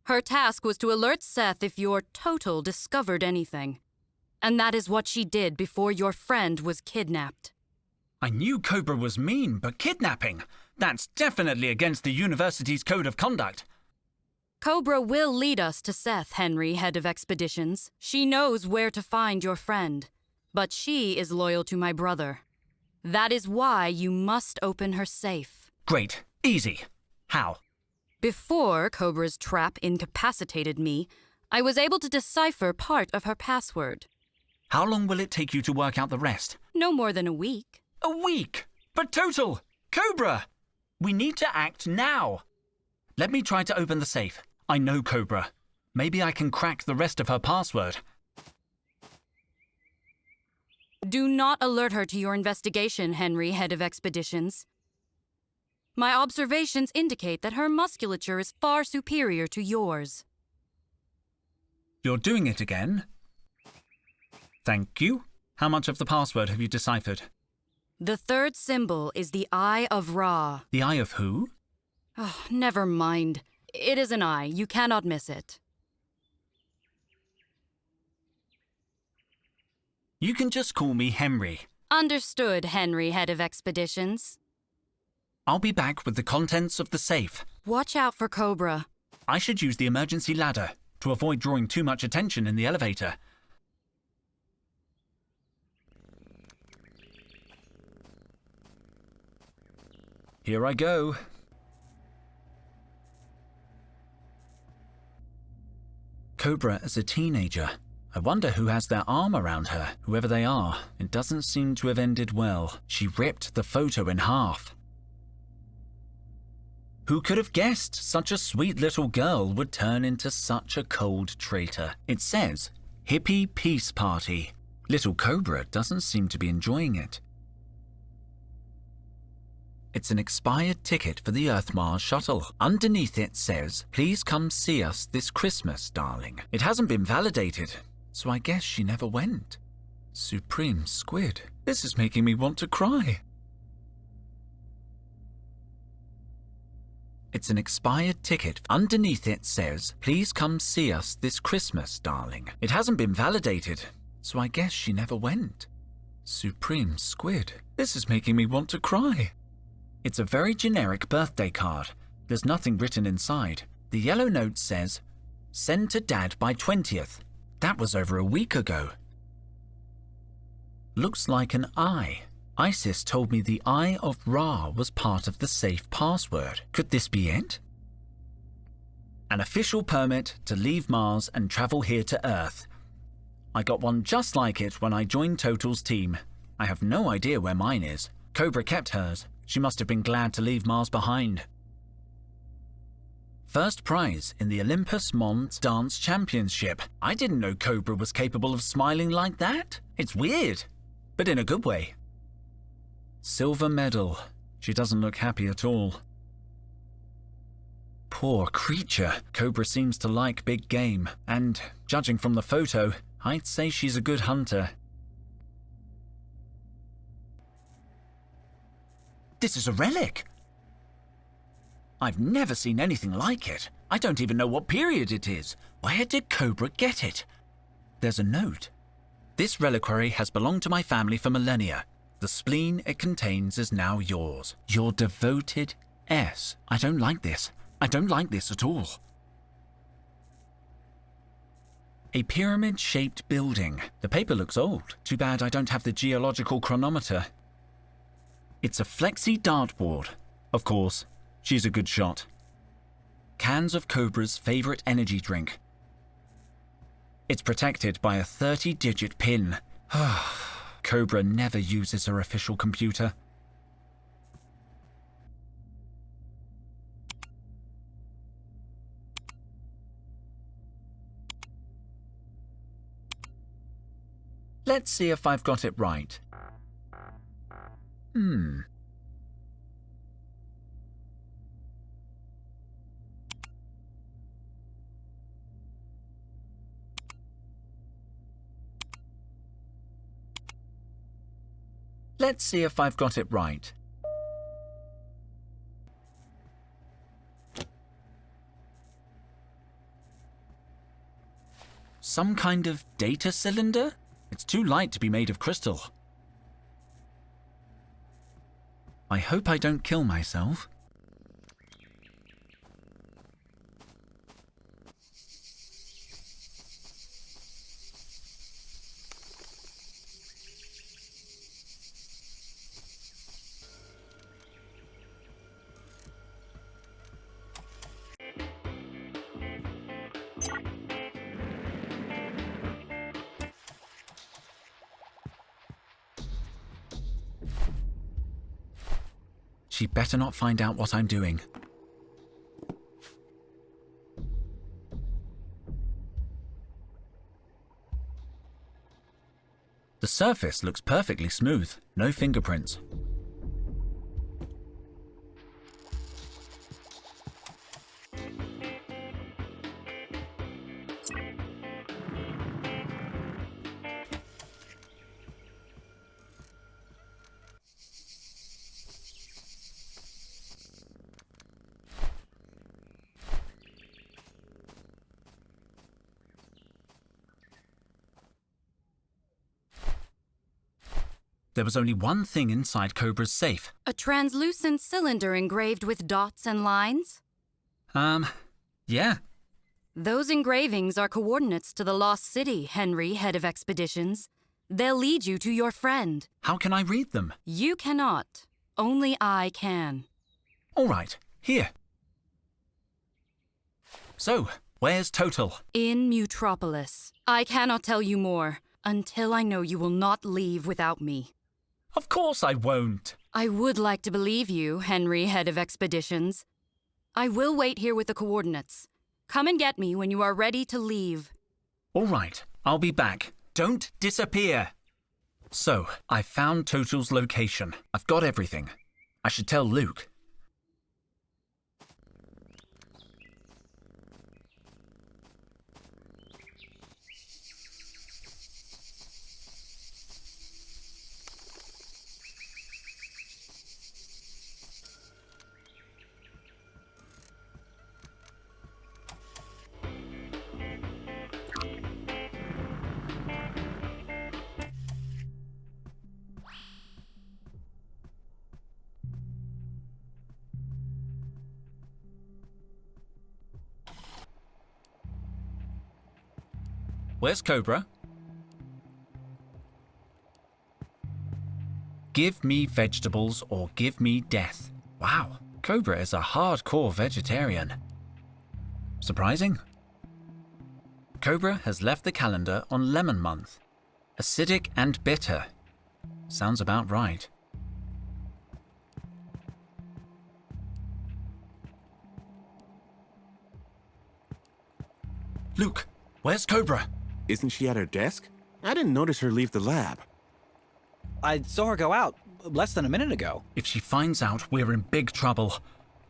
Her task was to alert Seth if your Total discovered anything. And that is what she did before your friend was kidnapped. I knew Cobra was mean, but kidnapping? That's definitely against the university's code of conduct. Cobra will lead us to Seth, Henry, head of expeditions. She knows where to find your friend. But she is loyal to my brother. That is why you must open her safe. Great. Easy. How? Before Cobra's trap incapacitated me, I was able to decipher part of her password. How long will it take you to work out the rest? No more than a week. A week? But Total! Cobra! We need to act now! Let me try to open the safe. I know Cobra. Maybe I can crack the rest of her password. Do not alert her to your investigation, Henry, head of expeditions. My observations indicate that her musculature is far superior to yours. You're doing it again? Thank you. How much of the password have you deciphered? The third symbol is the Eye of Ra. The Eye of who? Oh, never mind. It is an eye. You cannot miss it. You can just call me Henry. Understood, Henry, head of expeditions. I'll be back with the contents of the safe. Watch out for Cobra. I should use the emergency ladder to avoid drawing too much attention in the elevator. Here I go. Cobra as a teenager. I wonder who has their arm around her, whoever they are. It doesn't seem to have ended well. She ripped the photo in half. Who could have guessed such a sweet little girl would turn into such a cold traitor? It says, hippie peace party. Little Cobra doesn't seem to be enjoying it. It's an expired ticket for the Earth-Mars shuttle. Underneath it says, "Please come see us this Christmas, darling." It hasn't been validated, so I guess she never went. Supreme Squid. This is making me want to cry. It's an expired ticket. Underneath it says, "Please come see us this Christmas, darling." It hasn't been validated, so I guess she never went. Supreme Squid. This is making me want to cry. It's a very generic birthday card. There's nothing written inside. The yellow note says, "Send to Dad by 20th. That was over a week ago. Looks like an eye. Isis told me the Eye of Ra was part of the safe password. Could this be it? An official permit to leave Mars and travel here to Earth. I got one just like it when I joined Total's team. I have no idea where mine is. Cobra kept hers. She must have been glad to leave Mars behind. First prize in the Olympus Mons Dance Championship. I didn't know Cobra was capable of smiling like that. It's weird, but in a good way. Silver medal. She doesn't look happy at all. Poor creature. Cobra seems to like big game, and judging from the photo, I'd say she's a good hunter. This is a relic. I've never seen anything like it. I don't even know what period it is. Where did Cobra get it? There's a note. This reliquary has belonged to my family for millennia. The spleen it contains is now yours. Your devoted S. I don't like this. I don't like this at all. A pyramid-shaped building. The paper looks old. Too bad I don't have the geological chronometer. It's a flexi dartboard. Of course, she's a good shot. Cans of Cobra's favorite energy drink. It's protected by a 30-digit pin. Cobra never uses her official computer. Let's see if I've got it right. Let's see if I've got it right. Some kind of data cylinder? It's too light to be made of crystal. I hope I don't kill myself. She better not find out what I'm doing. The surface looks perfectly smooth, no fingerprints. There was only one thing inside Cobra's safe. A translucent cylinder engraved with dots and lines? Yeah. Those engravings are coordinates to the Lost City, Henry, head of expeditions. They'll lead you to your friend. How can I read them? You cannot. Only I can. All right, here. So, where's Total? In Mutropolis. I cannot tell you more until I know you will not leave without me. Of course I won't. I would like to believe you, Henry, head of expeditions. I will wait here with the coordinates. Come and get me when you are ready to leave. All right, I'll be back. Don't disappear. So, I found Total's location. I've got everything. I should tell Luke. Where's Cobra? Give me vegetables or give me death. Wow, Cobra is a hardcore vegetarian. Surprising? Cobra has left the calendar on lemon month. Acidic and bitter. Sounds about right. Luke, where's Cobra? Isn't she at her desk? I didn't notice her leave the lab. I saw her go out less than a minute ago. If she finds out, we're in big trouble.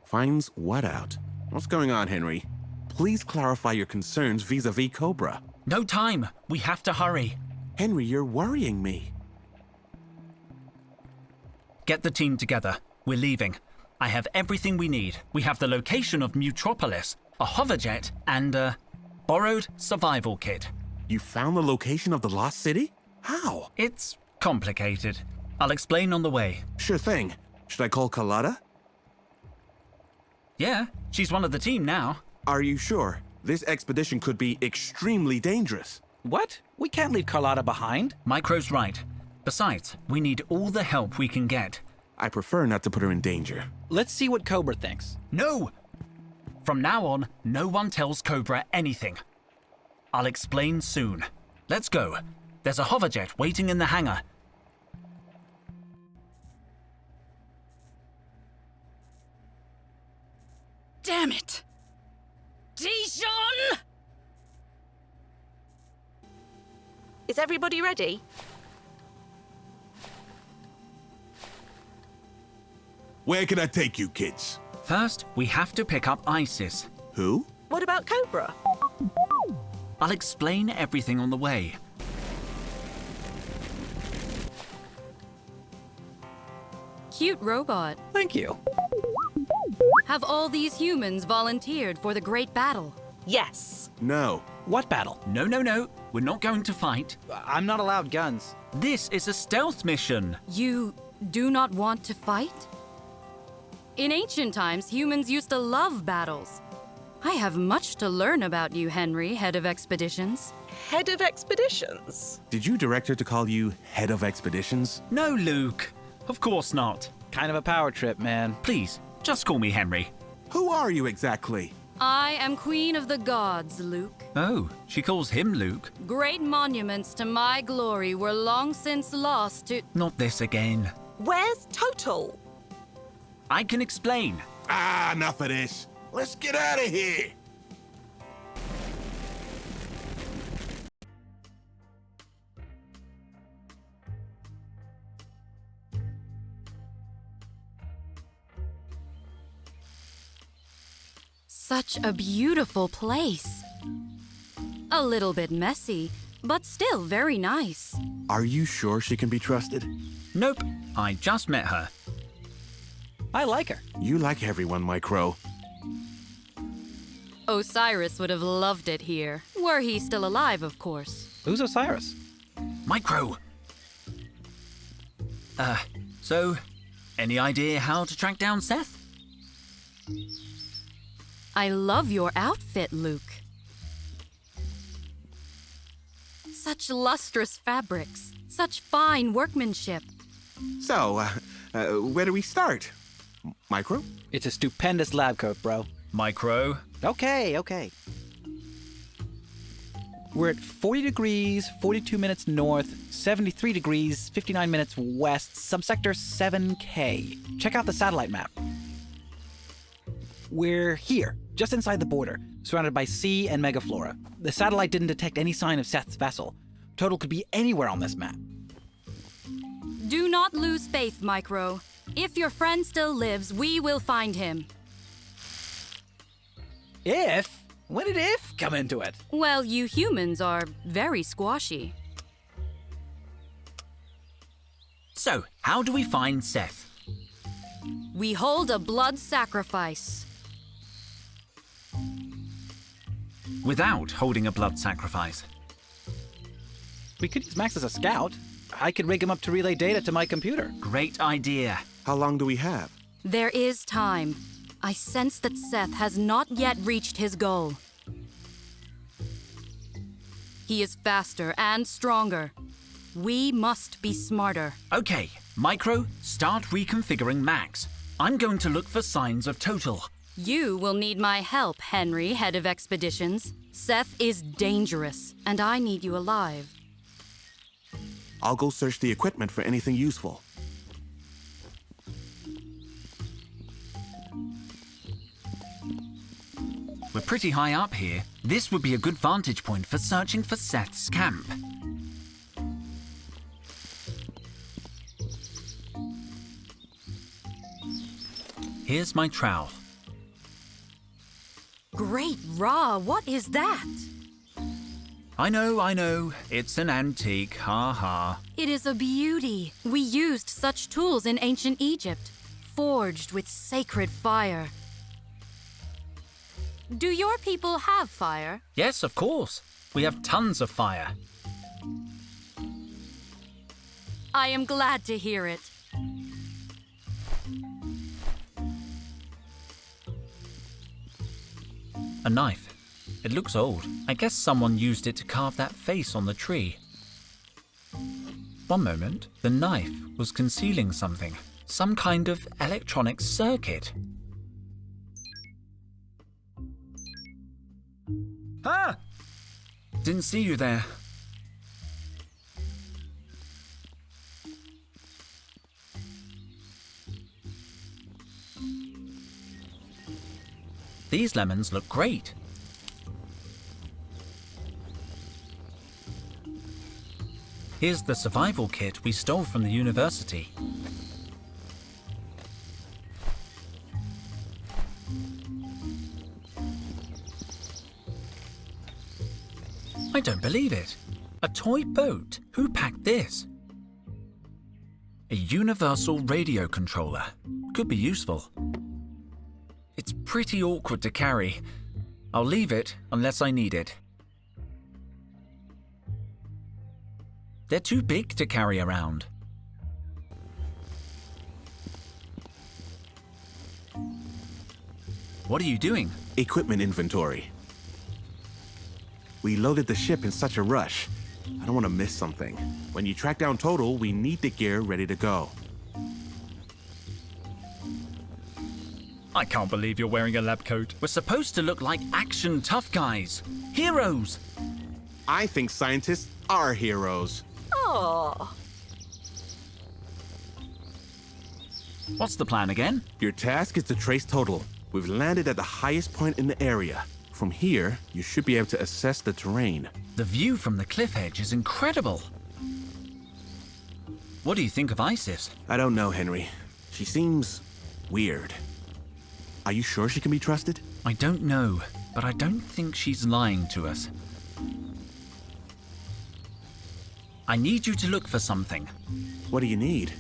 Finds what out? What's going on, Henry? Please clarify your concerns vis-a-vis Cobra. No time. We have to hurry. Henry, you're worrying me. Get the team together. We're leaving. I have everything we need. We have the location of Mutropolis, a hoverjet, and a borrowed survival kit. You found the location of the lost city? How? It's complicated. I'll explain on the way. Sure thing. Should I call Carlotta? Yeah, she's one of the team now. Are you sure? This expedition could be extremely dangerous. What? We can't leave Carlotta behind. Micro's right. Besides, we need all the help we can get. I prefer not to put her in danger. Let's see what Cobra thinks. No! From now on, no one tells Cobra anything. I'll explain soon. Let's go. There's a hoverjet waiting in the hangar. Damn it! Dijon! Is everybody ready? Where can I take you, kids? First, we have to pick up ISIS. Who? What about Cobra? I'll explain everything on the way. Cute robot. Thank you. Have all these humans volunteered for the great battle? Yes. No. What battle? No. We're not going to fight. I'm not allowed guns. This is a stealth mission. You do not want to fight? In ancient times, humans used to love battles. I have much to learn about you, Henry, head of expeditions. Head of expeditions? Did you direct her to call you head of expeditions? No, Luke. Of course not. Kind of a power trip, man. Please, just call me Henry. Who are you exactly? I am Queen of the Gods, Luke. Oh, she calls him Luke. Great monuments to my glory were long since lost to... Not this again. Where's Total? I can explain. Enough of this. Let's get out of here. Such a beautiful place. A little bit messy, but still very nice. Are you sure she can be trusted? Nope, I just met her. I like her. You like everyone, Micro. Osiris would have loved it here, were he still alive, of course. Who's Osiris? Micro. So, any idea how to track down Seth? I love your outfit, Luke. Such lustrous fabrics, such fine workmanship. So, where do we start? Micro? It's a stupendous lab coat, bro. Micro. Okay. We're at 40 degrees, 42 minutes north, 73 degrees, 59 minutes west, subsector 7K. Check out the satellite map. We're here, just inside the border, surrounded by sea and megaflora. The satellite didn't detect any sign of Seth's vessel. Total could be anywhere on this map. Do not lose faith, Micro. If your friend still lives, we will find him. If? When did if come into it? Well, you humans are very squashy. So, how do we find Seth? We hold a blood sacrifice. Without holding a blood sacrifice. We could use Max as a scout. I could rig him up to relay data to my computer. Great idea. How long do we have? There is time. I sense that Seth has not yet reached his goal. He is faster and stronger. We must be smarter. Okay, Micro, start reconfiguring Max. I'm going to look for signs of total. You will need my help, Henry, head of expeditions. Seth is dangerous, and I need you alive. I'll go search the equipment for anything useful. We're pretty high up here. This would be a good vantage point for searching for Seth's camp. Here's my trowel. Great Ra, what is that? I know. It's an antique, ha ha. It is a beauty. We used such tools in ancient Egypt, forged with sacred fire. Do your people have fire? Yes, of course. We have tons of fire. I am glad to hear it. A knife. It looks old. I guess someone used it to carve that face on the tree. One moment, the knife was concealing something. Some kind of electronic circuit. Ah! Didn't see you there. These lemons look great. Here's the survival kit we stole from the university. I don't believe it. A toy boat? Who packed this? A universal radio controller. Could be useful. It's pretty awkward to carry. I'll leave it unless I need it. They're too big to carry around. What are you doing? Equipment inventory. We loaded the ship in such a rush. I don't want to miss something. When you track down Total, we need the gear ready to go. I can't believe you're wearing a lab coat. We're supposed to look like action tough guys. Heroes! I think scientists are heroes. Oh. What's the plan again? Your task is to trace Total. We've landed at the highest point in the area. From here, you should be able to assess the terrain. The view from the cliff edge is incredible. What do you think of Isis? I don't know, Henry. She seems weird. Are you sure she can be trusted? I don't know, but I don't think she's lying to us. I need you to look for something. What do you need?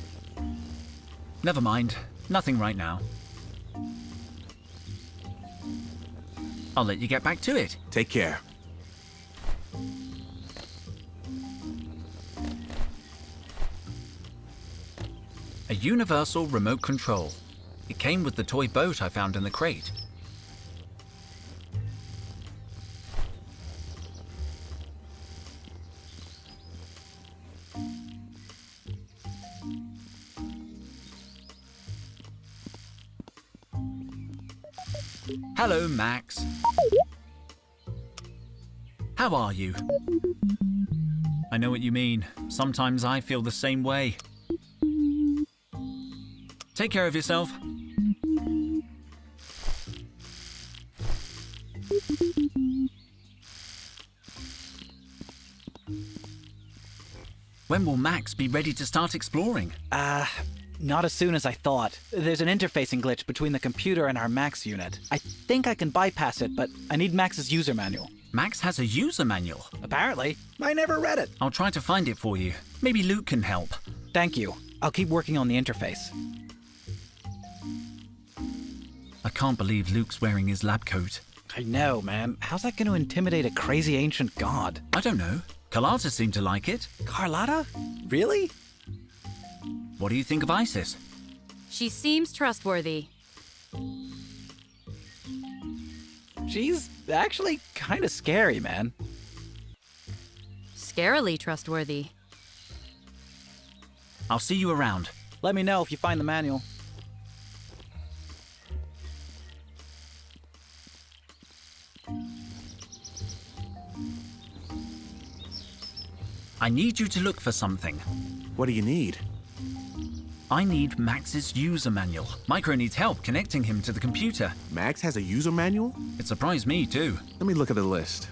Never mind. Nothing right now. I'll let you get back to it. Take care. A universal remote control. It came with the toy boat I found in the crate. Hello, Max. How are you? I know what you mean. Sometimes I feel the same way. Take care of yourself. When will Max be ready to start exploring? Not as soon as I thought. There's an interfacing glitch between the computer and our Max unit. I think I can bypass it, but I need Max's user manual. Max has a user manual. Apparently. I never read it. I'll try to find it for you. Maybe Luke can help. Thank you. I'll keep working on the interface. I can't believe Luke's wearing his lab coat. I know, man. How's that going to intimidate a crazy ancient god? I don't know. Carlotta seemed to like it. Carlotta? Really? What do you think of Isis? She seems trustworthy. She's actually kind of scary, man. Scarily trustworthy. I'll see you around. Let me know if you find the manual. I need you to look for something. What do you need? I need Max's user manual. Micro needs help connecting him to the computer. Max has a user manual? It surprised me, too. Let me look at the list.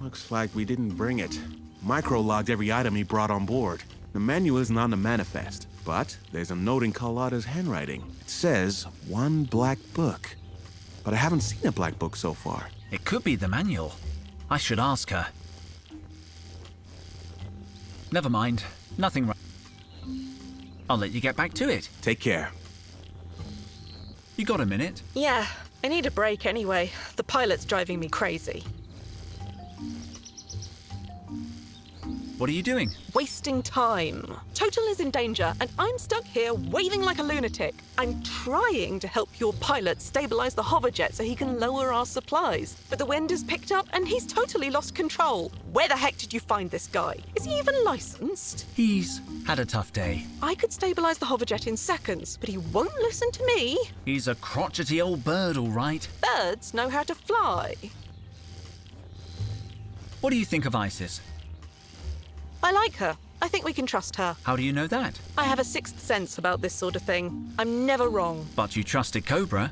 Looks like we didn't bring it. Micro logged every item he brought on board. The manual isn't on the manifest, but there's a note in Carlotta's handwriting. It says, 1 black book. But I haven't seen a black book so far. It could be the manual. I should ask her. Never mind. Nothing wrong. I'll let you get back to it. Take care. You got a minute? Yeah, I need a break anyway. The pilot's driving me crazy. What are you doing? Wasting time. Total is in danger, and I'm stuck here waving like a lunatic. I'm trying to help your pilot stabilize the hoverjet so he can lower our supplies. But the wind has picked up, and he's totally lost control. Where the heck did you find this guy? Is he even licensed? He's had a tough day. I could stabilize the hoverjet in seconds, but he won't listen to me. He's a crotchety old bird, all right. Birds know how to fly. What do you think of Isis? I like her. I think we can trust her. How do you know that? I have a sixth sense about this sort of thing. I'm never wrong. But you trusted Cobra.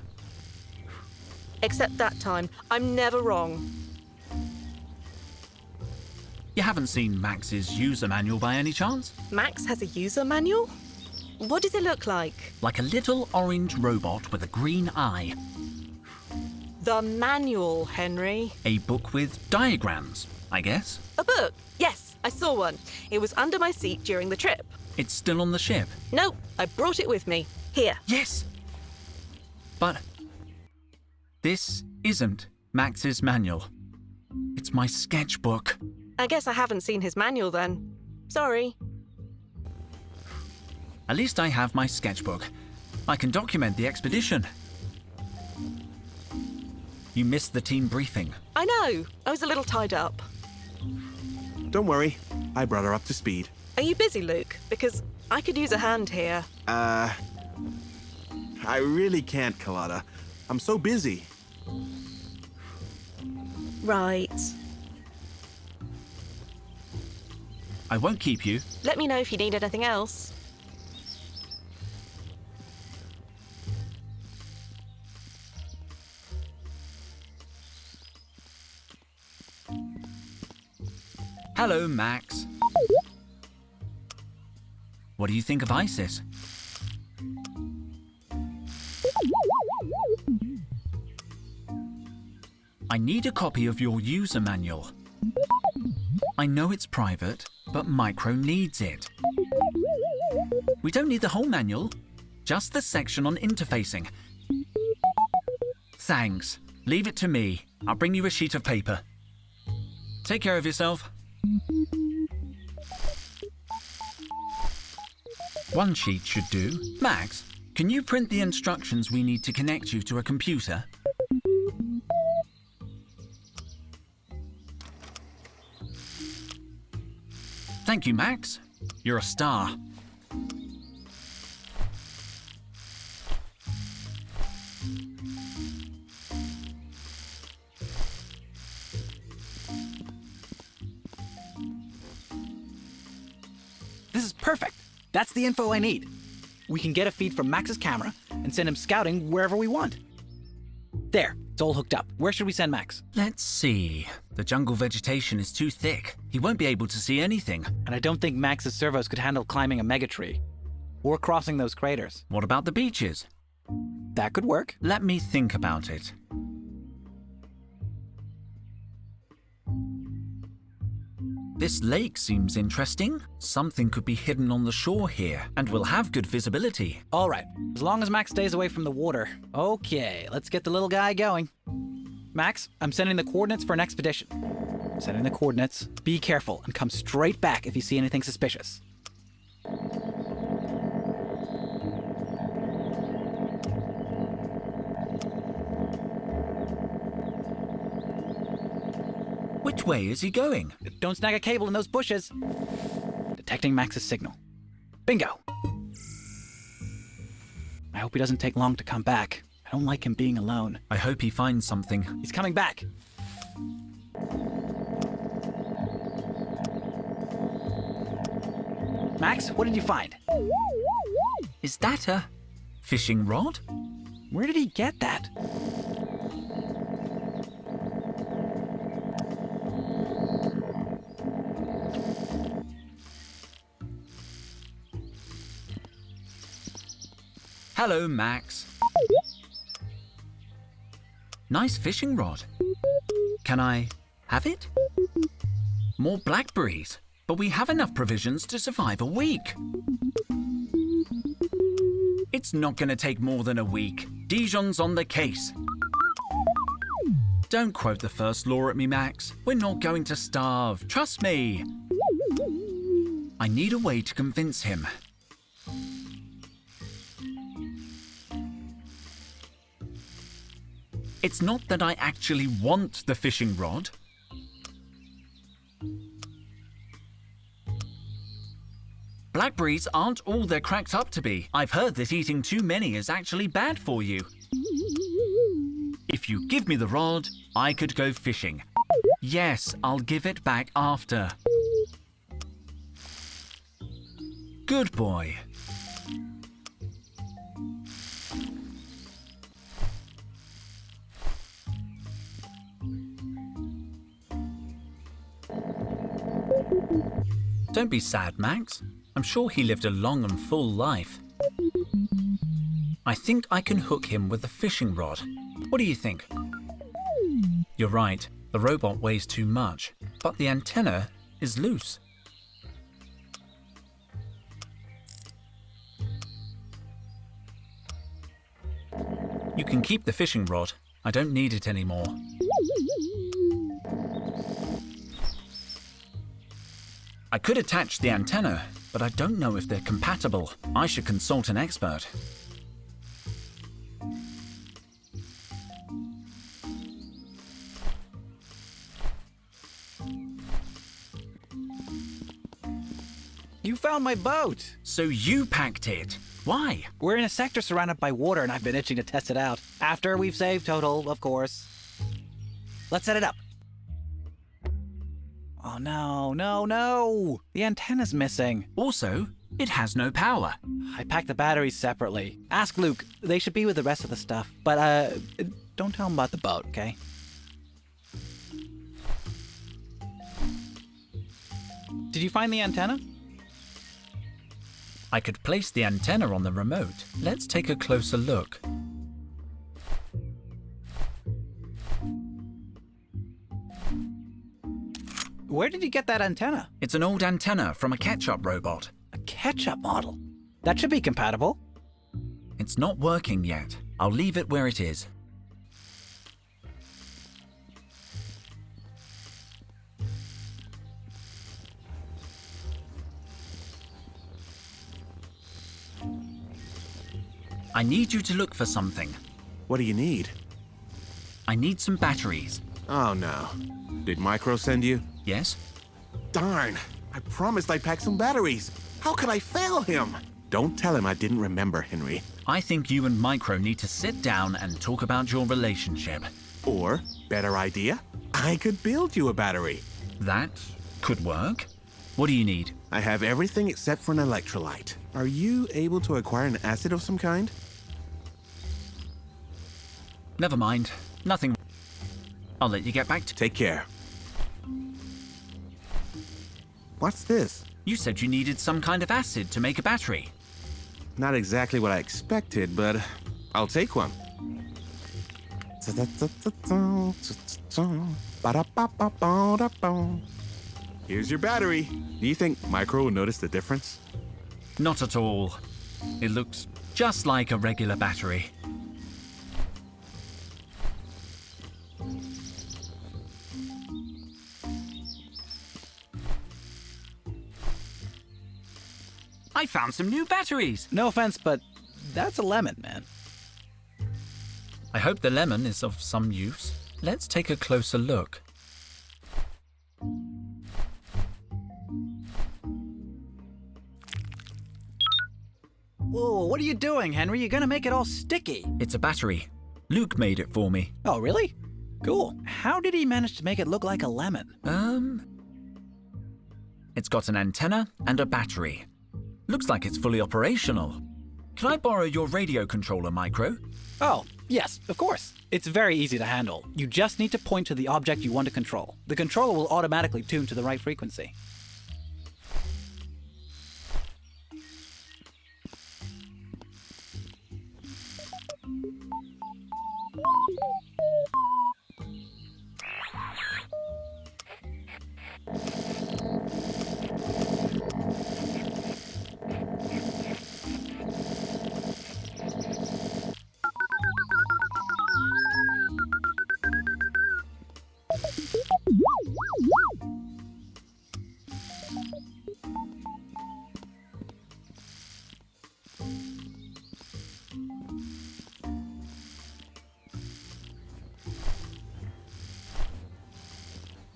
Except that time. I'm never wrong. You haven't seen Max's user manual by any chance? Max has a user manual? What does it look like? Like a little orange robot with a green eye. The manual, Henry. A book with diagrams, I guess. A book? Yes, I saw one. It was under my seat during the trip. It's still on the ship. Nope, I brought it with me. Here. Yes! But this isn't Max's manual. It's my sketchbook. I guess I haven't seen his manual then. Sorry. At least I have my sketchbook. I can document the expedition. You missed the team briefing. I know. I was a little tied up. Don't worry, I brought her up to speed. Are you busy, Luke? Because I could use a hand here. I really can't, Carlotta. I'm so busy. Right. I won't keep you. Let me know if you need anything else. Hello, Max. What do you think of Isis? I need a copy of your user manual. I know it's private, but Micro needs it. We don't need the whole manual, just the section on interfacing. Thanks. Leave it to me. I'll bring you a sheet of paper. Take care of yourself. One sheet should do. Max, can you print the instructions we need to connect you to a computer? Thank you, Max. You're a star. This is perfect. That's the info I need. We can get a feed from Max's camera and send him scouting wherever we want. There, it's all hooked up. Where should we send Max? Let's see. The jungle vegetation is too thick. He won't be able to see anything. And I don't think Max's servos could handle climbing a megatree. Or crossing those craters. What about the beaches? That could work. Let me think about it. This lake seems interesting. Something could be hidden on the shore here, and we'll have good visibility. All right, as long as Max stays away from the water. Okay, let's get the little guy going. Max, I'm sending the coordinates for an expedition. Sending the coordinates. Be careful and come straight back if you see anything suspicious. Which way is he going? Don't snag a cable in those bushes. Detecting Max's signal. Bingo! I hope he doesn't take long to come back. I don't like him being alone. I hope he finds something. He's coming back. Max, what did you find? Is that a fishing rod? Where did he get that? Hello, Max. Nice fishing rod. Can I have it? More blackberries, but we have enough provisions to survive a week. It's not going to take more than a week. Dijon's on the case. Don't quote the first law at me, Max. We're not going to starve. Trust me. I need a way to convince him. It's not that I actually want the fishing rod. Blackberries aren't all they're cracked up to be. I've heard that eating too many is actually bad for you. If you give me the rod, I could go fishing. Yes, I'll give it back after. Good boy. Don't be sad, Max. I'm sure he lived a long and full life. I think I can hook him with a fishing rod. What do you think? You're right, the robot weighs too much, but the antenna is loose. You can keep the fishing rod. I don't need it anymore. I could attach the antenna, but I don't know if they're compatible. I should consult an expert. You found my boat! So you packed it. Why? We're in a sector surrounded by water and I've been itching to test it out. After we've saved total, of course. Let's set it up. Oh no, no, no! The antenna's missing. Also, it has no power. I packed the batteries separately. Ask Luke. They should be with the rest of the stuff. But, don't tell him about the boat, okay? Did you find the antenna? I could place the antenna on the remote. Let's take a closer look. Where did you get that antenna? It's an old antenna from a ketchup robot. A ketchup model? That should be compatible. It's not working yet. I'll leave it where it is. I need you to look for something. What do you need? I need some batteries. Oh no. Did Micro send you? Yes? Darn. I promised I'd pack some batteries. How could I fail him? Don't tell him I didn't remember, Henry. I think you and Micro need to sit down and talk about your relationship. Or, better idea, I could build you a battery. That could work. What do you need? I have everything except for an electrolyte. Are you able to acquire an acid of some kind? Never mind. Nothing. I'll let you get back to... Take care. What's this? You said you needed some kind of acid to make a battery. Not exactly what I expected, but I'll take one. Here's your battery. Do you think Micro will notice the difference? Not at all. It looks just like a regular battery. I found some new batteries. No offense, but that's a lemon, man. I hope the lemon is of some use. Let's take a closer look. Whoa, what are you doing, Henry? You're gonna make it all sticky. It's a battery. Luke made it for me. Oh, really? Cool. How did he manage to make it look like a lemon? It's got an antenna and a battery. Looks like it's fully operational. Can I borrow your radio controller, Micro? Oh, yes, of course. It's very easy to handle. You just need to point to the object you want to control. The controller will automatically tune to the right frequency.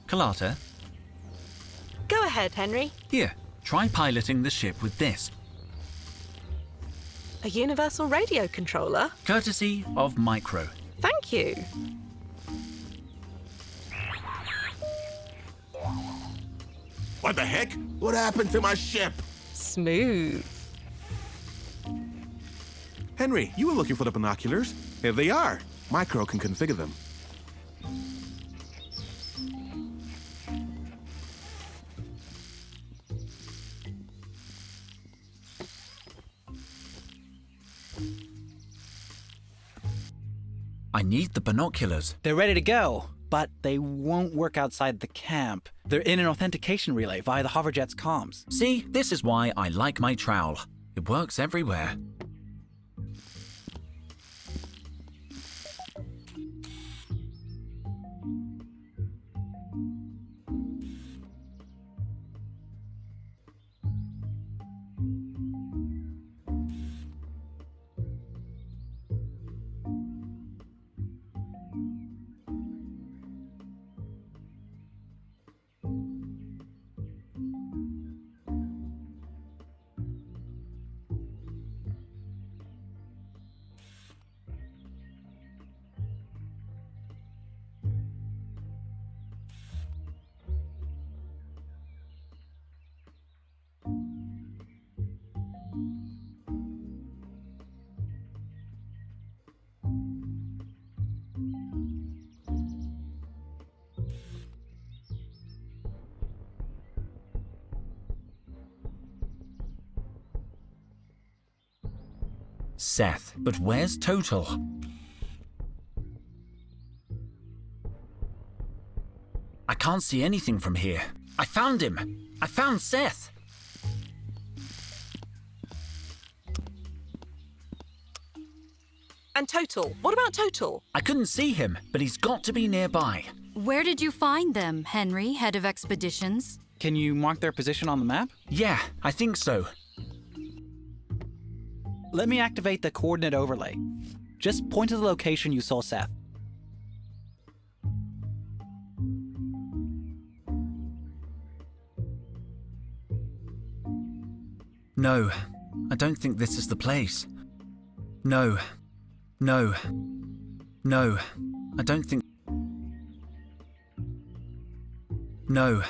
Carlotta, Go ahead, Henry. here, try piloting the ship with this. A universal radio controller? Courtesy of Micro. Thank you. What the heck? What happened to my ship? Smooth. Henry, you were looking for the binoculars. Here they are. Micro can configure them. I need the binoculars. They're ready to go, but they won't work outside the camp. They're in an authentication relay via the hoverjet's comms. See, this is why I like my trowel. It works everywhere. Seth, but where's Total? I can't see anything from here. I found him. I found Seth. And Total. What about Total? I couldn't see him, but he's got to be nearby. Where did you find them, Henry, head of expeditions? Can you mark their position on the map? Yeah, I think so. Let me activate the coordinate overlay. Just point to the location you saw Seth. No, I don't think this is the place. No, no, no, I don't think... No.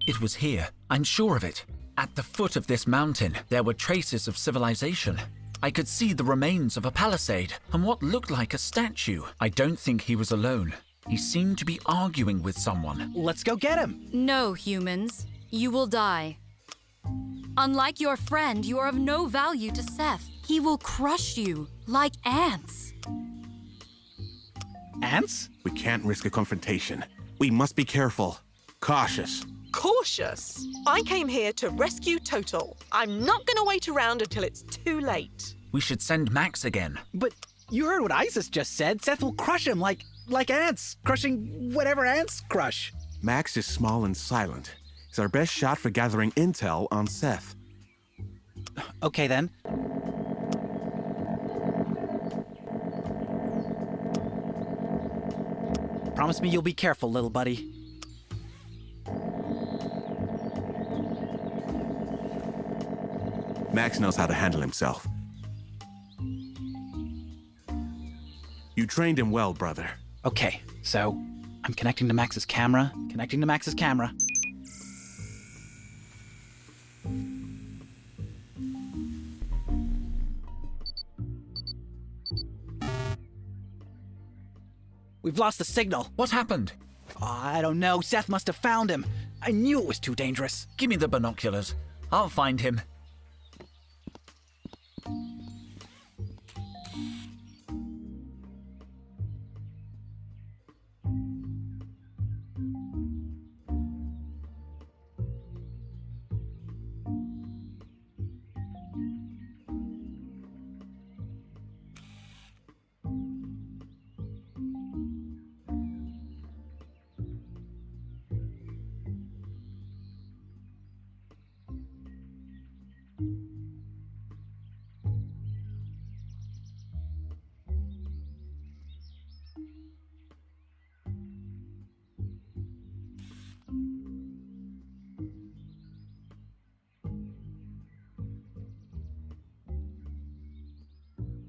It was here, I'm sure of it. At the foot of this mountain, there were traces of civilization. I could see the remains of a palisade and what looked like a statue. I don't think he was alone. He seemed to be arguing with someone. Let's go get him. No, humans. You will die. Unlike your friend, you are of no value to Seth. He will crush you like ants. Ants? We can't risk a confrontation. We must be careful. Cautious. Cautious. I came here to rescue Total. I'm not going to wait around until it's too late. We should send Max again. But you heard what Isis just said. Seth will crush him like ants, crushing whatever ants crush. Max is small and silent. He's our best shot for gathering intel on Seth. Okay, then. Promise me you'll be careful, little buddy. Max knows how to handle himself. You trained him well, brother. Okay, so I'm connecting to Max's camera. We've lost the signal. What happened? I don't know. Seth must have found him. I knew it was too dangerous. Give me the binoculars. I'll find him.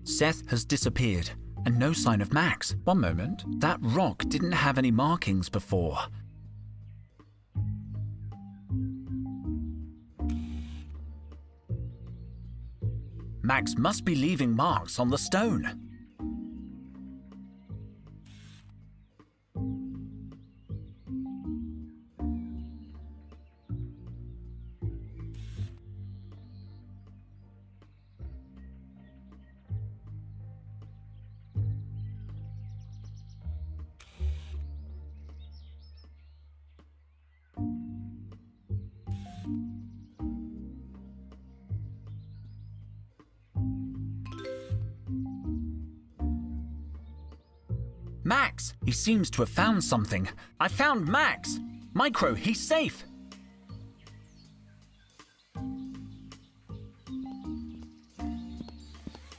Seth has disappeared, and no sign of Max. One moment, that rock didn't have any markings before. Max must be leaving marks on the stone. Max! He seems to have found something. I found Max! Micro, he's safe!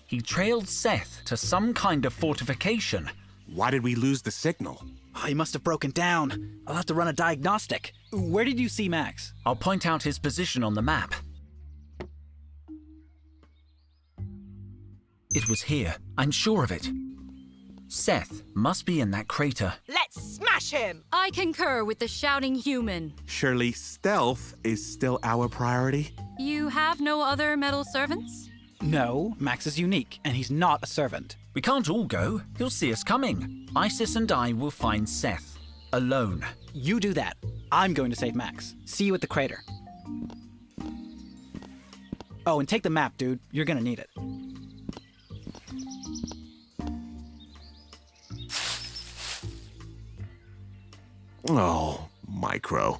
He trailed Seth to some kind of fortification. Why did we lose the signal? Oh, he must have broken down. I'll have to run a diagnostic. Where did you see Max? I'll point out his position on the map. It was here. I'm sure of it. Seth must be in that crater. Let's smash him! I concur with the shouting human. Surely stealth is still our priority? You have no other metal servants? No, Max is unique, and he's not a servant. We can't all go. He'll see us coming. Isis and I will find Seth. Alone. You do that. I'm going to save Max. See you at the crater. Oh, and take the map, dude. You're gonna need it. Oh, Micro.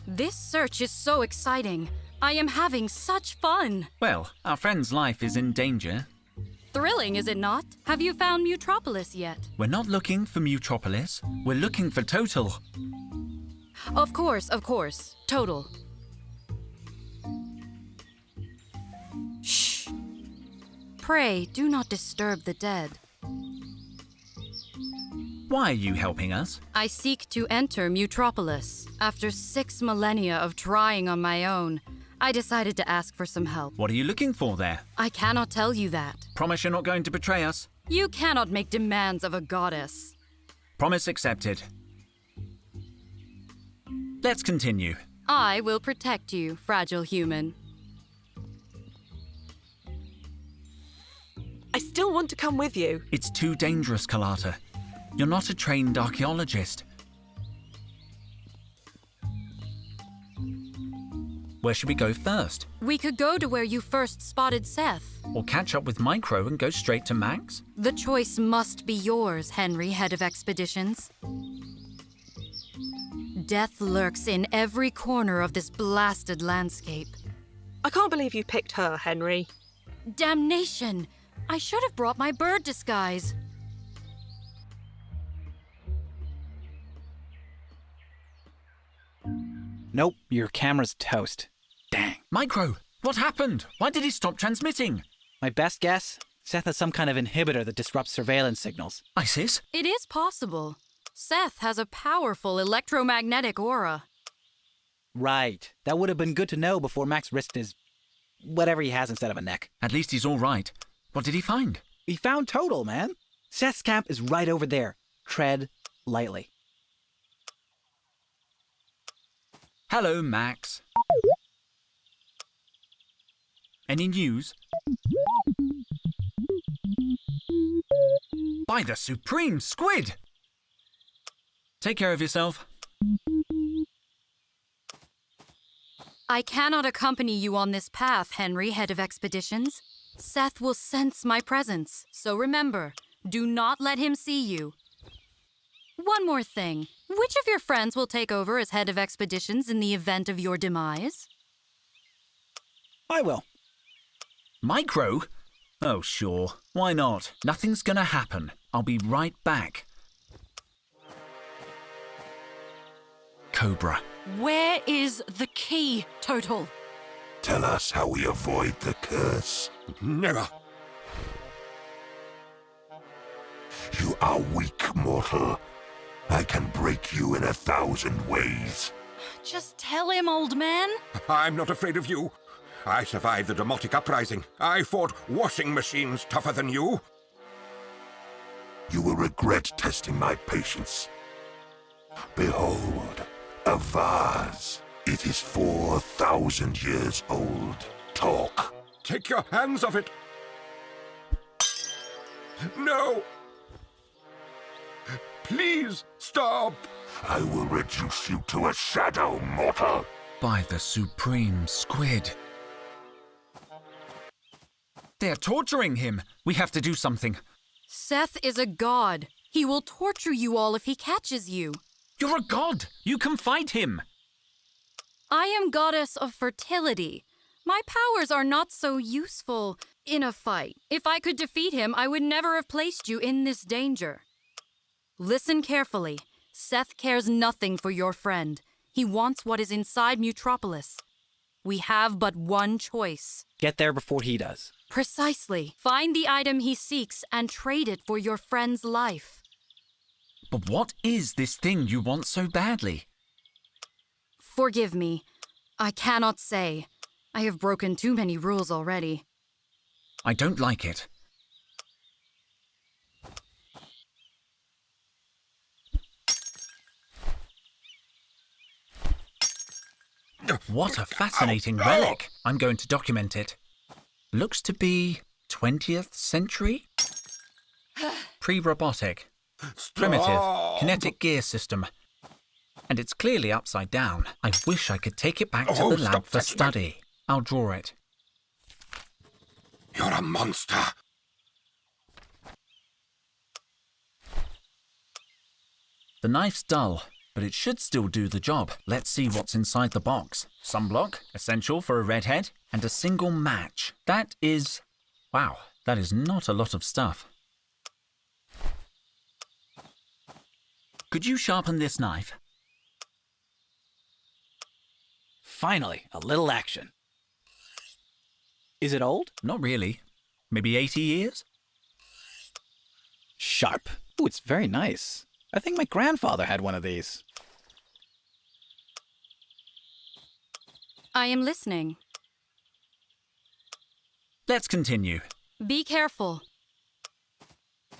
This search is so exciting. I am having such fun. Well, our friend's life is in danger. Thrilling, is it not? Have you found Mutropolis yet? We're not looking for Mutropolis. We're looking for Total. Of course, Total. Shh. Pray, do not disturb the dead. Why are you helping us? I seek to enter Mutropolis. After 6 millennia of trying on my own, I decided to ask for some help. What are you looking for there? I cannot tell you that. Promise you're not going to betray us? You cannot make demands of a goddess. Promise accepted. Let's continue. I will protect you, fragile human. I still want to come with you. It's too dangerous, Carlotta. You're not a trained archaeologist. Where should we go first? We could go to where you first spotted Seth. Or catch up with Micro and go straight to Max? The choice must be yours, Henry, head of expeditions. Death lurks in every corner of this blasted landscape. I can't believe you picked her, Henry. Damnation! I should have brought my bird disguise. Nope, your camera's toast. Dang. Micro, what happened? Why did he stop transmitting? My best guess? Seth has some kind of inhibitor that disrupts surveillance signals. ISIS? It is possible. Seth has a powerful electromagnetic aura. Right. That would have been good to know before Max risked his... whatever he has instead of a neck. At least he's all right. What did he find? He found Total, man. Seth's camp is right over there. Tread lightly. Hello, Max. Any news? By the supreme squid! Take care of yourself. I cannot accompany you on this path, Henry, head of expeditions. Seth will sense my presence, so remember, do not let him see you. One more thing. Which of your friends will take over as head of expeditions in the event of your demise? I will. Micro? Oh, sure. Why not? Nothing's gonna happen. I'll be right back. Cobra. Where is the key, Total? Tell us how we avoid the curse. Never. You are weak, mortal. I can break you in 1,000 ways. Just tell him, old man. I'm not afraid of you. I survived the Demotic Uprising. I fought washing machines tougher than you. You will regret testing my patience. Behold, a vase. It is 4,000 years old. Talk. Take your hands off it. No. Please, stop. I will reduce you to a shadow, mortal. By the supreme squid. They're torturing him. We have to do something. Seth is a god. He will torture you all if he catches you. You're a god. You can fight him. I am goddess of fertility. My powers are not so useful in a fight. If I could defeat him, I would never have placed you in this danger. Listen carefully. Seth cares nothing for your friend. He wants what is inside Mutropolis. We have but one choice. Get there before he does. Precisely. Find the item he seeks and trade it for your friend's life. But what is this thing you want so badly? Forgive me. I cannot say. I have broken too many rules already. I don't like it. What a fascinating relic. I'm going to document it. Looks to be 20th century? Pre-robotic. Primitive. Kinetic gear system. And it's clearly upside down. I wish I could take it back to the lab for study. I'll draw it. You're a monster. The knife's dull, but it should still do the job. Let's see what's inside the box. Sunblock, essential for a redhead, and a single match. That is... wow, that is not a lot of stuff. Could you sharpen this knife? Finally, a little action. Is it old? Not really. Maybe 80 years? Sharp. Ooh, it's very nice. I think my grandfather had one of these. I am listening. Let's continue. Be careful.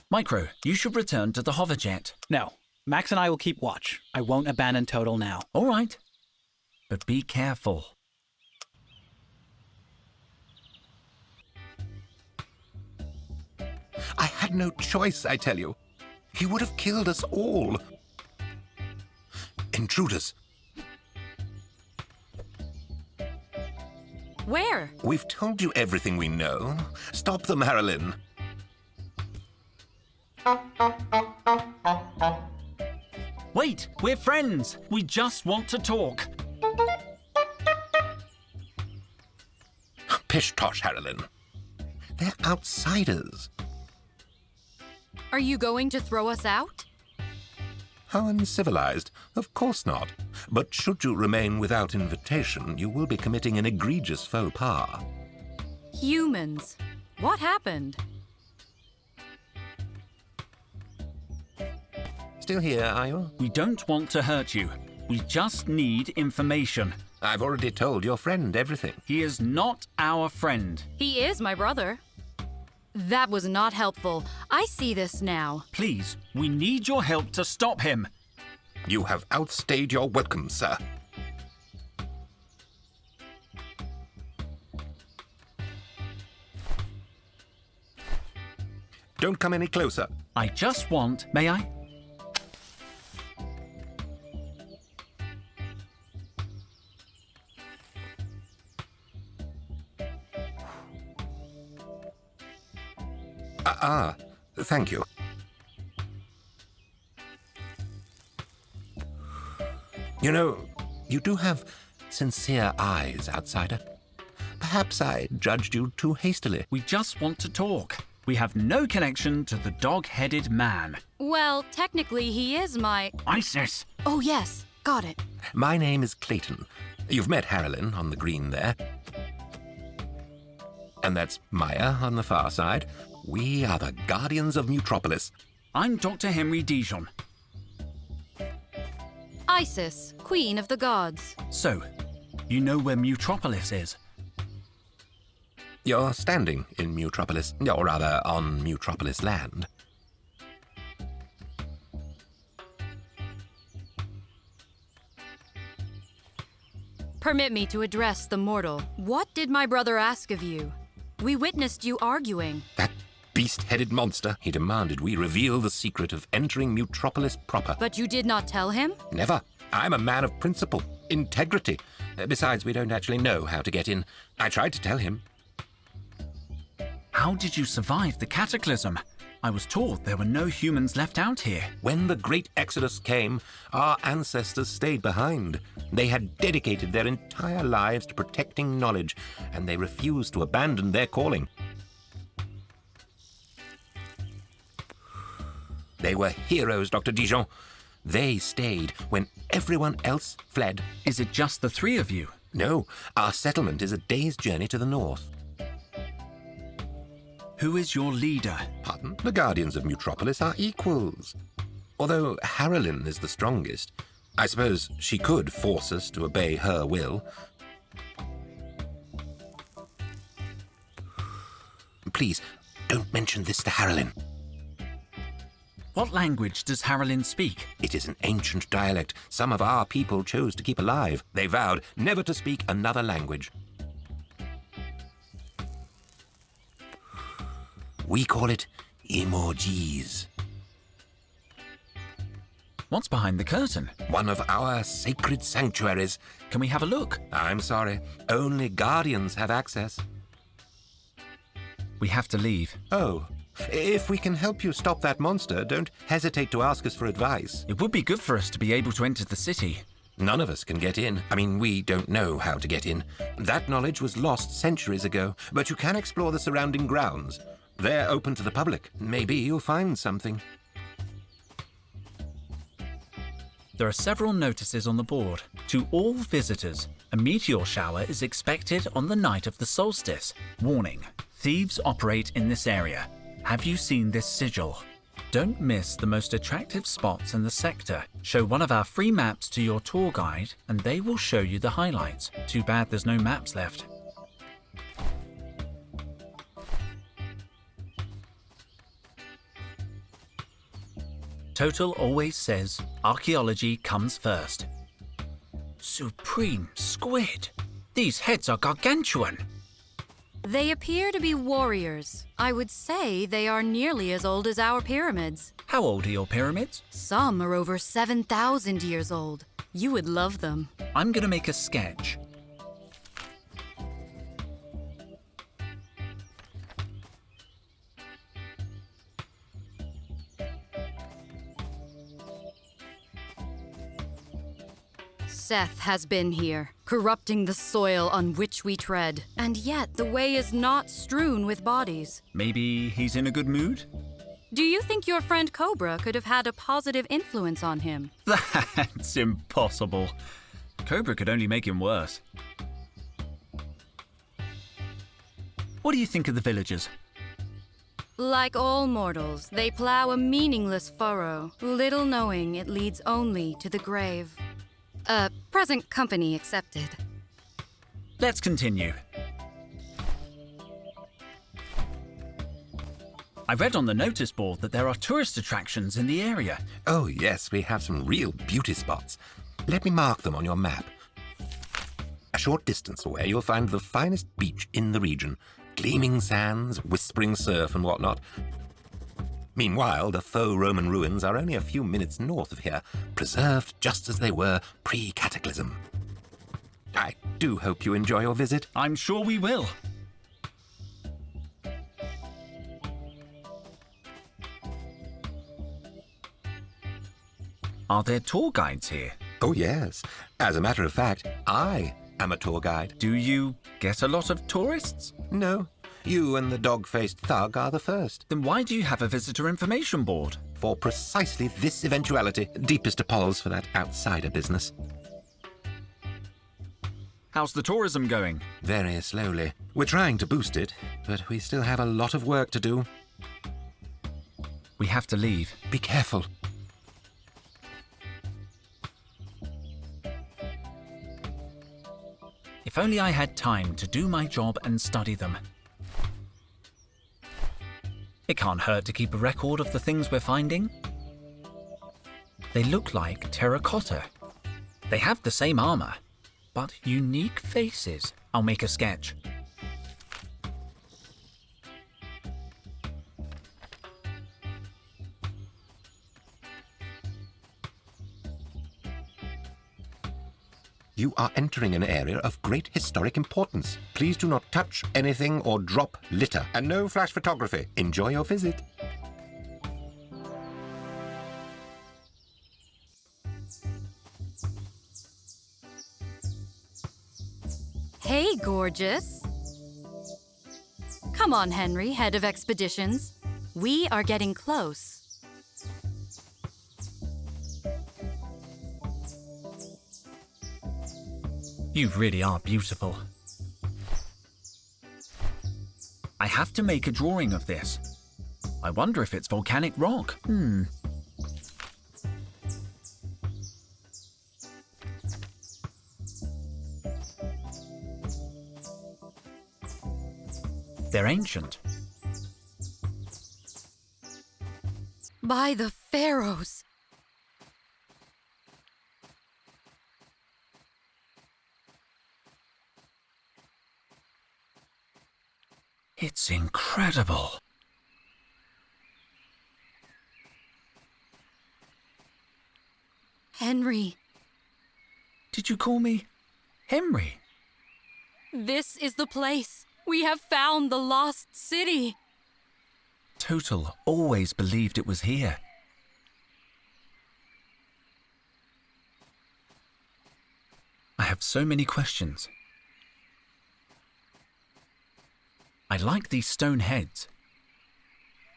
Micro, you should return to the hoverjet. No. Max and I will keep watch. I won't abandon Total now. All right. But be careful. I had no choice, I tell you. He would have killed us all. Intruders. Where? We've told you everything we know. Stop them, Harolyn. Wait, we're friends. We just want to talk. Pish-tosh, Harolyn. They're outsiders. Are you going to throw us out? How uncivilized. Of course not. But should you remain without invitation, you will be committing an egregious faux pas. Humans. What happened? Still here, are you? We don't want to hurt you. We just need information. I've already told your friend everything. He is not our friend. He is my brother. That was not helpful. I see this now. Please, we need your help to stop him. You have outstayed your welcome, sir. Don't come any closer. I just want... May I? Thank you. You know, you do have sincere eyes, outsider. Perhaps I judged you too hastily. We just want to talk. We have no connection to the dog-headed man. Well, technically he is my... ISIS! Oh yes, got it. My name is Clayton. You've met Harolyn on the green there. And that's Maya on the far side. We are the Guardians of Mutropolis. I'm Dr. Henry Dijon. Isis, Queen of the Gods. So, you know where Mutropolis is? You're standing in Mutropolis, or rather, on Mutropolis land. Permit me to address the mortal. What did my brother ask of you? We witnessed you arguing. That beast-headed monster, he demanded we reveal the secret of entering Mutropolis proper. But you did not tell him? Never. I'm a man of principle, integrity. Besides, we don't actually know how to get in. I tried to tell him. How did you survive the cataclysm? I was told there were no humans left out here. When the Great Exodus came, our ancestors stayed behind. They had dedicated their entire lives to protecting knowledge, and they refused to abandon their calling. They were heroes, Dr. Dijon. They stayed when everyone else fled. Is it just the three of you? No, our settlement is a day's journey to the north. Who is your leader? Pardon? The Guardians of Mutropolis are equals. Although Harolyn is the strongest, I suppose she could force us to obey her will. Please, don't mention this to Harolyn. What language does Harolyn speak? It is an ancient dialect some of our people chose to keep alive. They vowed never to speak another language. We call it emojis. What's behind the curtain? One of our sacred sanctuaries. Can we have a look? I'm sorry. Only Guardians have access. We have to leave. Oh. If we can help you stop that monster, don't hesitate to ask us for advice. It would be good for us to be able to enter the city. None of us can get in. I mean, we don't know how to get in. That knowledge was lost centuries ago, but you can explore the surrounding grounds. They're open to the public. Maybe you'll find something. There are several notices on the board. To all visitors, a meteor shower is expected on the night of the solstice. Warning, thieves operate in this area. Have you seen this sigil? Don't miss the most attractive spots in the sector. Show one of our free maps to your tour guide and they will show you the highlights. Too bad there's no maps left. Total always says archaeology comes first. Supreme squid! These heads are gargantuan! They appear to be warriors. I would say they are nearly as old as our pyramids. How old are your pyramids? Some are over 7,000 years old. You would love them. I'm gonna make a sketch. Seth has been here, corrupting the soil on which we tread. And yet the way is not strewn with bodies. Maybe he's in a good mood? Do you think your friend Cobra could have had a positive influence on him? That's impossible. Cobra could only make him worse. What do you think of the villagers? Like all mortals, they plow a meaningless furrow, little knowing it leads only to the grave. Present company accepted. Let's continue. I read on the notice board that there are tourist attractions in the area. Oh, yes, we have some real beauty spots. Let me mark them on your map. A short distance away, you'll find the finest beach in the region. Gleaming sands, whispering surf and whatnot. Meanwhile, the faux Roman ruins are only a few minutes north of here, preserved just as they were pre-cataclysm. I do hope you enjoy your visit. I'm sure we will. Are there tour guides here? Oh, yes. As a matter of fact, I am a tour guide. Do you get a lot of tourists? No. You and the dog-faced thug are the first. Then why do you have a visitor information board? For precisely this eventuality. Deepest apologies for that outsider business. How's the tourism going? Very slowly. We're trying to boost it, but we still have a lot of work to do. We have to leave. Be careful. If only I had time to do my job and study them. It can't hurt to keep a record of the things we're finding. They look like terracotta. They have the same armor, but unique faces. I'll make a sketch. You are entering an area of great historic importance. Please do not touch anything or drop litter. And no flash photography. Enjoy your visit. Hey, gorgeous. Come on, Henry, head of expeditions. We are getting close. You really are beautiful. I have to make a drawing of this. I wonder if it's volcanic rock. They're ancient. By the pharaohs. It's incredible. Henry. Did you call me Henry? This is the place. We have found the lost city. Total always believed it was here. I have so many questions. I like these stone heads.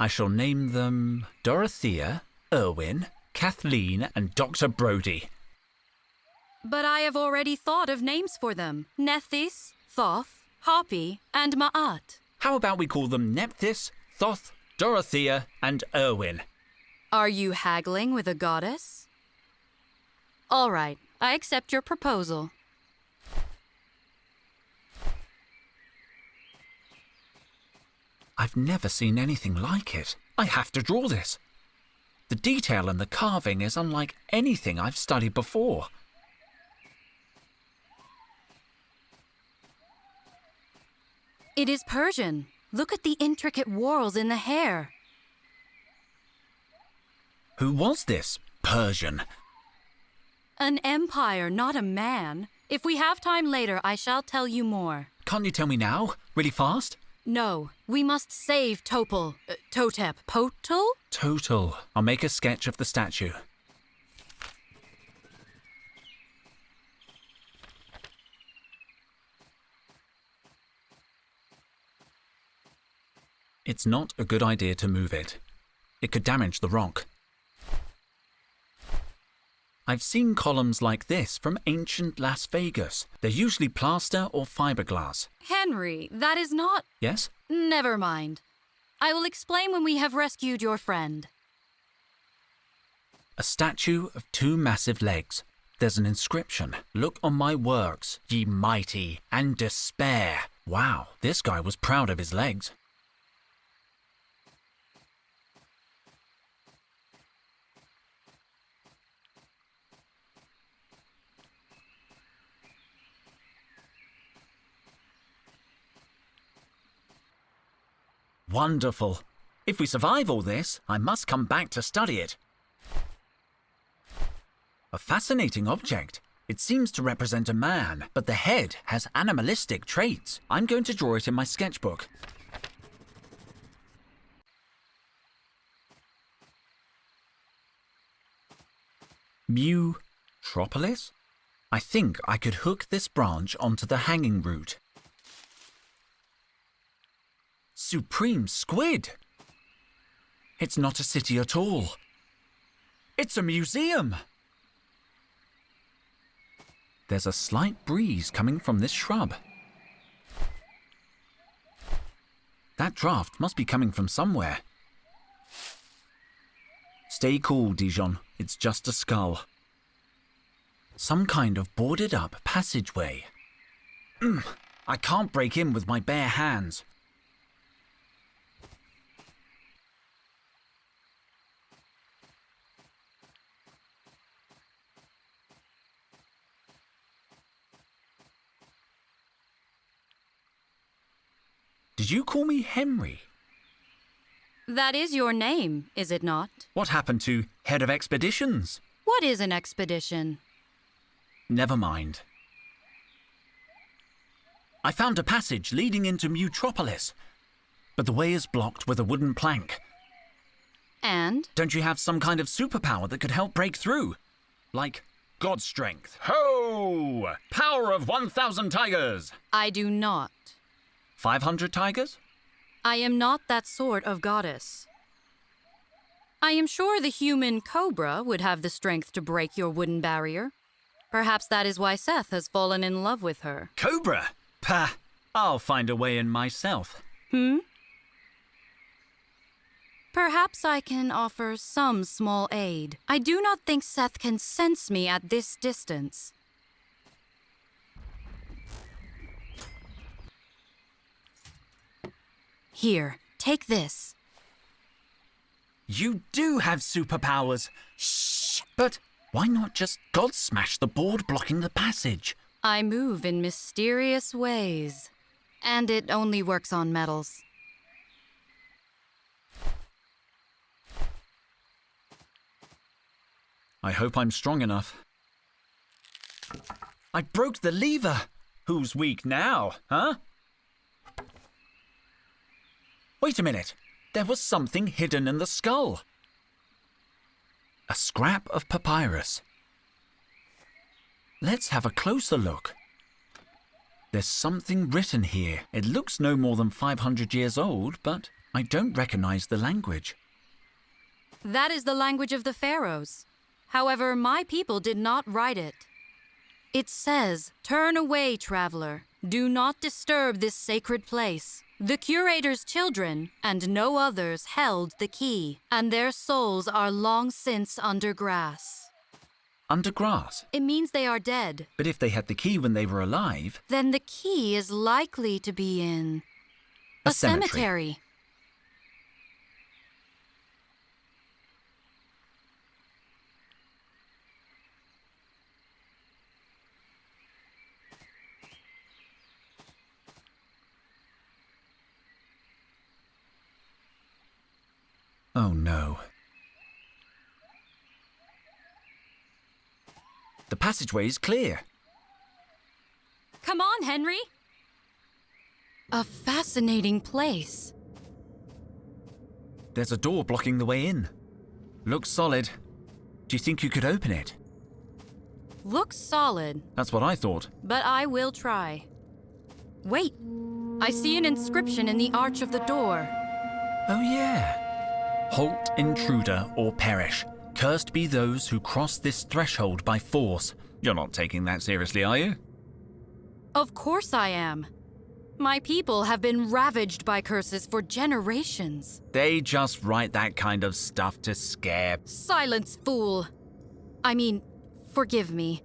I shall name them Dorothea, Erwin, Kathleen, and Dr. Brody. But I have already thought of names for them. Nethys, Thoth, Hoppy, and Ma'at. How about we call them Nephthys, Thoth, Dorothea, and Erwin? Are you haggling with a goddess? All right, I accept your proposal. I've never seen anything like it. I have to draw this. The detail and the carving is unlike anything I've studied before. It is Persian. Look at the intricate whorls in the hair. Who was this Persian? An empire, not a man. If we have time later, I shall tell you more. Can't you tell me now? Really fast? No, we must save Totep. Potel? Total. I'll make a sketch of the statue. It's not a good idea to move it. It could damage the rock. I've seen columns like this from ancient Las Vegas. They're usually plaster or fiberglass. Henry, that is not... Yes? Never mind. I will explain when we have rescued your friend. A statue of two massive legs. There's an inscription. Look on my works, ye mighty, and despair. Wow, this guy was proud of his legs. Wonderful. If we survive all this, I must come back to study it. A fascinating object. It seems to represent a man, but the head has animalistic traits. I'm going to draw it in my sketchbook. Mutropolis? I think I could hook this branch onto the hanging root. Supreme squid! It's not a city at all. It's a museum! There's a slight breeze coming from this shrub. That draft must be coming from somewhere. Stay cool, Dijon. It's just a skull. Some kind of boarded up passageway. I can't break in with my bare hands. Did you call me Henry? That is your name, is it not? What happened to head of expeditions? What is an expedition? Never mind. I found a passage leading into Mutropolis, but the way is blocked with a wooden plank. And? Don't you have some kind of superpower that could help break through? Like God strength. Ho! Power of 1,000 tigers! I do not. 500 tigers? I am not that sort of goddess. I am sure the human cobra would have the strength to break your wooden barrier. Perhaps that is why Seth has fallen in love with her. Cobra? Pah! I'll find a way in myself. Perhaps I can offer some small aid. I do not think Seth can sense me at this distance. Here, take this. You do have superpowers. Shh! But why not just God smash the board blocking the passage? I move in mysterious ways. And it only works on metals. I hope I'm strong enough. I broke the lever. Who's weak now, huh? Wait a minute. There was something hidden in the skull. A scrap of papyrus. Let's have a closer look. There's something written here. It looks no more than 500 years old, but I don't recognize the language. That is the language of the pharaohs. However, my people did not write it. It says, "Turn away, traveler. Do not disturb this sacred place." The curator's children, and no others, held the key, and their souls are long since under grass. Under grass? It means they are dead. But if they had the key when they were alive... Then the key is likely to be in... a cemetery. Oh no. The passageway is clear. Come on, Henry. A fascinating place. There's a door blocking the way in. Looks solid. Do you think you could open it? Looks solid, That's what I thought. but I will try. Wait, I see an inscription in the arch of the door. Oh yeah. Halt, intruder, or perish. Cursed be those who cross this threshold by force. You're not taking that seriously, are you? Of course I am. My people have been ravaged by curses for generations. They just write that kind of stuff to scare. Silence, fool. I mean, forgive me.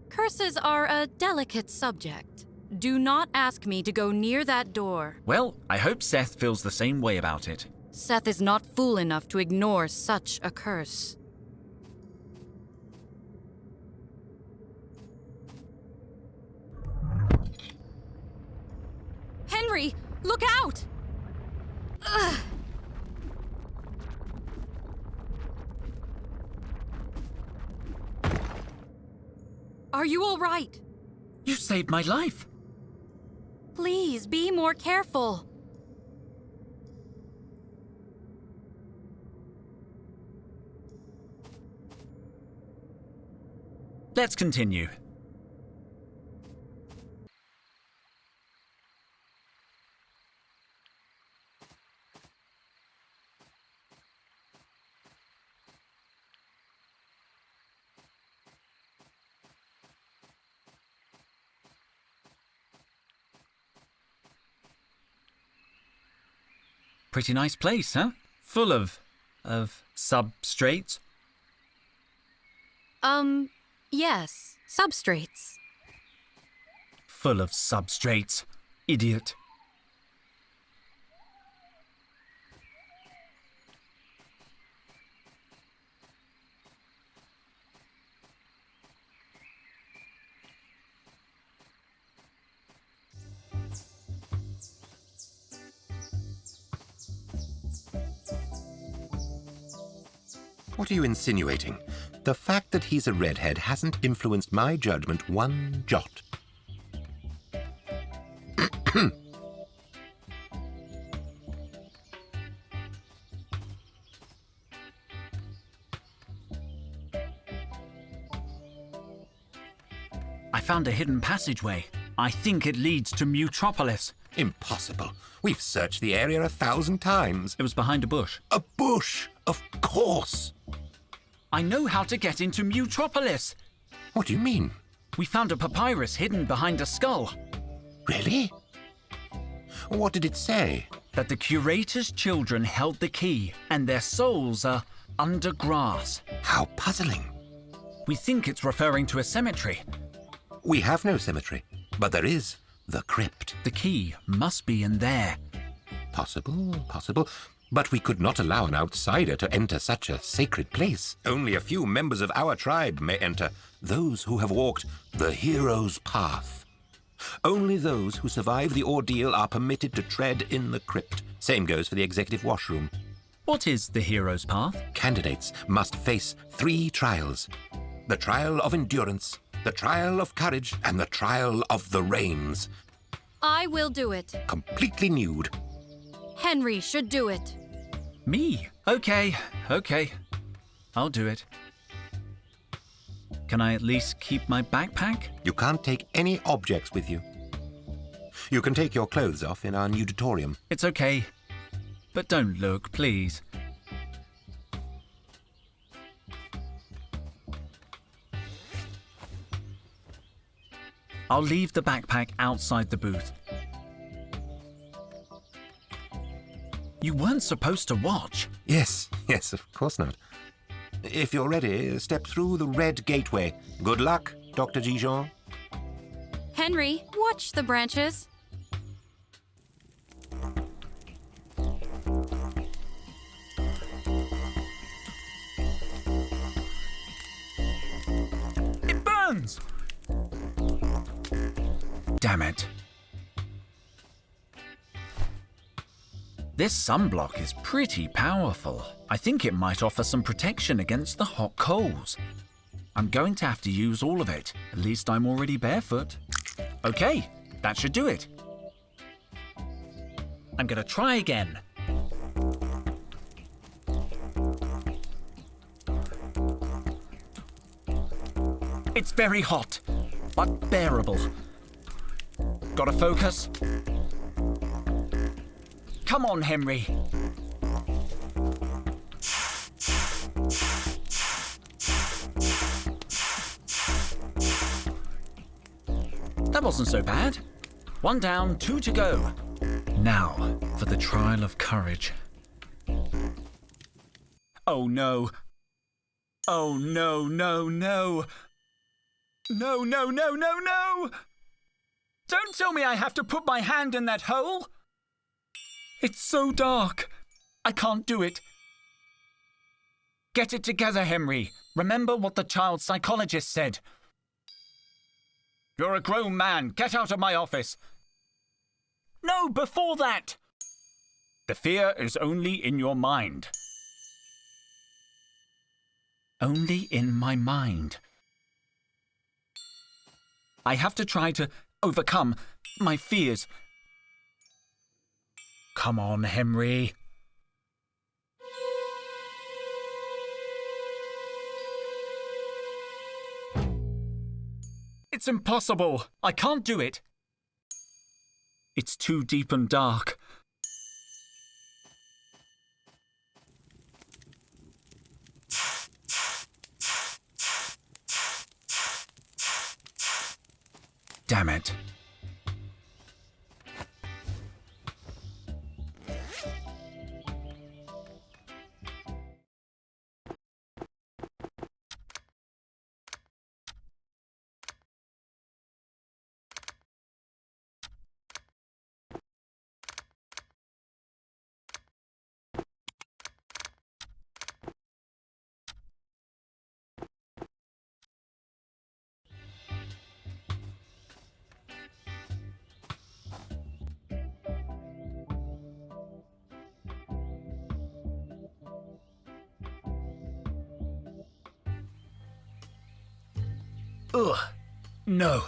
Curses are a delicate subject. Do not ask me to go near that door. Well, I hope Seth feels the same way about it. Seth is not fool enough to ignore such a curse. Henry, look out! Ugh. Are you all right? You saved my life. Please be more careful. Let's continue. Pretty nice place, huh? Full of substrates. Yes, substrates. Full of substrates. Idiot. What are you insinuating? The fact that he's a redhead hasn't influenced my judgment one jot. I found a hidden passageway. I think it leads to Mutropolis. Impossible. We've searched the area 1,000 times. It was behind a bush. A bush, of course. I know how to get into Mutropolis. What do you mean? We found a papyrus hidden behind a skull. Really? What did it say? That the curator's children held the key and their souls are under grass. How puzzling. We think it's referring to a cemetery. We have no cemetery, but there is the crypt. The key must be in there. Possible. But we could not allow an outsider to enter such a sacred place. Only a few members of our tribe may enter, those who have walked the hero's path. Only those who survive the ordeal are permitted to tread in the crypt. Same goes for the executive washroom. What is the hero's path? Candidates must face 3 trials. The trial of endurance, the trial of courage, and the trial of the reins. I will do it. Completely nude. Henry should do it. Me? Okay. I'll do it. Can I at least keep my backpack? You can't take any objects with you. You can take your clothes off in our nuditorium. It's okay. But don't look, please. I'll leave the backpack outside the booth. You weren't supposed to watch. Yes, of course not. If you're ready, step through the red gateway. Good luck, Dr. Dijon. Henry, watch the branches. It burns! Damn it. This sunblock is pretty powerful. I think it might offer some protection against the hot coals. I'm going to have to use all of it. At least I'm already barefoot. Okay, that should do it. I'm gonna try again. It's very hot, but bearable. Gotta focus. Come on, Henry. That wasn't so bad. 1 down, 2 to go. Now for the trial of courage. Oh no. Oh no, no, no. No, no, no, no, no! Don't tell me I have to put my hand in that hole! It's so dark. I can't do it. Get it together, Henry. Remember what the child psychologist said. You're a grown man. Get out of my office. No, before that. The fear is only in your mind. Only in my mind. I have to try to overcome my fears. Come on, Henry. It's impossible. I can't do it. It's too deep and dark. Damn it. Ugh, no.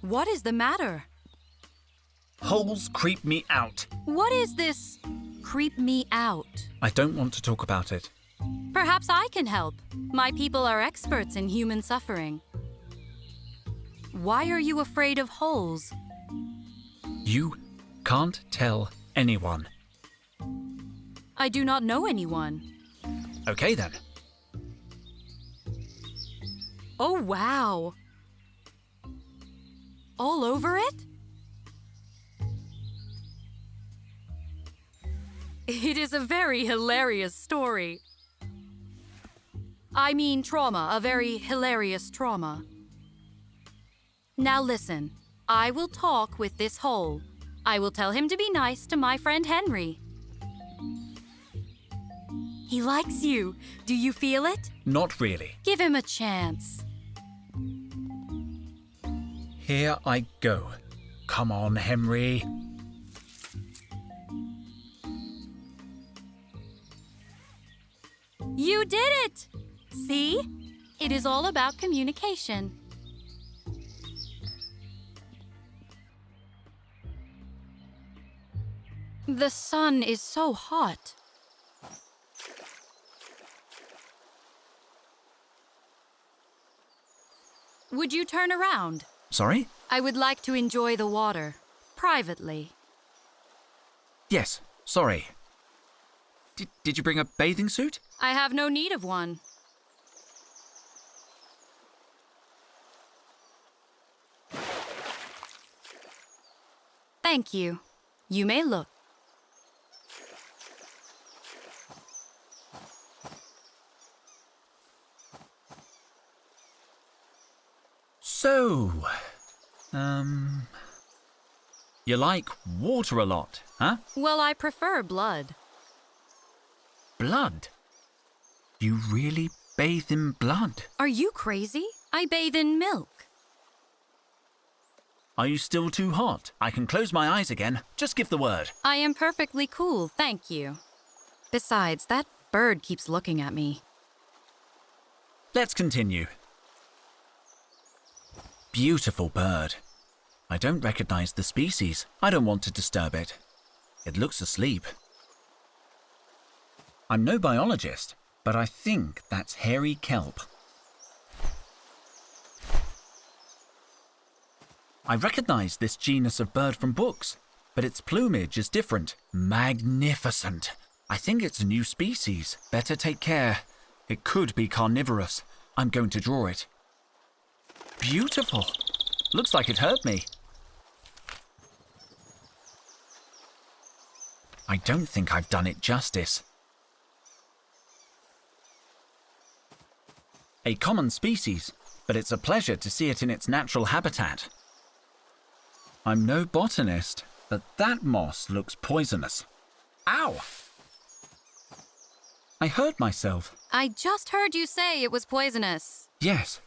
What is the matter? Holes creep me out. What is this creep me out? I don't want to talk about it. Perhaps I can help. My people are experts in human suffering. Why are you afraid of holes? You can't tell anyone. I do not know anyone. Okay then. Oh, wow. All over it? It is a very hilarious story. I mean trauma, a very hilarious trauma. Now listen, I will talk with this hole. I will tell him to be nice to my friend Henry. He likes you. Do you feel it? Not really. Give him a chance. Here I go. Come on, Henry. You did it! See? It is all about communication. The sun is so hot. Would you turn around? Sorry? I would like to enjoy the water, privately. Yes, sorry. Did you bring a bathing suit? I have no need of one. Thank you. You may look. So, you like water a lot, huh? Well, I prefer blood. Blood? You really bathe in blood? Are you crazy? I bathe in milk. Are you still too hot? I can close my eyes again. Just give the word. I am perfectly cool, thank you. Besides, that bird keeps looking at me. Let's continue. Beautiful bird. I don't recognize the species. I don't want to disturb it. It looks asleep. I'm no biologist, but I think that's hairy kelp. I recognize this genus of bird from books, but its plumage is different. Magnificent. I think it's a new species. Better take care. It could be carnivorous. I'm going to draw it. Beautiful. Looks like it hurt me. I don't think I've done it justice. A common species, but it's a pleasure to see it in its natural habitat. I'm no botanist, but that moss looks poisonous. Ow! I hurt myself. I just heard you say it was poisonous. Yes.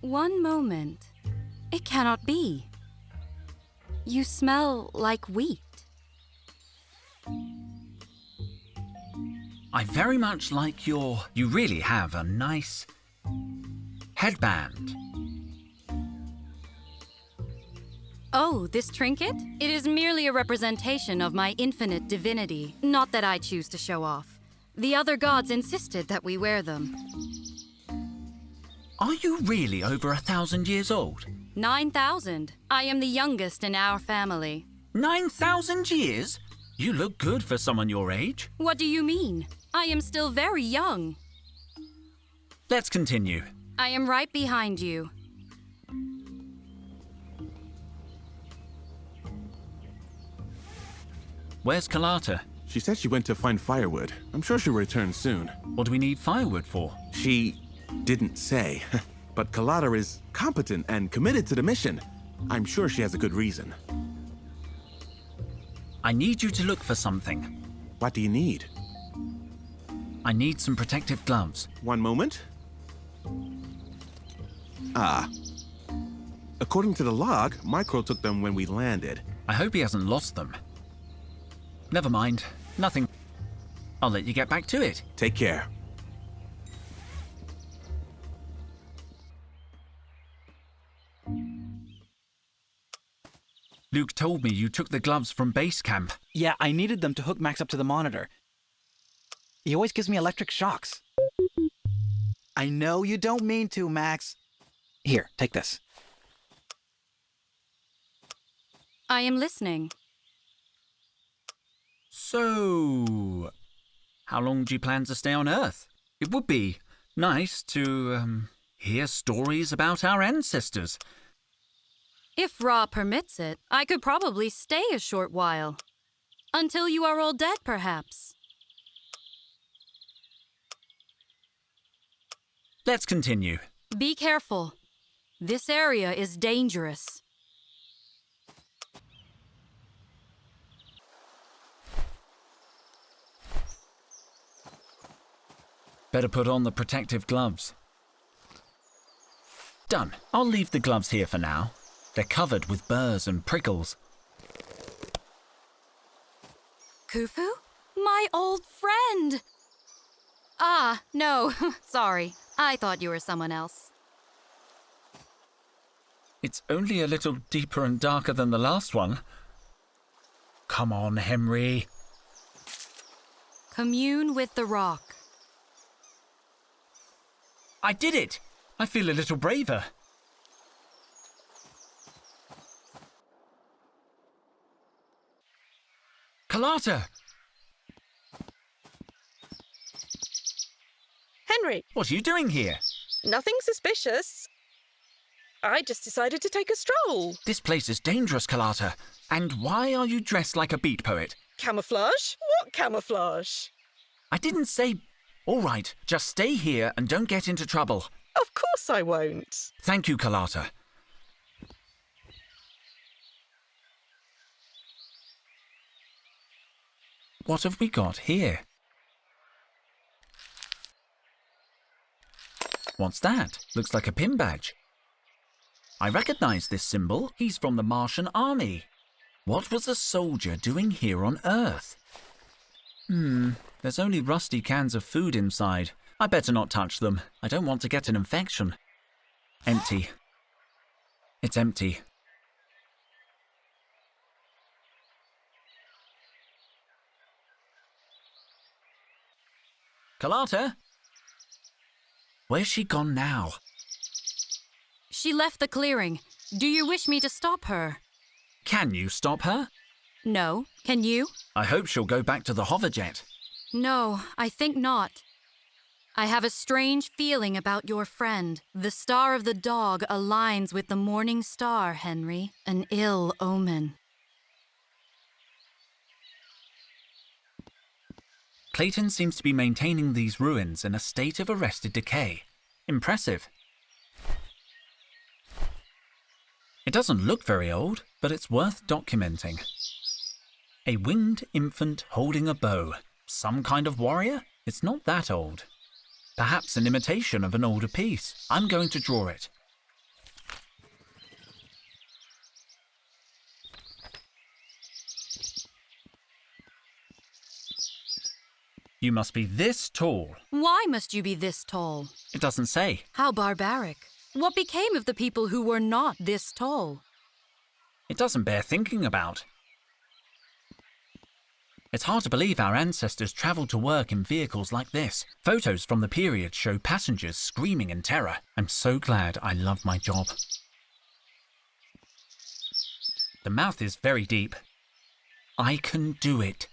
One moment. It cannot be. You smell like wheat. I very much like your... You really have a nice headband. Oh, this trinket? It is merely a representation of my infinite divinity. Not that I choose to show off. The other gods insisted that we wear them. Are you really over 1,000 years old? 9,000. I am the youngest in our family. 9,000 years? You look good for someone your age. What do you mean? I am still very young. Let's continue. I am right behind you. Where's Carlotta? She said she went to find firewood. I'm sure she'll return soon. What do we need firewood for? She didn't say, but Carlotta is competent and committed to the mission. I'm sure she has a good reason. I need you to look for something. What do you need? I need some protective gloves. One moment. According to the log, Micro took them when we landed. I hope he hasn't lost them. Never mind. Nothing. I'll let you get back to it. Take care. Luke told me you took the gloves from base camp. Yeah, I needed them to hook Max up to the monitor. He always gives me electric shocks. I know you don't mean to, Max. Here, take this. I am listening. So, how long do you plan to stay on Earth? It would be nice to, hear stories about our ancestors. If Ra permits it, I could probably stay a short while. Until you are all dead, perhaps. Let's continue. Be careful. This area is dangerous. Better put on the protective gloves. Done. I'll leave the gloves here for now. They're covered with burrs and prickles. Khufu? My old friend! Ah, no, sorry. I thought you were someone else. It's only a little deeper and darker than the last one. Come on, Henry. Commune with the rock. I did it! I feel a little braver. Carlotta! Henry, What are you doing here? nothing suspicious. I just decided to take a stroll. This place is dangerous, Carlotta. And why are you dressed like a beat poet? Camouflage? What camouflage? I didn't say... All right, just stay here and don't get into trouble. Of course I won't. Thank you, Carlotta. What have we got here? What's that? Looks like a pin badge. I recognize this symbol. He's from the Martian army. What was a soldier doing here on Earth? There's only rusty cans of food inside. I better not touch them. I don't want to get an infection. Empty. It's empty. Carlotta? Where's she gone now? She left the clearing. Do you wish me to stop her? Can you stop her? No. Can you? I hope she'll go back to the hoverjet. No, I think not. I have a strange feeling about your friend. The star of the dog aligns with the morning star, Henry. An ill omen. Clayton seems to be maintaining these ruins in a state of arrested decay. Impressive. It doesn't look very old, but it's worth documenting. A winged infant holding a bow. Some kind of warrior? It's not that old. Perhaps an imitation of an older piece. I'm going to draw it. You must be this tall. Why must you be this tall? It doesn't say. How barbaric. What became of the people who were not this tall? It doesn't bear thinking about. It's hard to believe our ancestors travelled to work in vehicles like this. Photos from the period show passengers screaming in terror. I'm so glad I love my job. The mouth is very deep. I can do it.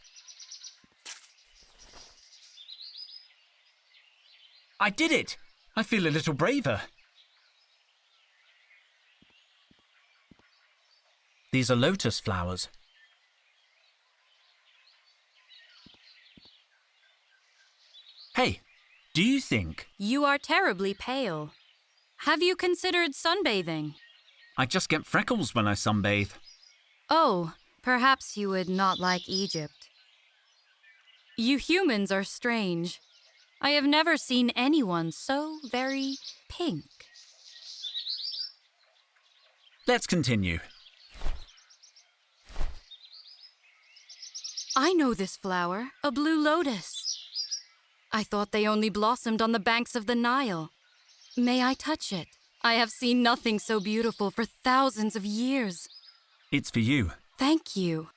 I did it! I feel a little braver. These are lotus flowers. Hey, do you think... You are terribly pale. Have you considered sunbathing? I just get freckles when I sunbathe. Oh, perhaps you would not like Egypt. You humans are strange. I have never seen anyone so very pink. Let's continue. I know this flower, a blue lotus. I thought they only blossomed on the banks of the Nile. May I touch it? I have seen nothing so beautiful for thousands of years. It's for you. Thank you.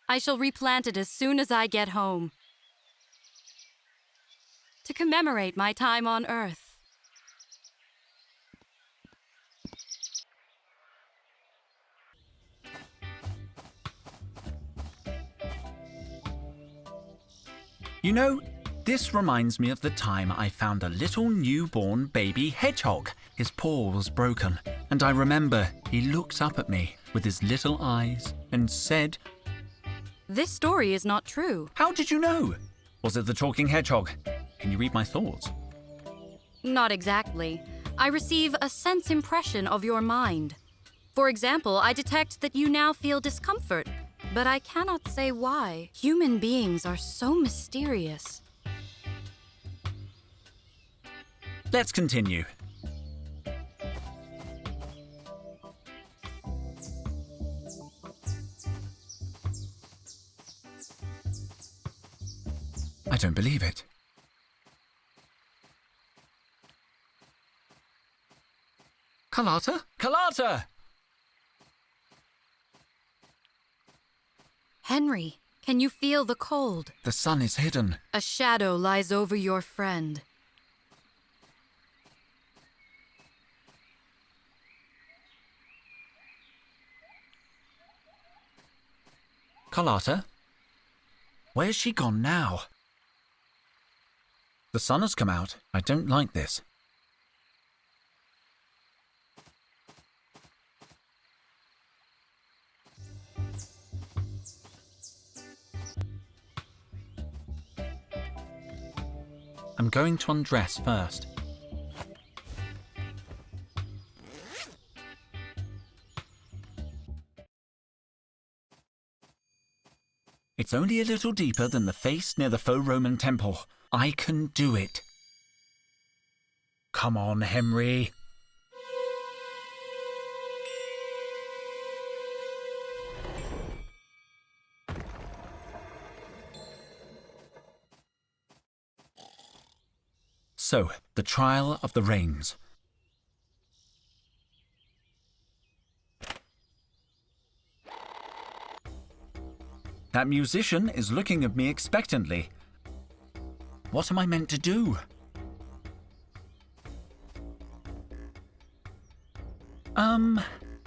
I shall replant it as soon as I get home. To commemorate my time on Earth. You know, this reminds me of the time I found a little newborn baby hedgehog. His paw was broken, and I remember he looked up at me with his little eyes and said, This story is not true. How did you know? Was it the talking hedgehog? Can you read my thoughts? Not exactly. I receive a sense impression of your mind. For example, I detect that you now feel discomfort, but I cannot say why. Human beings are so mysterious. Let's continue. I don't believe it. Carlotta? Carlotta! Henry, can you feel the cold? The sun is hidden. A shadow lies over your friend. Carlotta? Where's she gone now? The sun has come out. I don't like this. I'm going to undress first. It's only a little deeper than the face near the faux Roman temple. I can do it. come on, Henry. So, the trial of the reins. That musician is looking at me expectantly. What am I meant to do?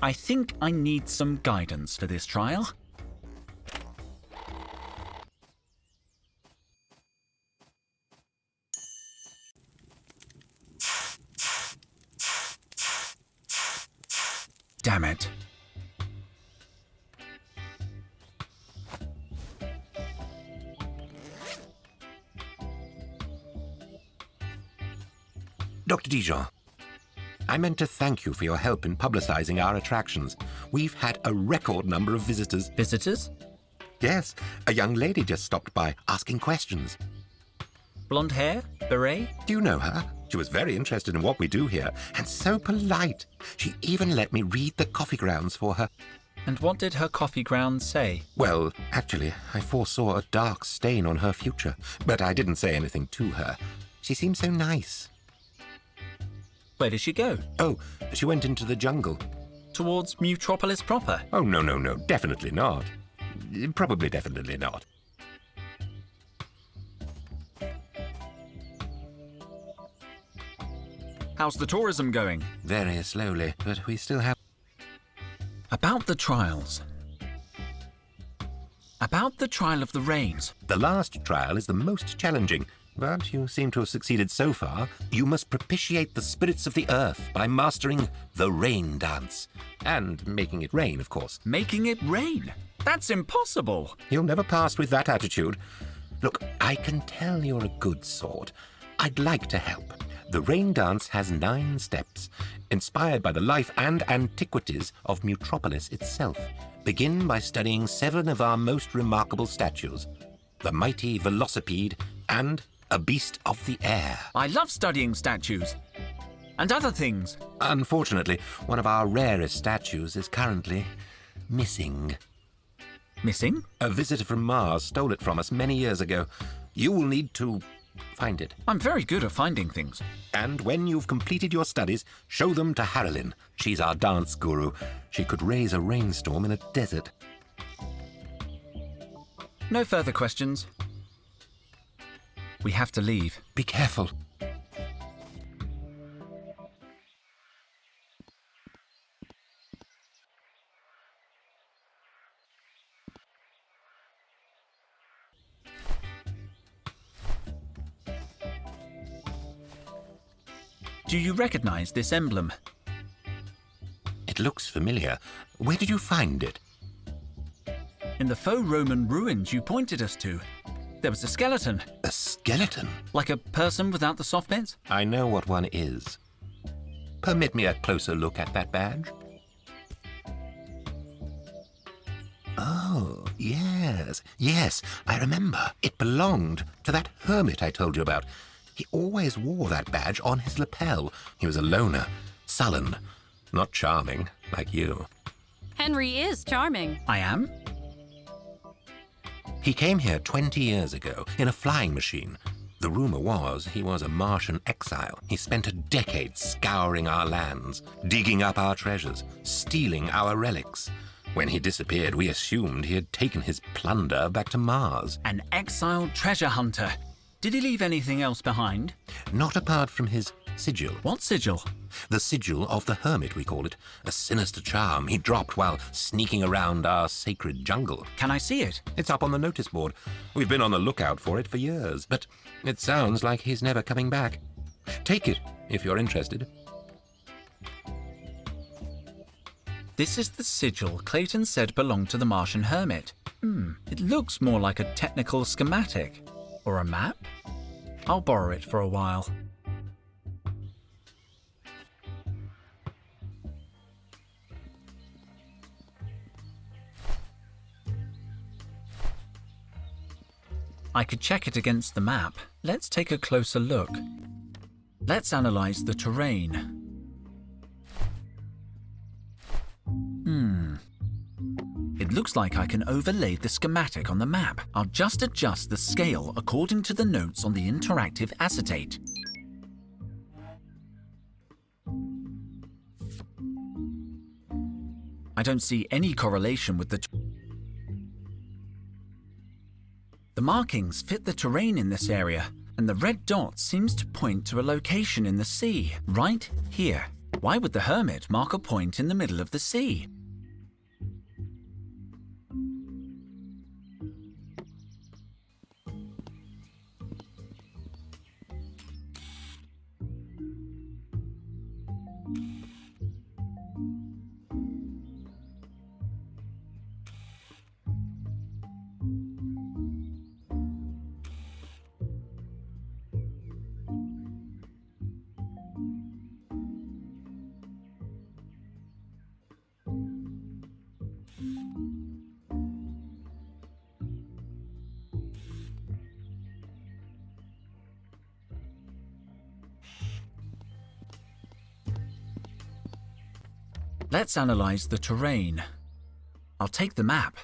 I think I need some guidance for this trial. Damn it. Dr. Dijon, I meant to thank you for your help in publicizing our attractions. We've had a record number of visitors. Visitors? Yes, a young lady just stopped by asking questions. Blonde hair? Beret? Do you know her? She was very interested in what we do here, and so polite. She even let me read the coffee grounds for her. And what did her coffee grounds say? Well, actually, I foresaw a dark stain on her future, but I didn't say anything to her. She seemed so nice. Where did she go? Oh, she went into the jungle. Towards Mutropolis proper? Oh, no, definitely not. Probably definitely not. How's the tourism going? Very slowly, but we still have... About the trials. About the trial of the reins. The last trial is the most challenging, but you seem to have succeeded so far. You must propitiate the spirits of the earth by mastering the rain dance. And making it rain, of course. Making it rain? That's impossible. You'll never pass with that attitude. Look, I can tell you're a good sort. I'd like to help. The rain dance has 9 steps, inspired by the life and antiquities of Mutropolis itself. Begin by studying 7 of our most remarkable statues. The mighty velocipede and a beast of the air. I love studying statues. And other things. Unfortunately, one of our rarest statues is currently missing. Missing? A visitor from Mars stole it from us many years ago. You will need to find it. I'm very good at finding things. And when you've completed your studies, show them to Haralyn. She's our dance guru. She could raise a rainstorm in a desert. No further questions. We have to leave. Be careful. Do you recognize this emblem? It looks familiar. Where did you find it? In the faux Roman ruins you pointed us to. There was a skeleton. A skeleton? Like a person without the soft bits? I know what one is. Permit me a closer look at that badge. Oh, yes, I remember. It belonged to that hermit I told you about. He always wore that badge on his lapel. He was a loner, sullen, not charming, like you. Henry is charming. I am? He came here 20 years ago in a flying machine. The rumor was he was a Martian exile. He spent a decade scouring our lands, digging up our treasures, stealing our relics. When he disappeared, we assumed he had taken his plunder back to Mars. An exiled treasure hunter. Did he leave anything else behind? Not apart from his sigil. What sigil? The sigil of the hermit, we call it. A sinister charm he dropped while sneaking around our sacred jungle. Can I see it? It's up on the notice board. We've been on the lookout for it for years, but it sounds like he's never coming back. Take it, if you're interested. This is the sigil Clayton said belonged to the Martian hermit. It looks more like a technical schematic. Or a map? I'll borrow it for a while. I could check it against the map. Let's take a closer look. Let's analyze the terrain. It looks like I can overlay the schematic on the map. I'll just adjust the scale according to the notes on the interactive acetate. I don't see any correlation with the markings fit the terrain in this area, and the red dot seems to point to a location in the sea, right here. Why would the hermit mark a point in the middle of the sea? Let's analyze the terrain. I'll take the map.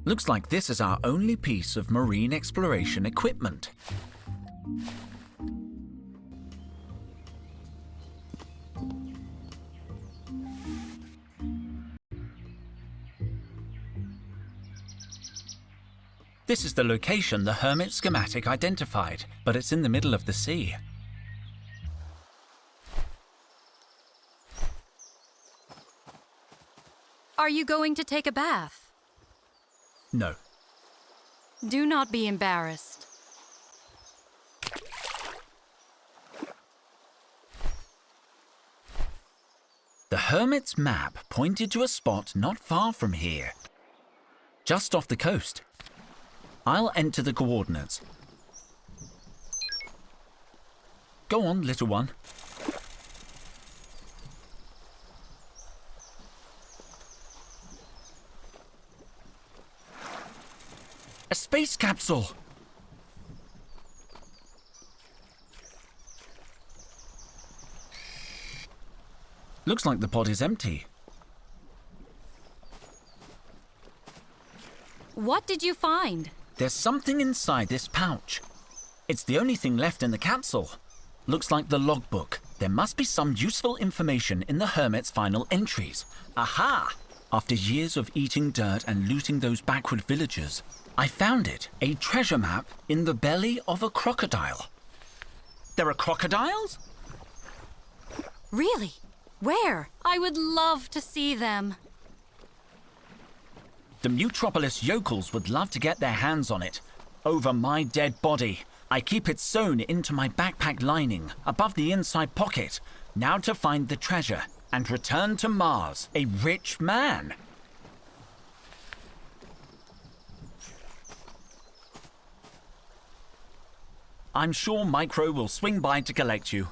Looks like this is our only piece of marine exploration equipment. This is the location the hermit schematic identified, but it's in the middle of the sea. Are you going to take a bath? No. Do not be embarrassed. The hermit's map pointed to a spot not far from here, just off the coast. I'll enter the coordinates. Go on, little one. A space capsule! Looks like the pod is empty. What did you find? There's something inside this pouch. It's the only thing left in the capsule. Looks like the logbook. There must be some useful information in the hermit's final entries. Aha! After years of eating dirt and looting those backward villagers, I found it. A treasure map in the belly of a crocodile. There are crocodiles? Really? Where? I would love to see them. The Mutropolis yokels would love to get their hands on it. Over my dead body. I keep it sewn into my backpack lining, above the inside pocket. Now to find the treasure and return to Mars, a rich man. I'm sure Micro will swing by to collect you.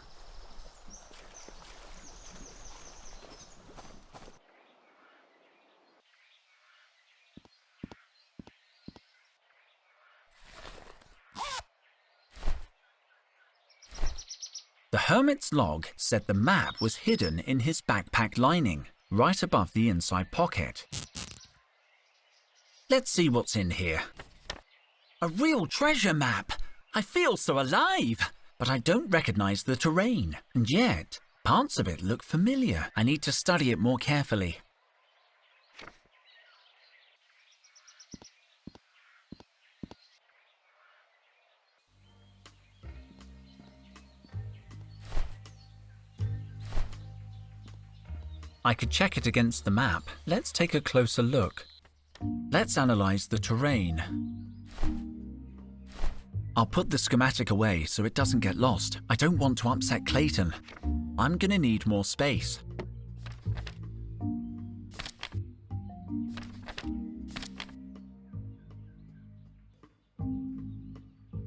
The hermit's log said the map was hidden in his backpack lining, right above the inside pocket. Let's see what's in here. A real treasure map! I feel so alive! But I don't recognize the terrain, and yet, parts of it look familiar. I need to study it more carefully. I could check it against the map. Let's take a closer look. Let's analyze the terrain. I'll put the schematic away so it doesn't get lost. I don't want to upset Clayton. I'm gonna need more space.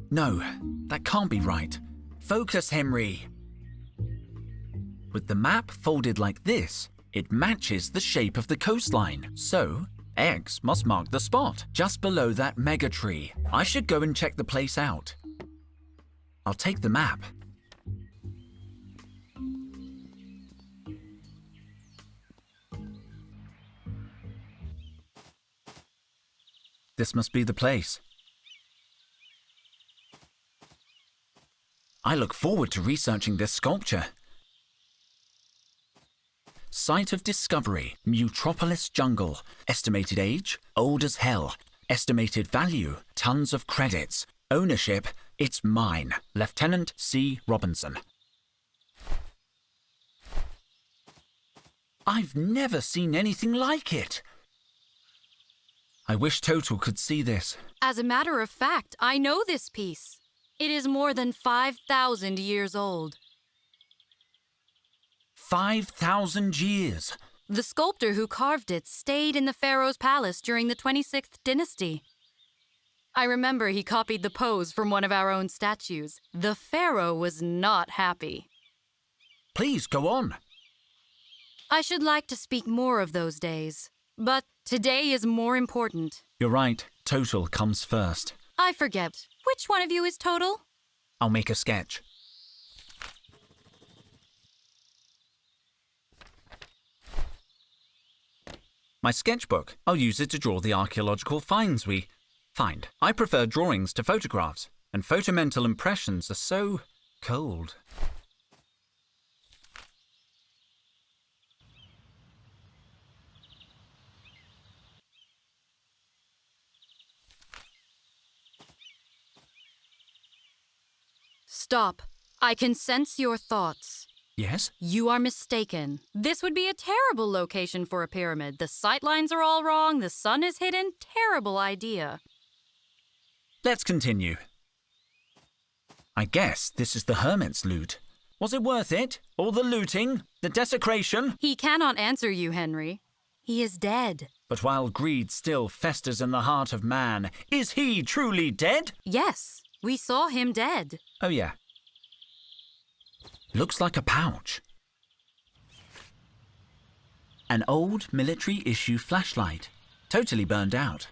No, that can't be right. Focus, Henry. With the map folded like this, It matches the shape of the coastline, so X must mark the spot, just below that mega tree. I should go and check the place out. I'll take the map. This must be the place. I look forward to researching this sculpture. Site of discovery, Mutropolis jungle. Estimated age, old as hell. Estimated value, tons of credits. Ownership, it's mine. Lieutenant C. Robinson. I've never seen anything like it. I wish Total could see this. As a matter of fact, I know this piece. It is more than 5,000 years old. 5,000 years. The sculptor who carved it stayed in the pharaoh's palace during the 26th dynasty. I remember he copied the pose from one of our own statues. The pharaoh was not happy. Please, go on. I should like to speak more of those days, but today is more important. You're right. Total comes first. I forget. Which one of you is Total? I'll make a sketch. My sketchbook. I'll use it to draw the archaeological finds we find. I prefer drawings to photographs, and photomental impressions are so cold. Stop. I can sense your thoughts. Yes? You are mistaken. This would be a terrible location for a pyramid. The sightlines are all wrong, the sun is hidden. Terrible idea. Let's continue. I guess this is the hermit's loot. Was it worth it? All the looting? The desecration? He cannot answer you, Henry. He is dead. But while greed still festers in the heart of man, is he truly dead? Yes, we saw him dead. Oh yeah. Looks like a pouch. An old military-issue flashlight, totally burned out.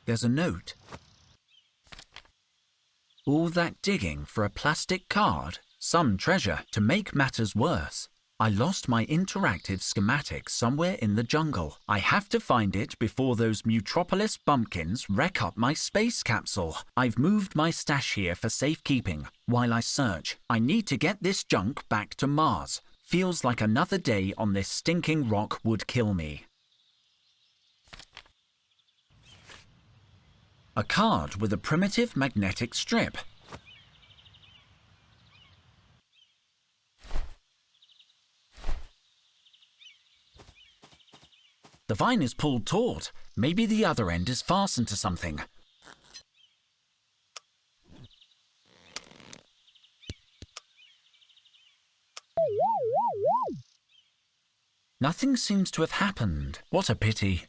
There's a note. All that digging for a plastic card, some treasure. To make matters worse, I lost my interactive schematic somewhere in the jungle. I have to find it before those Mutropolis bumpkins wreck up my space capsule. I've moved my stash here for safekeeping while I search. I need to get this junk back to Mars. Feels like another day on this stinking rock would kill me. A card with a primitive magnetic strip. The vine is pulled taut. Maybe the other end is fastened to something. Nothing seems to have happened. What a pity.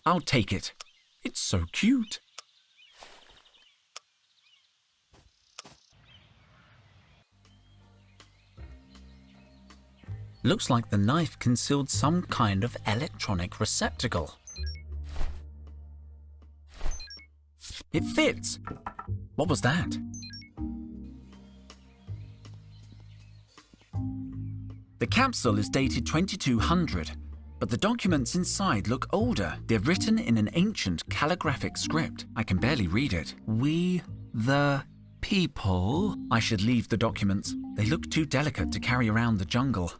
I'll take it. It's so cute. Looks like the knife concealed some kind of electronic receptacle. It fits. What was that? The capsule is dated 2200, but the documents inside look older. They're written in an ancient calligraphic script. I can barely read it. We, the people. I should leave the documents. They look too delicate to carry around the jungle.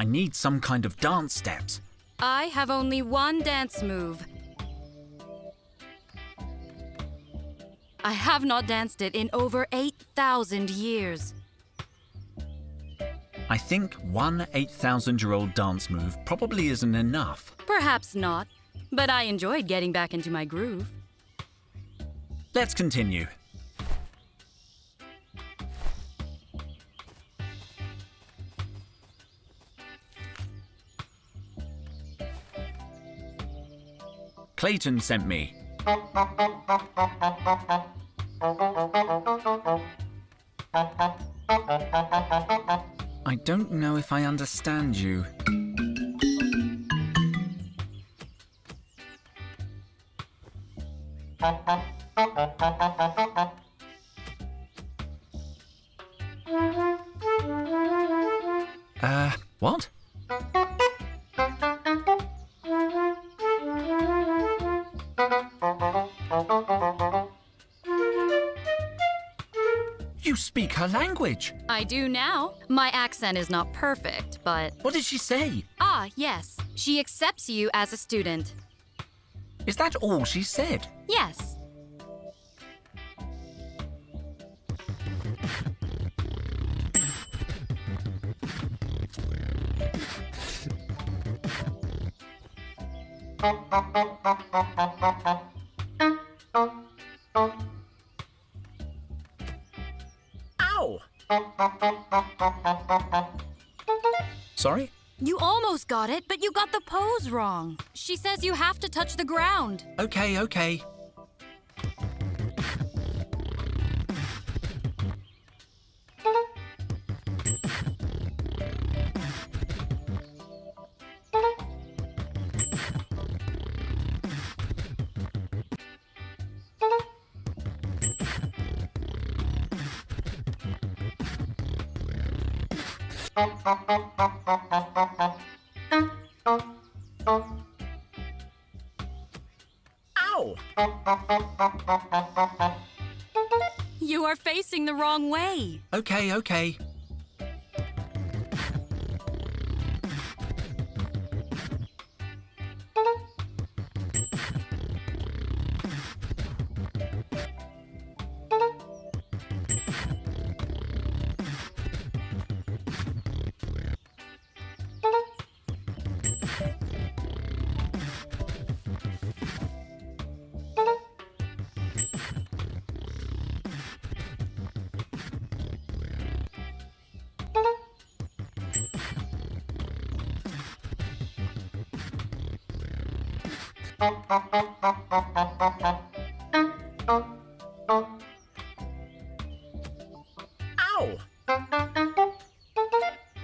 I need some kind of dance steps. I have only one dance move. I have not danced it in over 8,000 years. I think one 8,000-year-old dance move probably isn't enough. Perhaps not, but I enjoyed getting back into my groove. Let's continue. Clayton sent me. I don't know if I understand you. What? You speak her language. I do now. My accent is not perfect, but... What did she say? Ah, yes. She accepts you as a student. Is that all she said? Yes. Ow! Sorry? You almost got it, but you got the pose wrong. She says you have to touch the ground. Okay. Ow! You are facing the wrong way. Okay. Ow!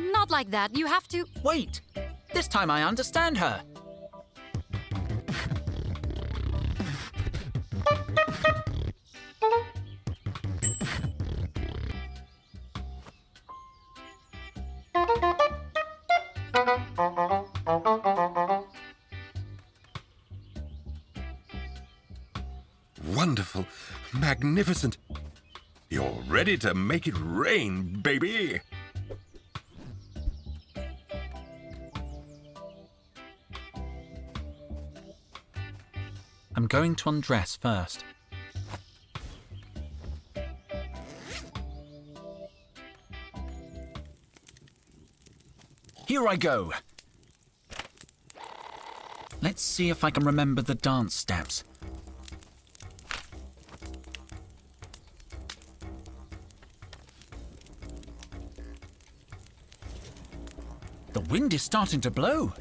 Not like that. You have to... Wait! This time I understand her. Wonderful. Magnificent. You're ready to make it rain, baby. I'm going to undress first. Here I go. Let's see if I can remember the dance steps. The wind is starting to blow.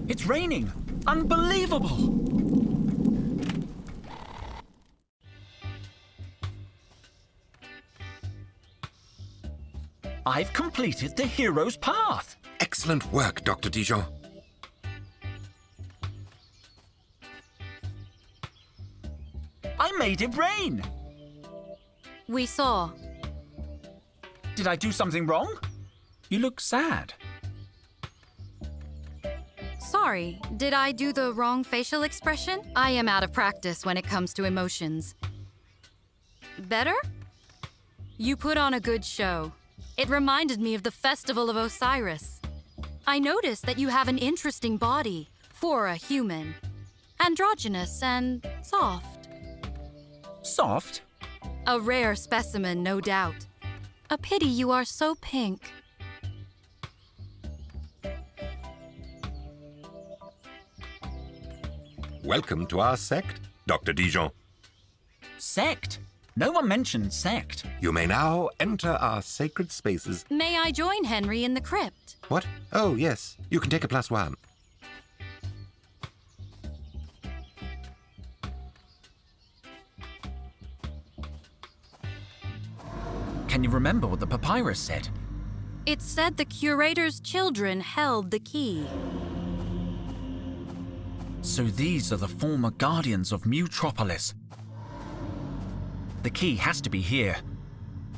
It's raining! Unbelievable! I've completed the hero's path! Excellent work, Dr. Dijon. I made it rain! We saw. Did I do something wrong? You look sad. Sorry, did I do the wrong facial expression? I am out of practice when it comes to emotions. Better? You put on a good show. It reminded me of the Festival of Osiris. I noticed that you have an interesting body for a human. Androgynous and soft. Soft? A rare specimen, no doubt. A pity you are so pink. Welcome to our sect, Dr. Dijon. Sect? No one mentioned sect. You may now enter our sacred spaces. May I join Henry in the crypt? What? Oh, yes. You can take a +1. Can you remember what the papyrus said? It said the curator's children held the key. So these are the former guardians of Mutropolis. The key has to be here.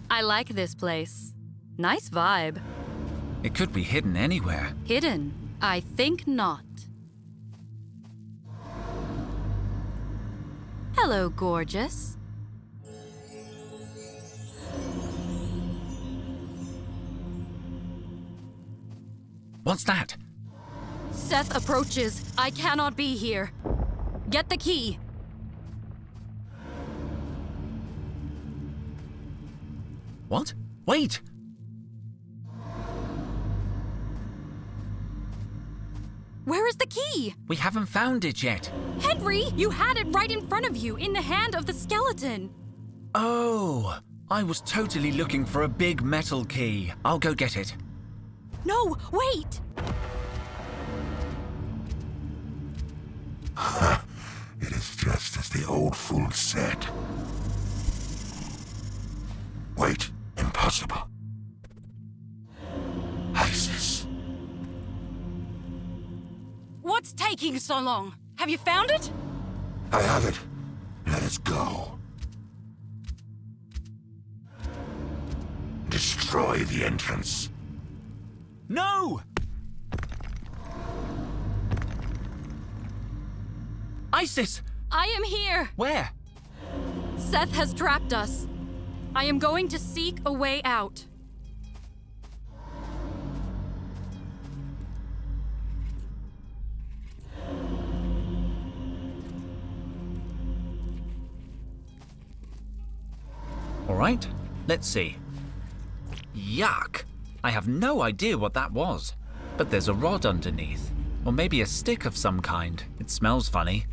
I like this place. Nice vibe. It could be hidden anywhere. Hidden? I think not. Hello, gorgeous. What's that? Seth approaches. I cannot be here. Get the key. What? Wait! Where is the key? We haven't found it yet. Henry, you had it right in front of you, in the hand of the skeleton. Oh, I was totally looking for a big metal key. I'll go get it. No, wait! It is just as the old fool said. Wait, impossible. Isis. What's taking so long? Have you found it? I have it. Let us go. Destroy the entrance. No! Isis! I am here! Where? Seth has trapped us. I am going to seek a way out. All right, let's see. Yuck! I have no idea what that was. But there's a rod underneath. Or maybe a stick of some kind. It smells funny.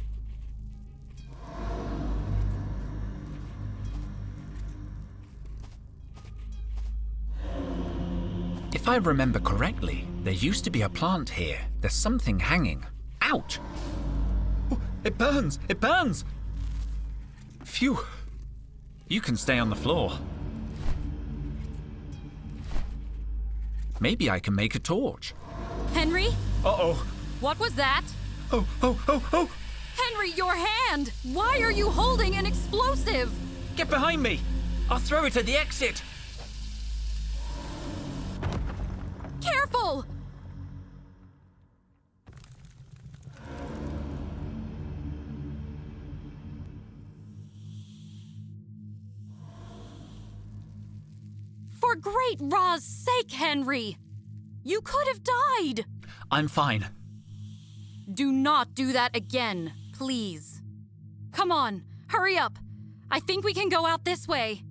If I remember correctly, there used to be a plant here. There's something hanging. Ouch! Oh, it burns! It burns! Phew! You can stay on the floor. Maybe I can make a torch. Henry? Uh-oh! What was that? Oh! Henry, your hand! Why are you holding an explosive? Get behind me! I'll throw it at the exit! Careful! For great Ra's sake, Henry! You could have died! I'm fine. Do not do that again, please. Come on, hurry up. I think we can go out this way.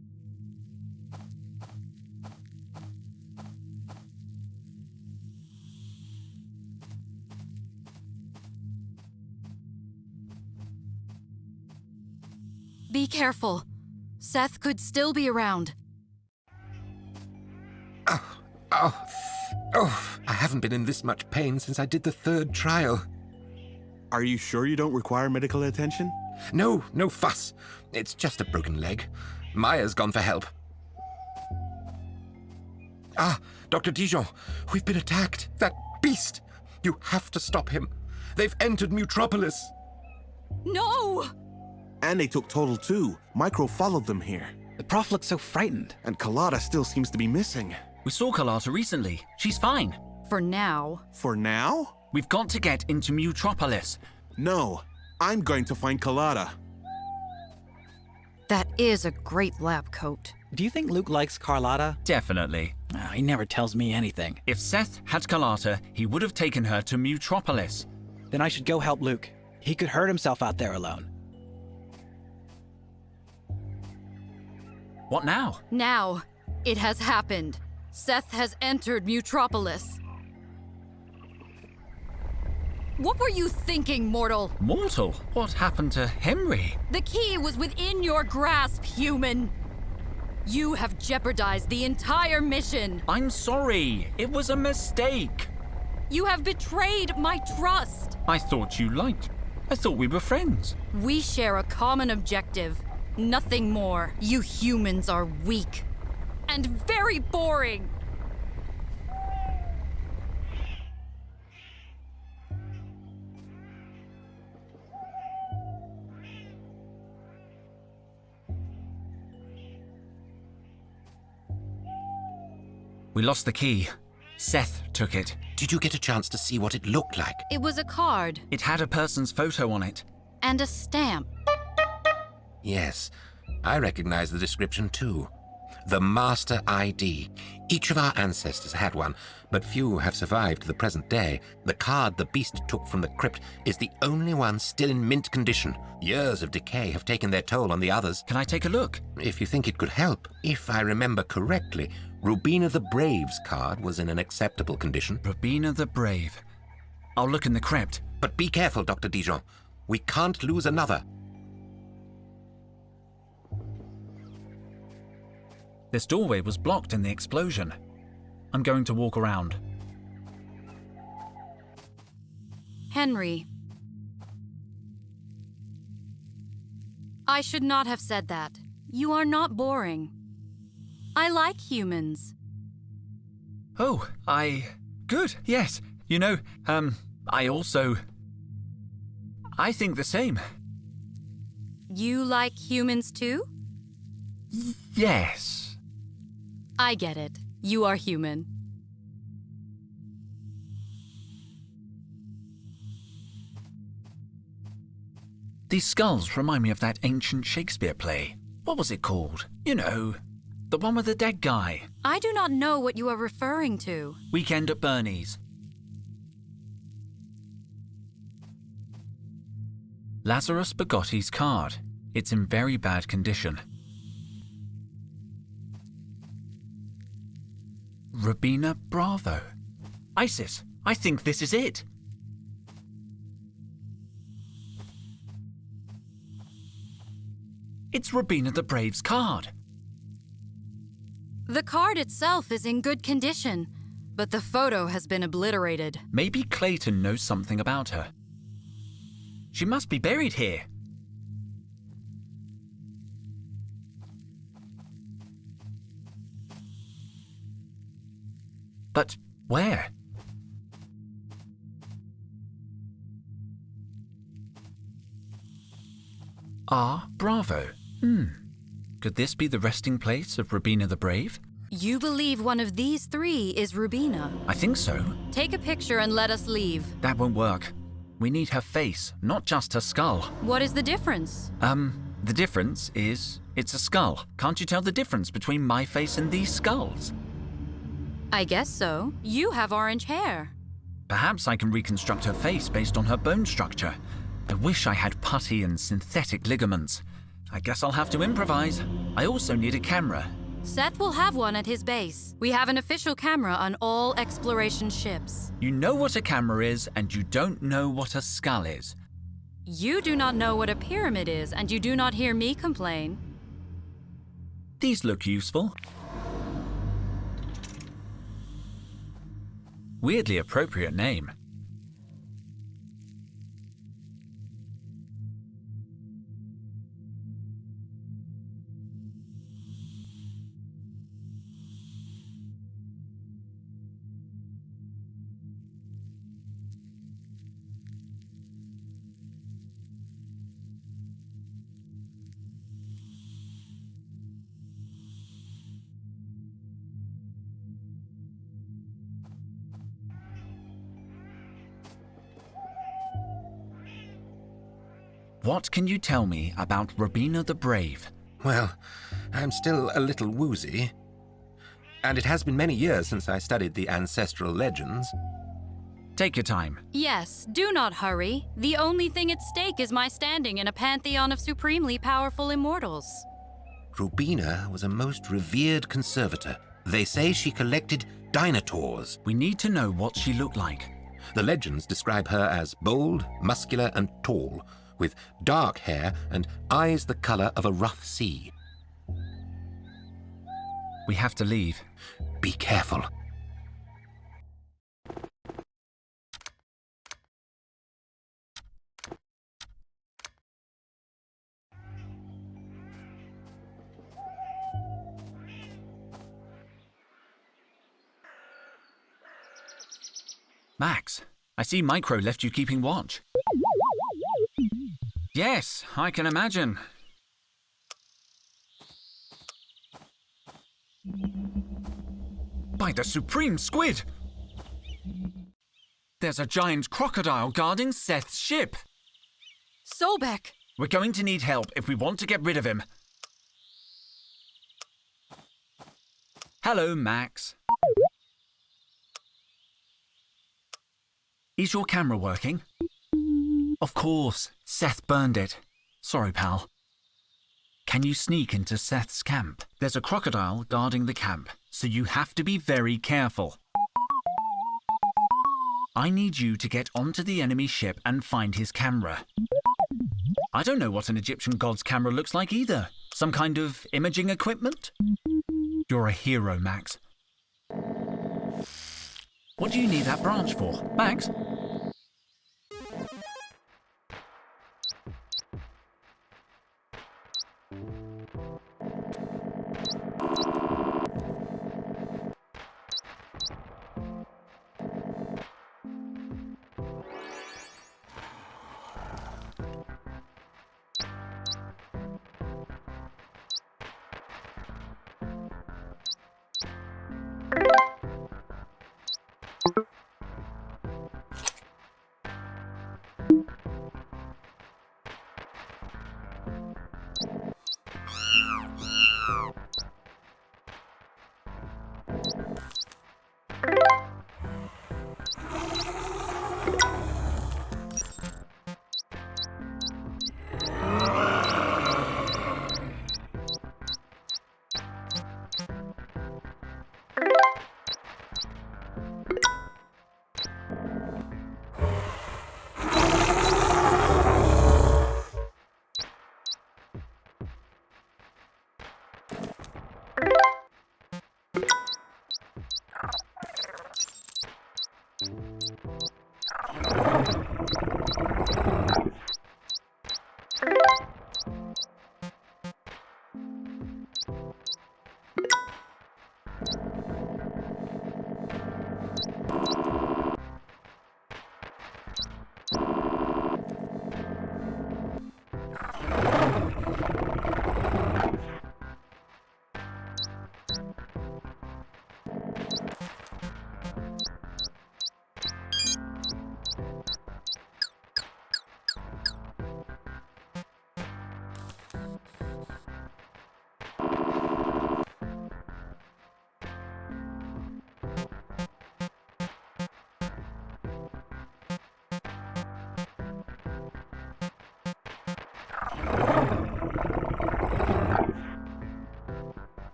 Be careful. Seth could still be around. I haven't been in this much pain since I did the 3rd trial. Are you sure you don't require medical attention? No fuss. It's just a broken leg. Maya's gone for help. Dr. Dijon, we've been attacked. That beast! You have to stop him. They've entered Mutropolis. No! And they took Total too. Micro followed them here. The prof looks so frightened. And Carlotta still seems to be missing. We saw Carlotta recently. She's fine. For now. For now? We've got to get into Mutropolis. No, I'm going to find Carlotta. That is a great lab coat. Do you think Luke likes Carlotta? Definitely. Oh, he never tells me anything. If Seth had Carlotta, he would have taken her to Mutropolis. Then I should go help Luke. He could hurt himself out there alone. What now? Now, it has happened. Seth has entered Mutropolis. What were you thinking, mortal? Mortal? What happened to Henry? The key was within your grasp, human. You have jeopardized the entire mission. I'm sorry. It was a mistake. You have betrayed my trust. I thought we were friends. We share a common objective. Nothing more. You humans are weak. And very boring. We lost the key. Seth took it. Did you get a chance to see what it looked like? It was a card. It had a person's photo on it. And a stamp. Yes, I recognize the description too. The Master ID. Each of our ancestors had one, but few have survived to the present day. The card the beast took from the crypt is the only one still in mint condition. Years of decay have taken their toll on the others. Can I take a look? If you think it could help. If I remember correctly, Rubina the Brave's card was in an acceptable condition. Rubina the Brave. I'll look in the crypt. But be careful, Dr. Dijon. We can't lose another. This doorway was blocked in the explosion. I'm going to walk around. Henry. I should not have said that. You are not boring. I like humans. Oh, Good, yes. You know, I think the same. You like humans too? Yes. I get it. You are human. These skulls remind me of that ancient Shakespeare play. What was it called? You know, the one with the dead guy. I do not know what you are referring to. Weekend at Bernie's. Lazarus Bugotti's card. It's in very bad condition. Rubina Bravo. Isis, I think this is it. It's Rubina the Brave's card. The card itself is in good condition, but the photo has been obliterated. Maybe Clayton knows something about her. She must be buried here. But where? Bravo. Could this be the resting place of Rubina the Brave? You believe one of these three is Rubina? I think so. Take a picture and let us leave. That won't work. We need her face, not just her skull. What is the difference? The difference is it's a skull. Can't you tell the difference between my face and these skulls? I guess so. You have orange hair. Perhaps I can reconstruct her face based on her bone structure. I wish I had putty and synthetic ligaments. I guess I'll have to improvise. I also need a camera. Seth will have one at his base. We have an official camera on all exploration ships. You know what a camera is, and you don't know what a skull is. You do not know what a pyramid is, and you do not hear me complain. These look useful. Weirdly appropriate name. What can you tell me about Robina the Brave? Well, I'm still a little woozy. And it has been many years since I studied the ancestral legends. Take your time. Yes, do not hurry. The only thing at stake is my standing in a pantheon of supremely powerful immortals. Robina was a most revered conservator. They say she collected dinosaurs. We need to know what she looked like. The legends describe her as bold, muscular, and tall, with dark hair and eyes the color of a rough sea. We have to leave. Be careful. Max, I see Micro left you keeping watch. Yes, I can imagine. By the Supreme Squid! There's a giant crocodile guarding Seth's ship. Sobek! We're going to need help if we want to get rid of him. Hello, Max. Is your camera working? Of course, Seth burned it. Sorry, pal. Can you sneak into Seth's camp? There's a crocodile guarding the camp, so you have to be very careful. I need you to get onto the enemy ship and find his camera. I don't know what an Egyptian god's camera looks like either. Some kind of imaging equipment? You're a hero, Max. What do you need that branch for, Max?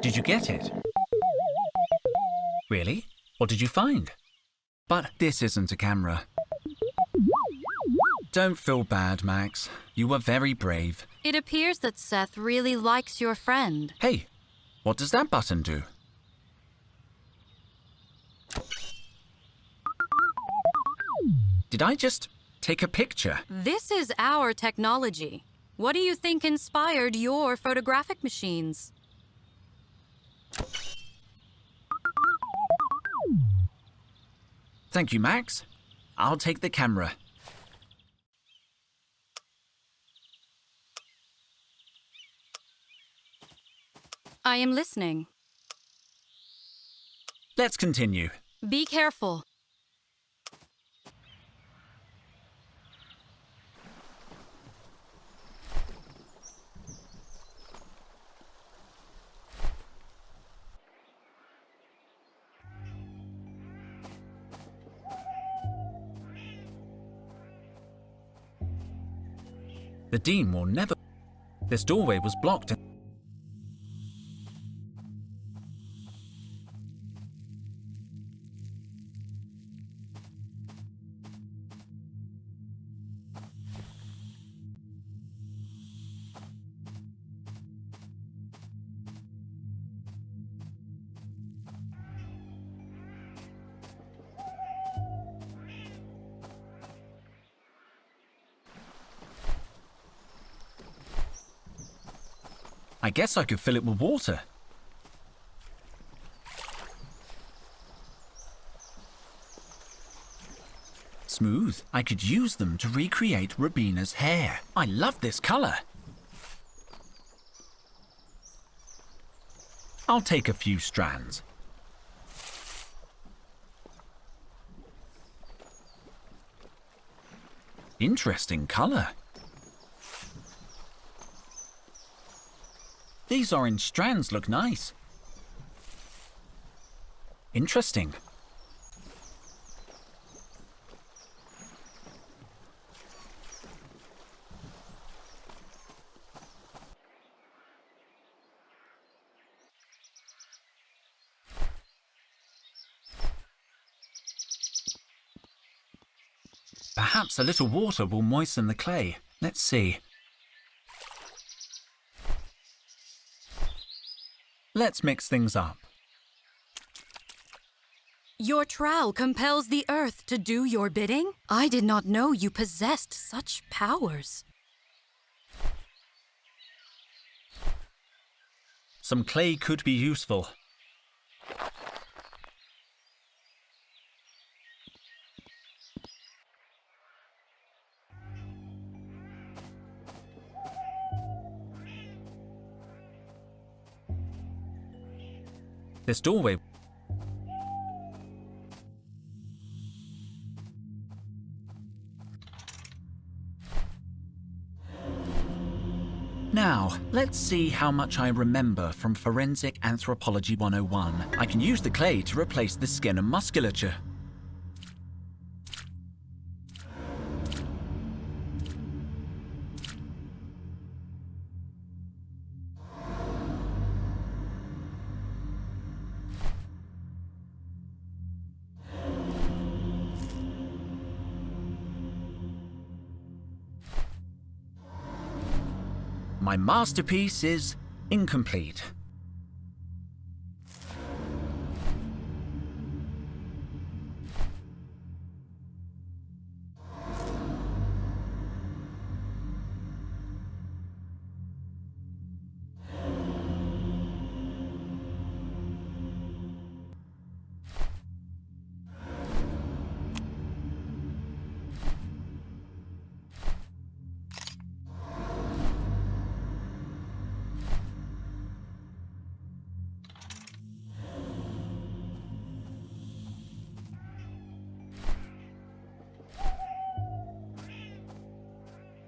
Did you get it? Really? What did you find? But this isn't a camera. Don't feel bad, Max. You were very brave. It appears that Seth really likes your friend. Hey, what does that button do? Did I just take a picture? This is our technology. What do you think inspired your photographic machines? Thank you, Max. I'll take the camera. I am listening. Let's continue. Be careful. The Dean will never... This doorway was blocked. I guess I could fill it with water. Smooth. I could use them to recreate Rubina's hair. I love this color. I'll take a few strands. Interesting color. These orange strands look nice. Interesting. Perhaps a little water will moisten the clay. Let's see. Let's mix things up. Your trowel compels the earth to do your bidding? I did not know you possessed such powers. Some clay could be useful. This doorway. Now, let's see how much I remember from Forensic Anthropology 101. I can use the clay to replace the skin and musculature. My masterpiece is incomplete.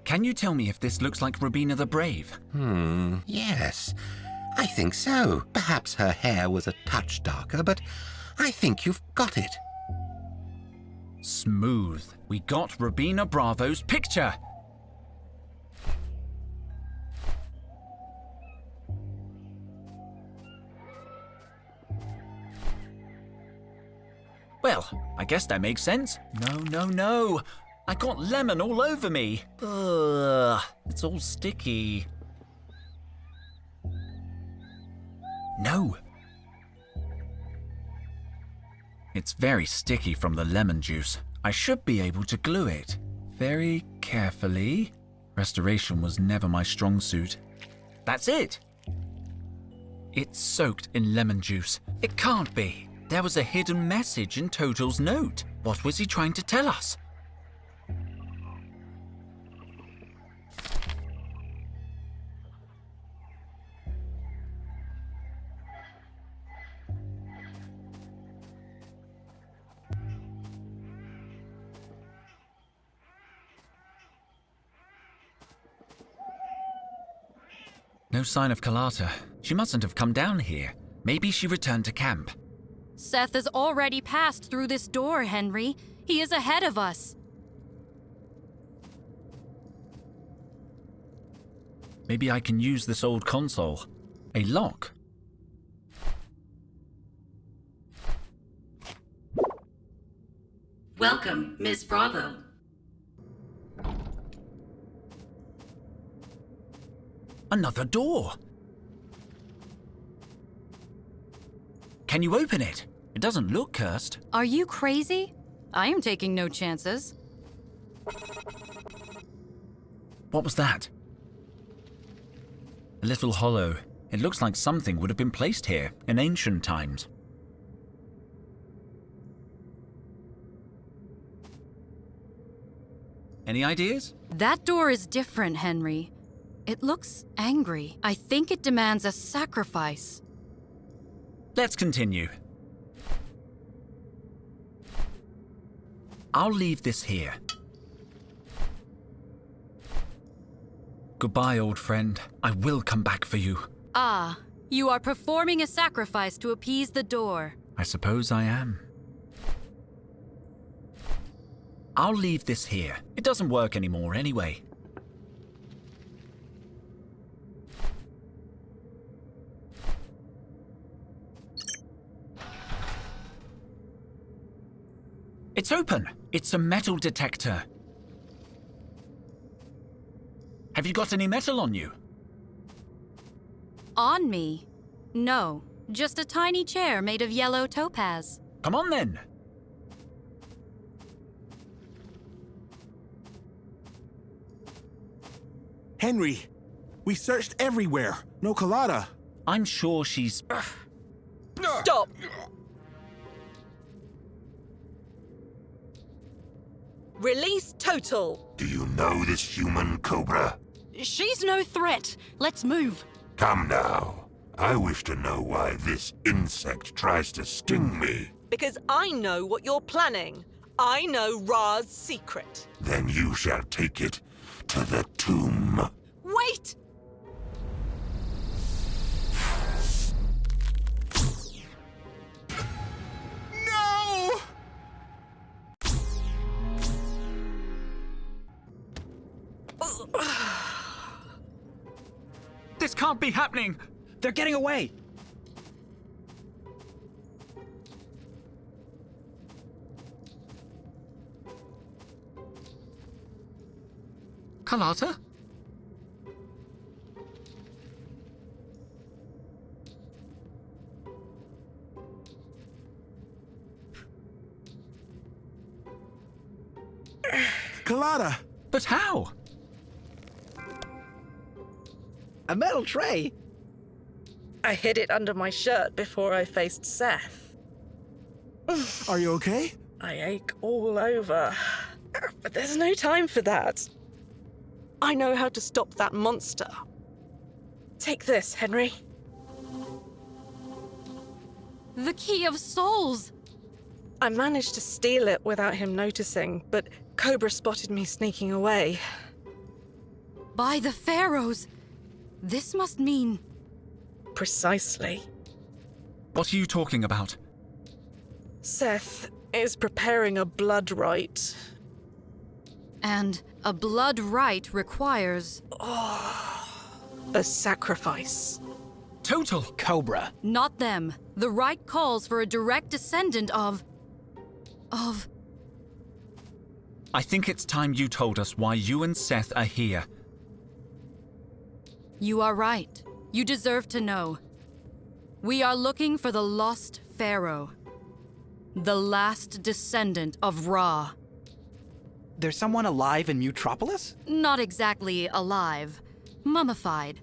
Can you tell me if this looks like Rubina the Brave? Yes. I think so. Perhaps her hair was a touch darker, but I think you've got it. Smooth. We got Rubina Bravo's picture. Well, I guess that makes sense. No. I got lemon all over me. Ugh, it's all sticky. No. It's very sticky from the lemon juice. I should be able to glue it. Very carefully. Restoration was never my strong suit. That's it. It's soaked in lemon juice. It can't be. There was a hidden message in Total's note. What was he trying to tell us? No sign of Carlotta. She mustn't have come down here. Maybe she returned to camp. Seth has already passed through this door, Henry. He is ahead of us. Maybe I can use this old console. A lock. Welcome, Ms. Bravo. Another door. Can you open it? It doesn't look cursed. Are you crazy? I am taking no chances. What was that? A little hollow. It looks like something would have been placed here in ancient times. Any ideas? That door is different, Henry. It looks angry. I think it demands a sacrifice. Let's continue. I'll leave this here. Goodbye, old friend. I will come back for you. Ah, you are performing a sacrifice to appease the door. I suppose I am. I'll leave this here. It doesn't work anymore anyway. It's open. It's a metal detector. Have you got any metal on you? On me? No, just a tiny chair made of yellow topaz. Come on then. Henry, we searched everywhere. No Carlotta. I'm sure she's... Stop! Release Total! Do you know this human, Cobra? She's no threat. Let's move. Come now. I wish to know why this insect tries to sting me. Because I know what you're planning. I know Ra's secret. Then you shall take it to the tomb. Wait! No! This can't be happening! They're getting away! Carlotta? Carlotta! But how? A metal tray? I hid it under my shirt before I faced Seth. Are you okay? I ache all over. But there's no time for that. I know how to stop that monster. Take this, Henry. The Key of Souls! I managed to steal it without him noticing, but Cobra spotted me sneaking away. By the pharaohs! This must mean... Precisely. What are you talking about? Seth is preparing a blood rite. And a blood rite requires... A sacrifice. Total! Cobra. Not them. The rite calls for a direct descendant of... I think it's time you told us why you and Seth are here. You are right. You deserve to know. We are looking for the lost pharaoh. The last descendant of Ra. There's someone alive in Mutropolis? Not exactly alive. Mummified.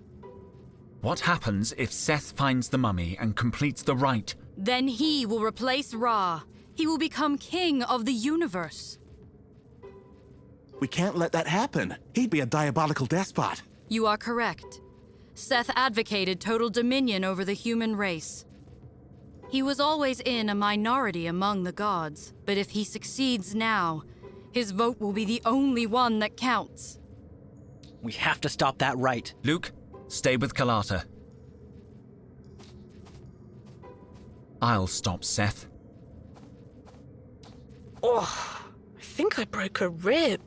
What happens if Seth finds the mummy and completes the rite? Then he will replace Ra. He will become king of the universe. We can't let that happen. He'd be a diabolical despot. You are correct. Seth advocated total dominion over the human race. He was always in a minority among the gods, but if he succeeds now, his vote will be the only one that counts. We have to stop that rite. Luke, stay with Carlotta. I'll stop Seth. Oh, I think I broke a rib.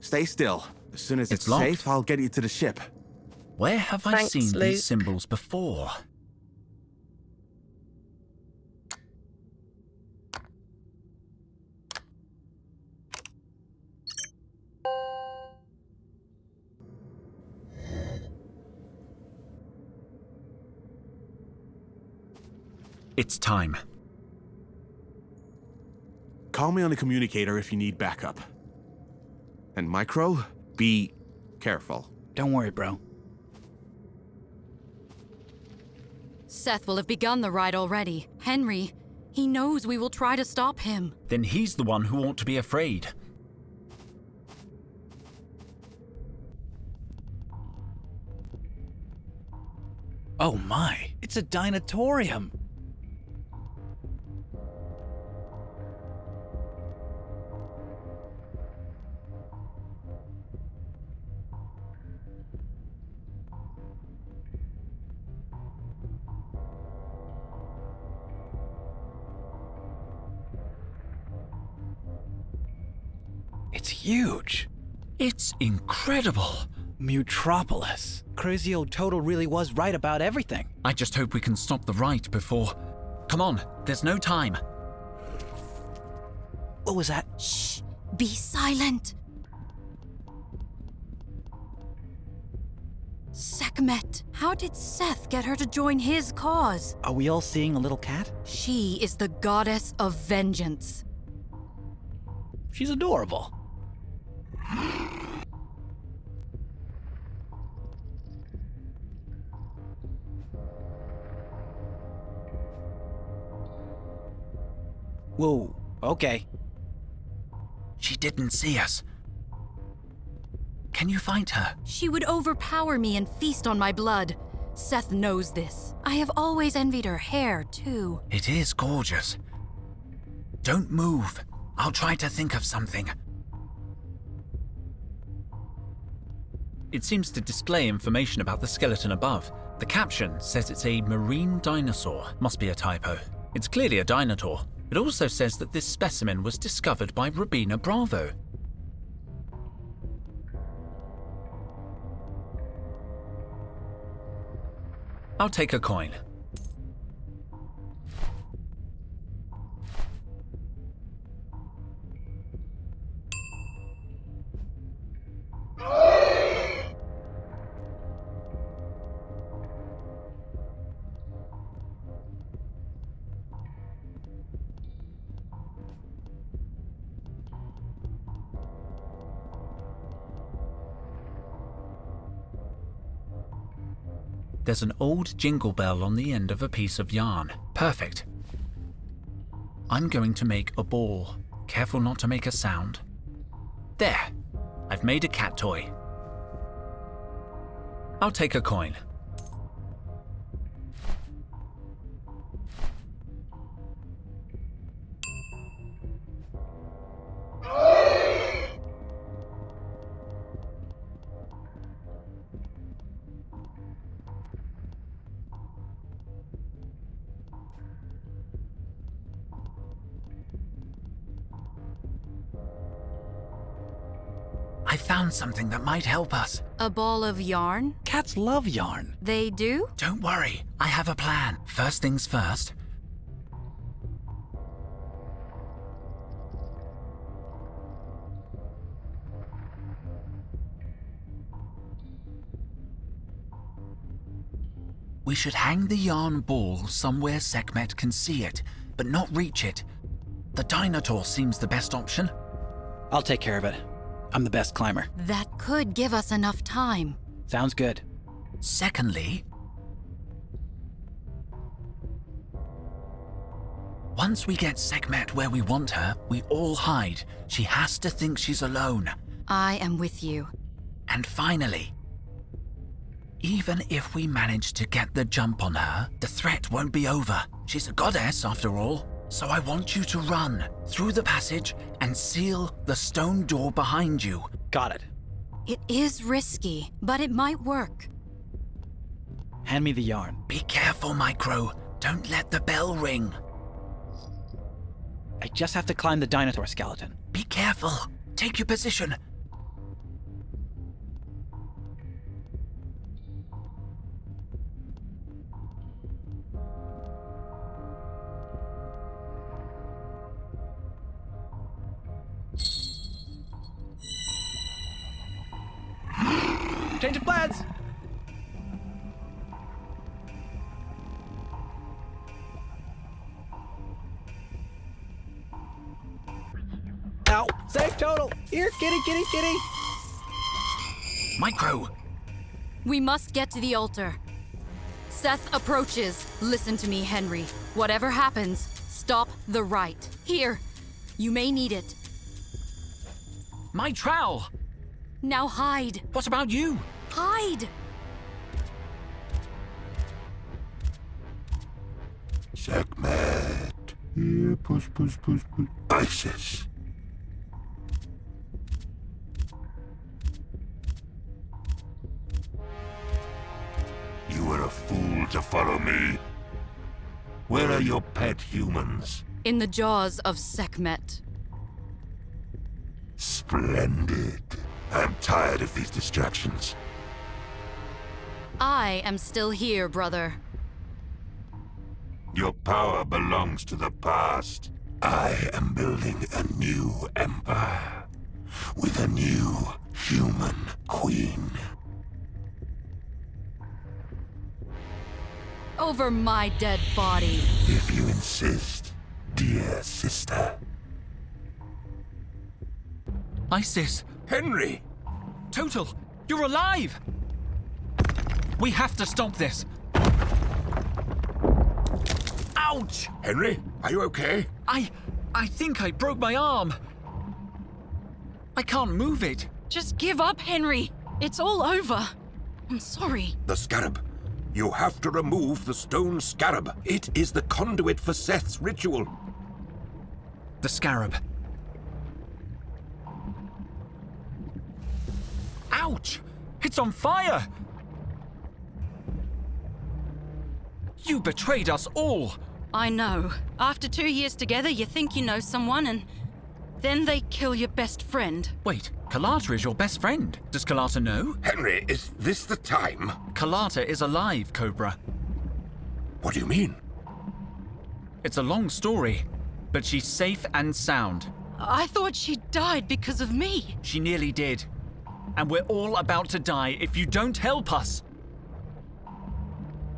Stay still. As soon as it's locked. safe, I'll get you to the ship. Where have I Thanks, seen Luke. these symbols before? It's time. Call me on the communicator if you need backup. And Micro, be careful. Don't worry, bro. Seth will have begun the rite already. Henry, he knows we will try to stop him. Then he's the one who ought to be afraid. Oh my, it's a dinosaurium. It's huge. It's incredible. Mutropolis. Crazy old Total really was right about everything. I just hope we can stop the rite before... Come on, there's no time. What was that? Shh! Be silent! Sekhmet! How did Seth get her to join his cause? Are we all seeing a little cat? She is the goddess of vengeance. She's adorable. Whoa, okay. She didn't see us. Can you find her? She would overpower me and feast on my blood. Seth knows this. I have always envied her hair, too. It is gorgeous. Don't move. I'll try to think of something. It seems to display information about the skeleton above. The caption says it's a marine dinosaur. Must be a typo. It's clearly a dinosaur. It also says that this specimen was discovered by Rubina Bravo. I'll take a coin. There's an old jingle bell on the end of a piece of yarn. Perfect. I'm going to make a ball. Careful not to make a sound. There. I've made a cat toy. I'll take a coin. I found something that might help us. A ball of yarn? Cats love yarn. They do? Don't worry, I have a plan. First things first. We should hang the yarn ball somewhere Sekhmet can see it, but not reach it. The Dinotaur seems the best option. I'll take care of it. I'm the best climber. That could give us enough time. Sounds good. Secondly, once we get Sekhmet where we want her, we all hide. She has to think she's alone. I am with you. And finally, even if we manage to get the jump on her, the threat won't be over. She's a goddess, after all. So I want you to run through the passage and seal the stone door behind you. Got it. It is risky, but it might work. Hand me the yarn. Be careful, Micro. Don't let the bell ring. I just have to climb the dinosaur skeleton. Be careful. Take your position. Change of plans! Ow! Save total! Here, kitty, kitty, kitty! Micro! We must get to the altar. Seth approaches. Listen to me, Henry. Whatever happens, stop the rite. Here, you may need it. My trowel! Now hide. What about you? Hide! Sekhmet. Here, push, push, push, push. Isis. You were a fool to follow me. Where are your pet humans? In the jaws of Sekhmet. Splendid. I'm tired of these distractions. I am still here, brother. Your power belongs to the past. I am building a new empire with a new human queen. Over my dead body. If you insist, dear sister. Isis! Henry! Total! You're alive! We have to stop this. Ouch! Henry, are you okay? I think I broke my arm. I can't move it. Just give up, Henry. It's all over. I'm sorry. The scarab. You have to remove the stone scarab. It is the conduit for Seth's ritual. The scarab. Ouch! It's on fire! You betrayed us all! I know. After 2 years together, you think you know someone, and then they kill your best friend. Wait, Carlotta is your best friend. Does Carlotta know? Henry, is this the time? Carlotta is alive, Cobra. What do you mean? It's a long story, but she's safe and sound. I thought she died because of me. She nearly did. And we're all about to die if you don't help us.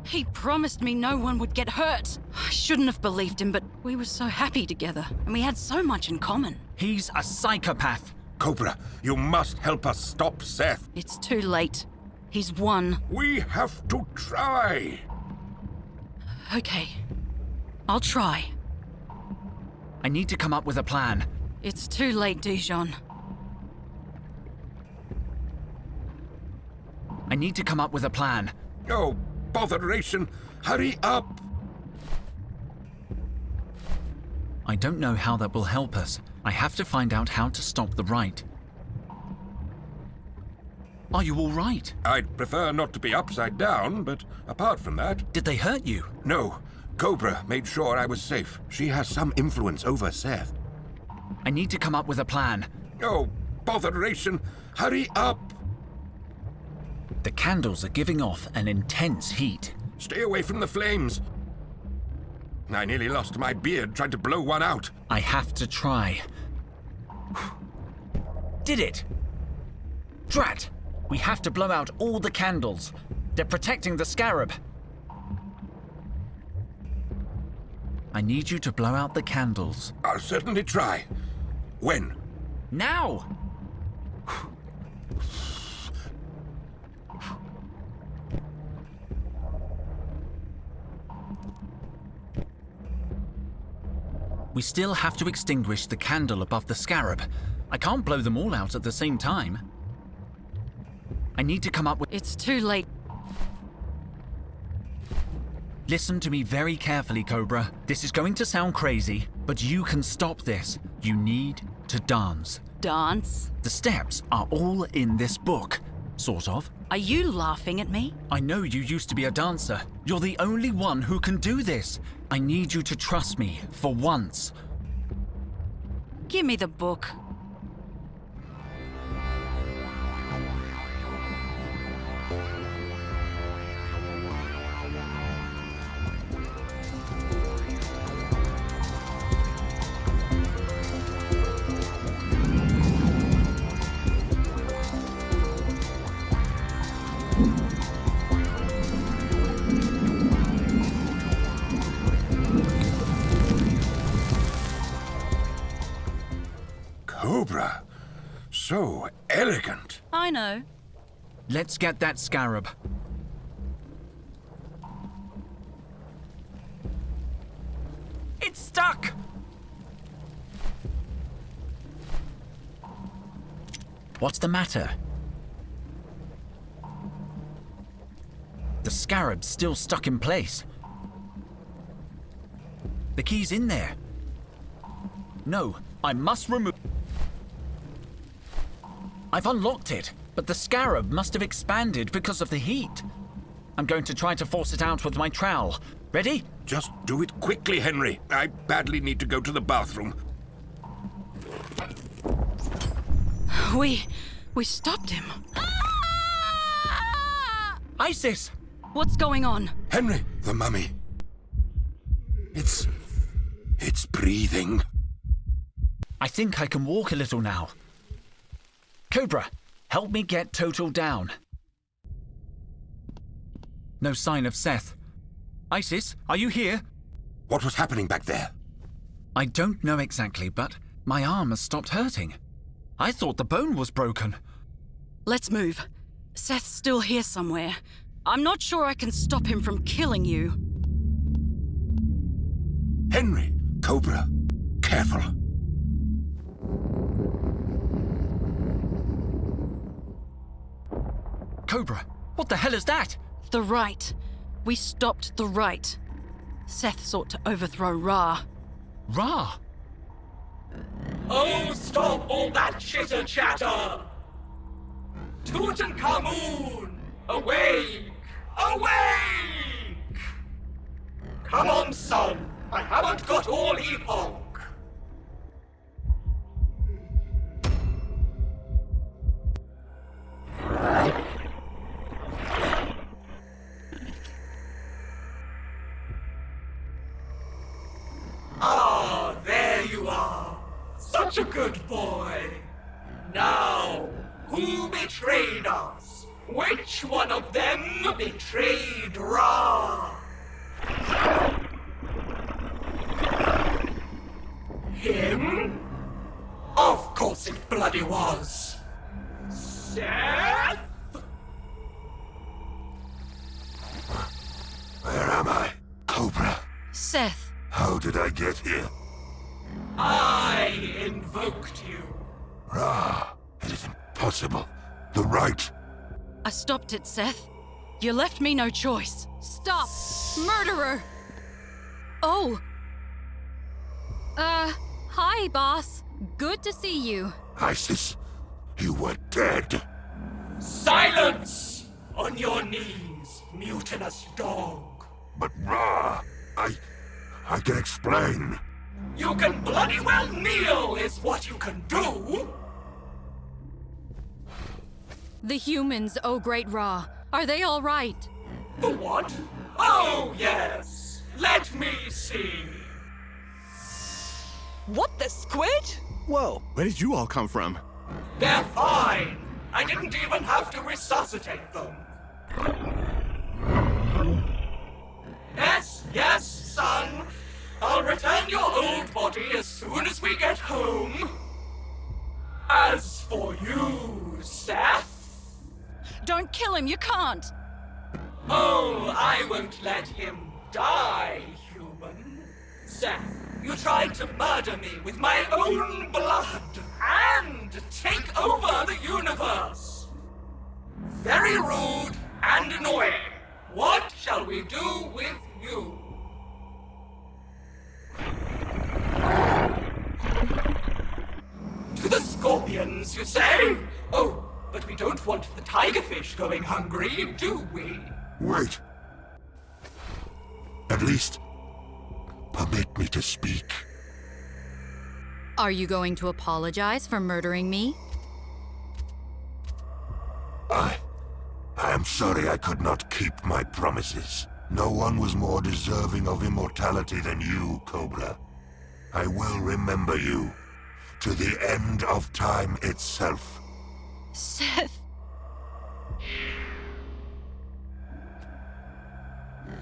He promised me no one would get hurt. I shouldn't have believed him, but we were so happy together, and we had so much in common. He's a psychopath. Cobra, you must help us stop Seth. It's too late. He's won. We have to try. Okay. I'll try. I need to come up with a plan. It's too late, Dijon. I need to come up with a plan. Oh, botheration. Hurry up. I don't know how that will help us. I have to find out how to stop the rite. Are you all right? I'd prefer not to be upside down, but apart from that... Did they hurt you? No. Cobra made sure I was safe. She has some influence over Seth. I need to come up with a plan. Oh, botheration. Hurry up. The candles are giving off an intense heat. Stay away from the flames. I nearly lost my beard trying to blow one out. I have to try. Did it! Drat! We have to blow out all the candles. They're protecting the scarab. I need you to blow out the candles. I'll certainly try. When? Now! We still have to extinguish the candle above the scarab. I can't blow them all out at the same time. I need to come up with... It's too late. Listen to me very carefully, Cobra. This is going to sound crazy, but you can stop this. You need to dance. Dance? The steps are all in this book. Sort of. Are you laughing at me? I know you used to be a dancer. You're the only one who can do this. I need you to trust me for once. Give me the book. Cobra. So elegant. I know. Let's get that scarab. It's stuck! What's the matter? The scarab's still stuck in place. The key's in there. No, I must remove... I've unlocked it, but the scarab must have expanded because of the heat. I'm going to try to force it out with my trowel. Ready? Just do it quickly, Henry. I badly need to go to the bathroom. We stopped him. Isis! What's going on? Henry, the mummy. It's breathing. I think I can walk a little now. Cobra, help me get Total down. No sign of Seth. Isis, are you here? What was happening back there? I don't know exactly, but my arm has stopped hurting. I thought the bone was broken. Let's move. Seth's still here somewhere. I'm not sure I can stop him from killing you. Henry, Cobra, careful. Cobra, what the hell is that? The right. We stopped the right. Seth sought to overthrow Ra. Ra? Oh, stop all that chitter-chatter! Tutankhamun! Awake! Awake! Come on, son! I haven't got all epoch! Ah, there you are! Such a good boy! Now, who betrayed us? Which one of them betrayed Ra? Him? Of course it bloody was! Seth? Where am I? Cobra. Seth. How did I get here? I invoked you. Ra, it is impossible. The right. I stopped it, Seth. You left me no choice. Stop! Murderer! Oh! Hi, boss. Good to see you. Isis, you were dead. Silence! On your knees, mutinous dog. But Ra, I can explain. You can bloody well kneel, is what you can do. The humans, oh great Ra. Are they all right? The what? Oh, yes. Let me see. What the squid? Whoa, where did you all come from? They're fine. I didn't even have to resuscitate them. Yes, son. I'll return your old body as soon as we get home. As for you, Seth... Don't kill him, you can't! Oh, I won't let him die, human. Seth, you tried to murder me with my own blood and take over the universe. Very rude and annoying. What shall we do with you? To the scorpions, you say? Oh, but we don't want the tigerfish going hungry, do we? Wait. At least, permit me to speak. Are you going to apologize for murdering me? I am sorry I could not keep my promises. No one was more deserving of immortality than you, Cobra. I will remember you to the end of time itself. Seth!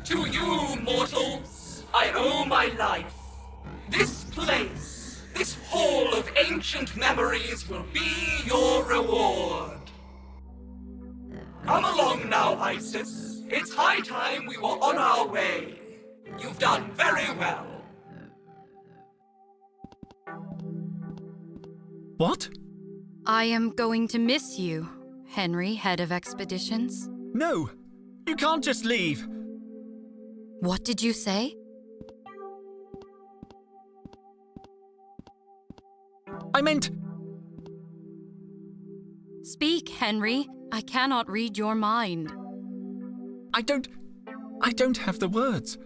To you, mortals, I owe my life. This place, this hall of ancient memories will be your reward. Come along now, Isis. It's high time we were on our way. You've done very well. What? I am going to miss you, Henry, head of expeditions. No! You can't just leave! What did you say? I meant... Speak, Henry. I cannot read your mind. I don't have the words.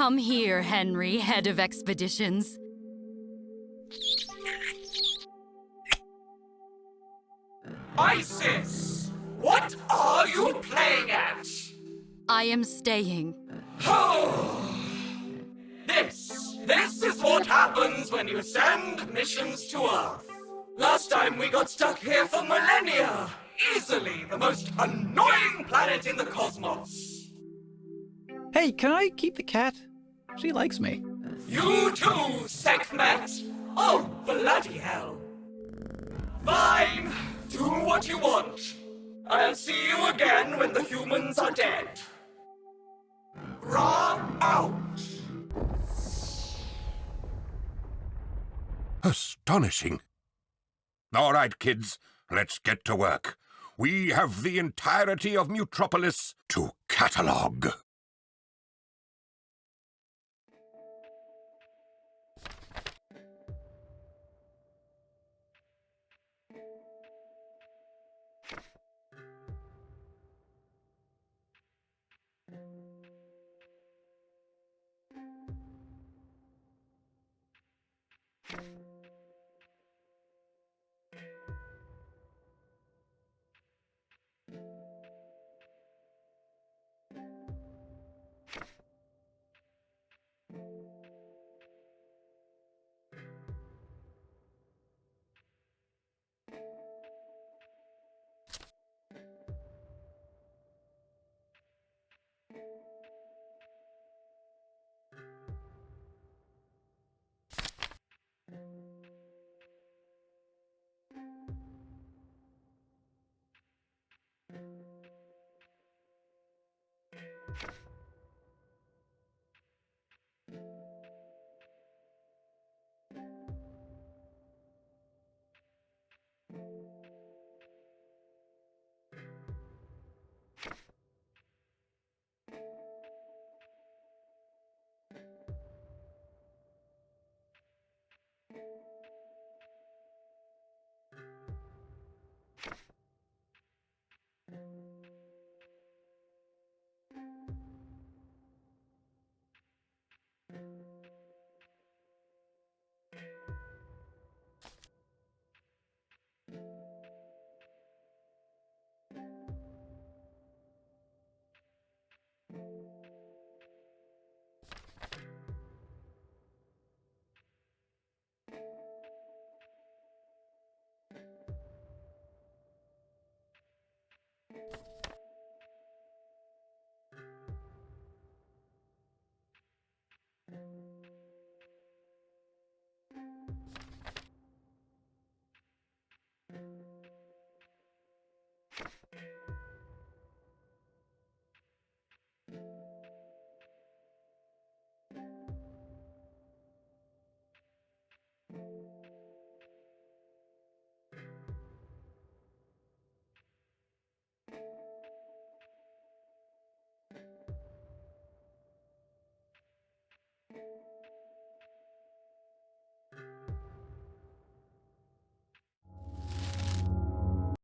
Come here, Henry, head of expeditions. Isis! What are you playing at? I am staying. This is what happens when you send missions to Earth. Last time we got stuck here for millennia. Easily the most annoying planet in the cosmos. Hey, can I keep the cat? She likes me. You too, Sekhmet! Oh, bloody hell. Fine, do what you want. I'll see you again when the humans are dead. Ra out! Astonishing. All right, kids, let's get to work. We have the entirety of Mutropolis to catalogue.